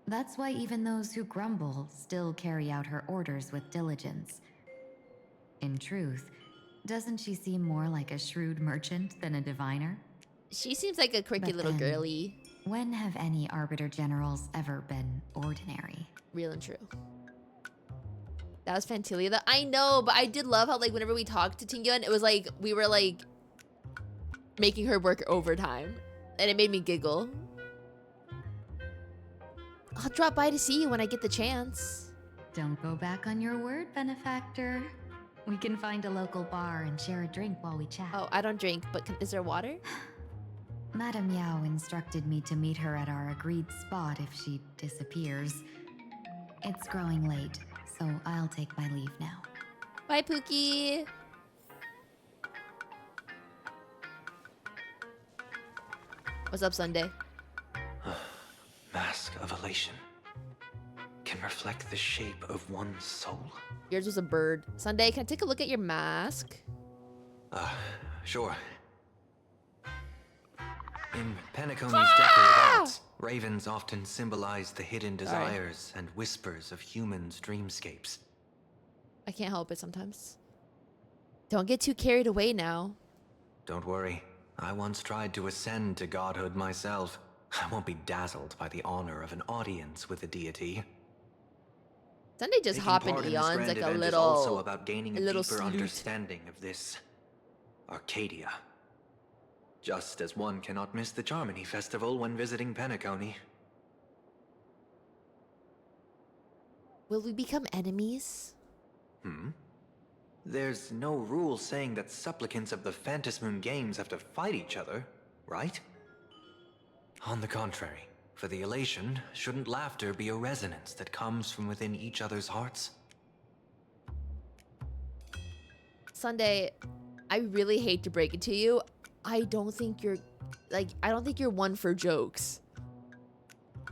That's why even those who grumble still carry out her orders with diligence. In truth, doesn't she seem more like a shrewd merchant than a diviner? She seems like a quirky But little then, girly. When have any Arbiter Generals ever been ordinary? Real and true. That was Fantilia. I know, but I did love how, like, whenever we talked to Tingyun, it was like we were like making her work overtime, and it made me giggle. I'll drop by to see you when I get the chance. Don't go back on your word, benefactor. We can find a local bar and share a drink while we chat. Oh, I don't drink, but is there water? Madame Yao instructed me to meet her at our agreed spot if she disappears. It's growing late, so I'll take my leave now. Bye, Pookie. What's up, Sunday? Mask of elation can reflect the shape of one's soul. Yours was a bird. Sunday, can I take a look at your mask? Sure. In Penacony's decorative arts, ravens often symbolize the hidden desires and whispers of humans' dreamscapes. I can't help it sometimes. Don't get too carried away now. Don't worry. I once tried to ascend to godhood myself. I won't be dazzled by the honor of an audience with a deity. Sunday just Taking hopping part in this eons grand like a event little. is also about gaining a deeper salute. understanding of this Arcadia. Just as one cannot miss the Charmony Festival when visiting Penacony. Will we become enemies? There's no rule saying that supplicants of the Phantasmoon Games have to fight each other, right? On the contrary, for the elation, shouldn't laughter be a resonance that comes from within each other's hearts? Sunday, I really hate to break it to you. I don't think you're one for jokes.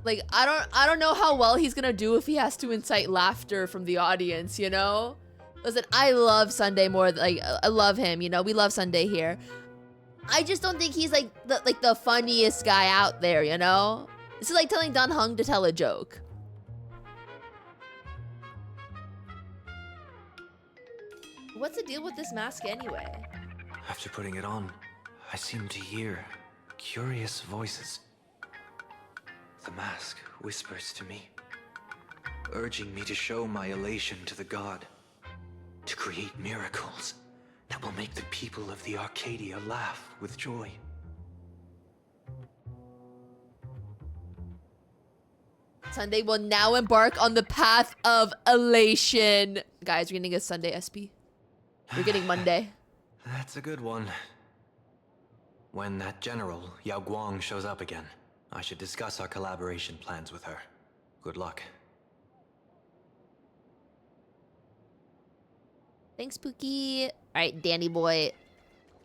Like, I don't know how well he's gonna do if he has to incite laughter from the audience, you know? Listen, I love Sunday more, like, I love him, you know? We love Sunday here. I just don't think he's like the funniest guy out there, you know? This is like telling Dan Heng to tell a joke. What's the deal with this mask anyway? After putting it on, I seem to hear curious voices. The mask whispers to me, urging me to show my elation to the god, to create miracles that will make the people of the Arcadia laugh with joy. Sunday will now embark on the path of elation. Guys, we're gonna get Sunday SP. We're getting Monday. That's a good one. When that general, YAOGUANG, shows up again, I should discuss our collaboration plans with her. Good luck. Thanks, Pookie. Alright, Danny boy.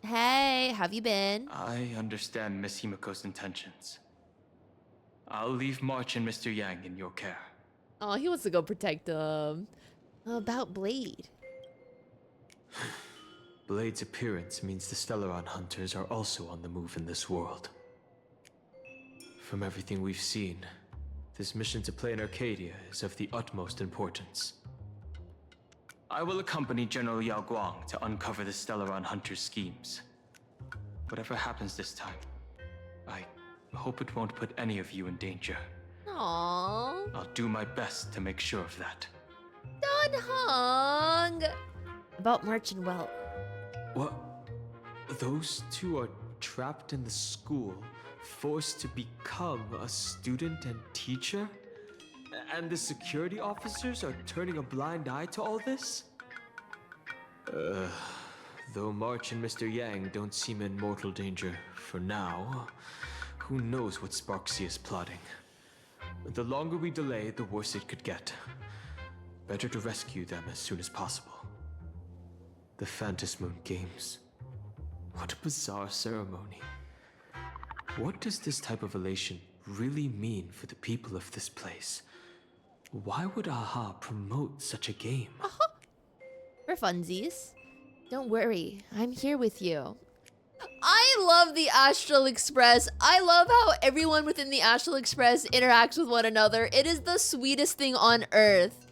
Hey, have you been? I understand Miss Himiko's intentions. I'll leave March and Mr. Yang in your care. Oh, he wants to go protect them. About Blade. Blade's appearance means the Stellaron hunters are also on the move in this world. From everything we've seen, this mission to play in Arcadia is of the utmost importance. I will accompany General YAOGUANG to uncover the Stellaron hunters' schemes. Whatever happens this time, I hope it won't put any of you in danger. Aww. I'll do my best to make sure of that. Dan Heng. About March and Welt. What? Those two are trapped in the school, forced to become a student and teacher? And the security officers are turning a blind eye to all this? Though March and Mr. Yang don't seem in mortal danger for now, who knows what Sparksy is plotting. The longer we delay, the worse it could get. Better to rescue them as soon as possible. The Phantasmoon Games. What a bizarre ceremony. What does this type of elation really mean for the people of this place? Why would AHA promote such a game? For funsies. Don't worry, I'm here with you. I love the Astral Express. I love how everyone within the Astral Express interacts with one another. It is the sweetest thing on earth.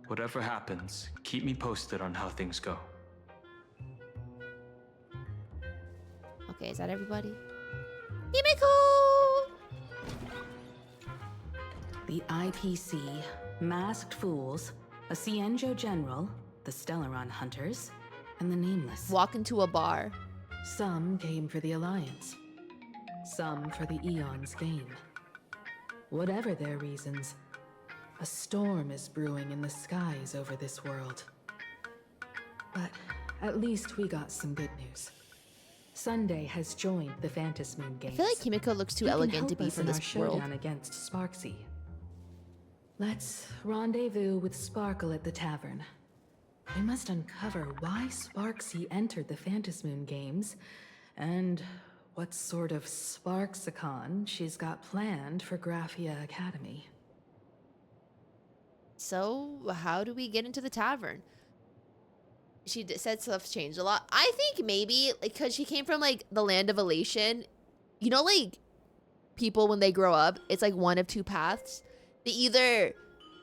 Whatever happens, keep me posted on how things go. Okay, is that everybody? Himeko! The IPC, Masked Fools, a Cienjo General, the Stellaron Hunters, and the Nameless. Walk into a bar. Some came for the Alliance. Some for the Eon's game. Whatever their reasons, a storm is brewing in the skies over this world. But at least we got some good news. Sunday has joined the Phantasmoon Games. I feel like Himeko looks too elegant to be from this world. Showdown against Sparksy. Let's rendezvous with Sparkle at the Tavern. We must uncover why Sparksy entered the Phantasmoon Games, and what sort of Sparksicon she's got planned for Graphia Academy. So, how do we get into the tavern? She said stuff's changed a lot. I think maybe, because she came from, like, the land of elation. You know, like, people when they grow up, it's like one of two paths. They either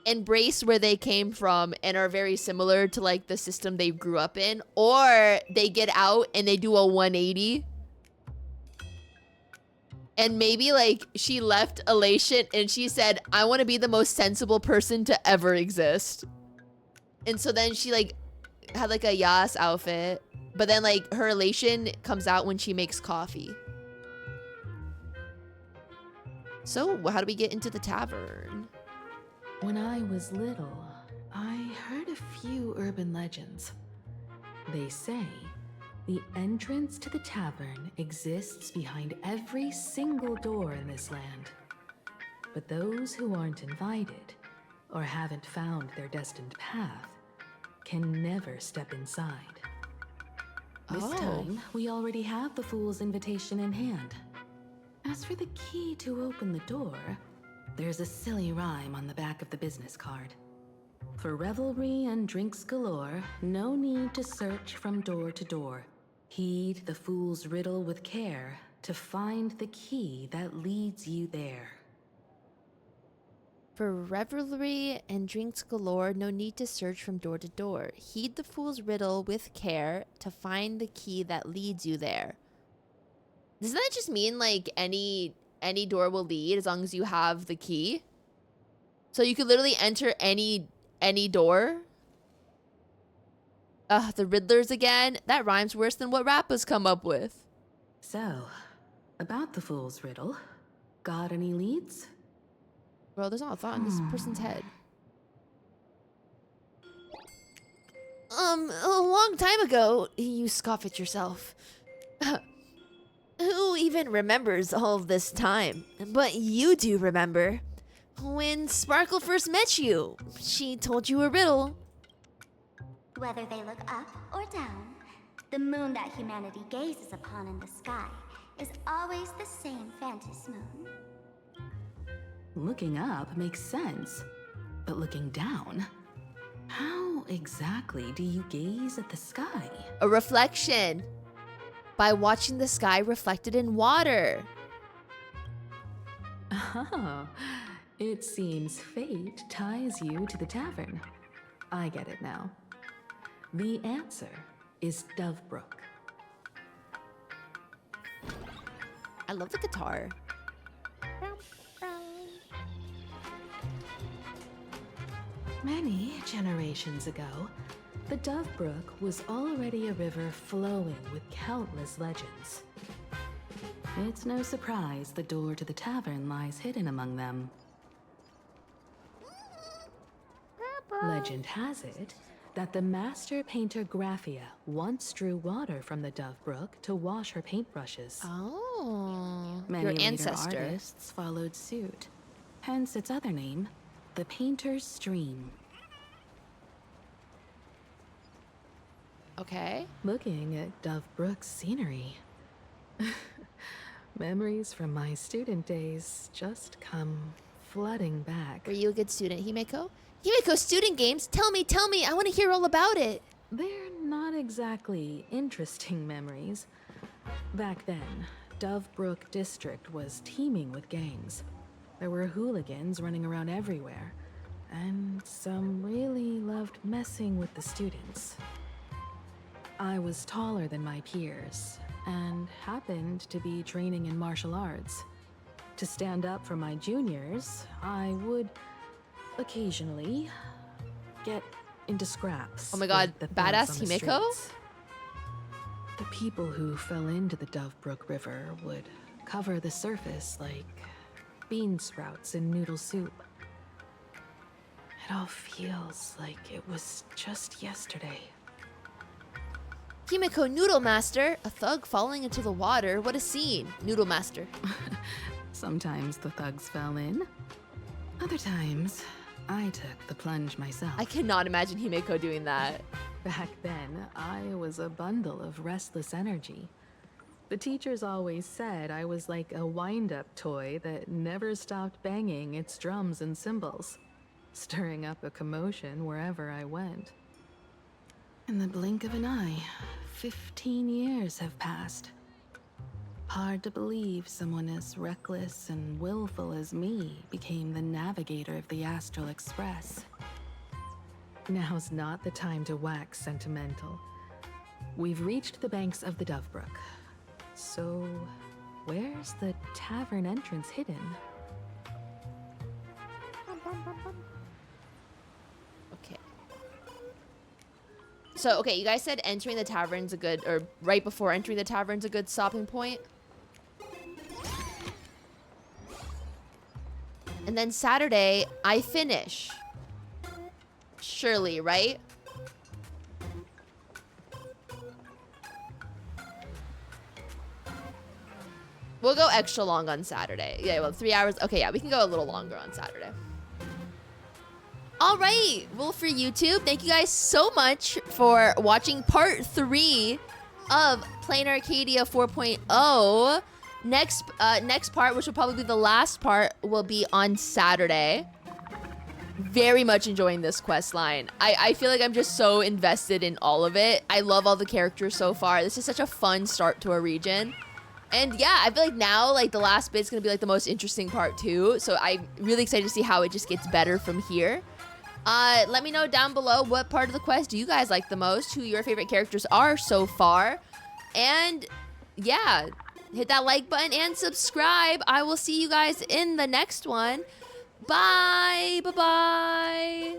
embrace where they came from and are very similar to, like, the system they grew up in, or they get out and they do a 180. And maybe, like, she left elation and she said, I want to be the most sensible person to ever exist. And so then she, like, had, like, a Yas outfit. But then, like, her elation comes out when she makes coffee. So, how do we get into the tavern? When I was little, I heard a few urban legends. They say the entrance to the tavern exists behind every single door in this land. But those who aren't invited, or haven't found their destined path, can never step inside. This time, we already have the Fool's invitation in hand. As for the key to open the door, there's a silly rhyme on the back of the business card. For revelry and drinks galore, no need to search from door to door. Heed the fool's riddle with care to find the key that leads you there. For revelry and drinks galore, no need to search from door to door. Heed the fool's riddle with care to find the key that leads you there. Doesn't that just mean, like, any door will lead as long as you have the key? So you could literally enter any door? The Riddlers again? That rhymes worse than what Rappa's come up with. So, about the fool's riddle, got any leads? Bro, there's not a thought in this person's head. A long time ago, you scoff at yourself. Who even remembers all of this time? But you do remember. When Sparkle first met you, she told you a riddle. Whether they look up or down, the moon that humanity gazes upon in the sky is always the same Phantasmoon. Looking up makes sense, but looking down? How exactly do you gaze at the sky? A reflection. By watching the sky reflected in water. Oh, it seems fate ties you to the tavern. I get it now. The answer is Dovebrook. I love the guitar. Many generations ago, the Dovebrook was already a river flowing with countless legends. It's no surprise the door to the tavern lies hidden among them. Legend has it that the master painter Graphia once drew water from the Dovebrook to wash her paintbrushes. Oh, Many your later ancestor. artists followed suit, hence its other name, the Painter's Stream. Okay. Looking at Dovebrook's scenery, Memories from my student days just come flooding back. Were you a good student, Himeko? Himeko, student games? Tell me, I want to hear all about it. They're not exactly interesting memories. Back then, Dovebrook District was teeming with gangs. There were hooligans running around everywhere, and some really loved messing with the students. I was taller than my peers, and happened to be training in martial arts. To stand up for my juniors, I would occasionally get into scraps. Oh my god, with the badass thugs on the Himeko? streets. The people who fell into the Dovebrook River would cover the surface like bean sprouts in noodle soup. It all feels like it was just yesterday. Himeko, Noodle Master, a thug falling into the water. What a scene, Noodle Master. Sometimes the thugs fell in. Other times, I took the plunge myself. I cannot imagine Himeko doing that. Back then, I was a bundle of restless energy. The teachers always said I was like a wind-up toy that never stopped banging its drums and cymbals, stirring up a commotion wherever I went. In the blink of an eye, 15 years have passed. Hard to believe someone as reckless and willful as me became the navigator of the Astral Express. Now's not the time to wax sentimental. We've reached the banks of the Dovebrook. So, where's the tavern entrance hidden? Okay. So, okay, you guys said entering the tavern's a good, or right before entering the tavern's a good stopping point. And then Saturday, I finish. Surely, right? We'll go extra long on Saturday. Yeah, well, 3 hours. Okay, yeah, we can go a little longer on Saturday. All right, well, for YouTube, thank you guys so much for watching part 3 of Plain Arcadia 4.0. Next part, which will probably be the last part, will be on Saturday. Very much enjoying this quest line. I feel like I'm just so invested in all of it. I love all the characters so far. This is such a fun start to a region. And yeah, I feel like now, like, the last bit's gonna be like the most interesting part too. So I'm really excited to see how it just gets better from here. Let me know down below what part of the quest do you guys like the most, who your favorite characters are so far. And yeah, hit that like button and subscribe. I will see you guys in the next one. Bye. Bye-bye.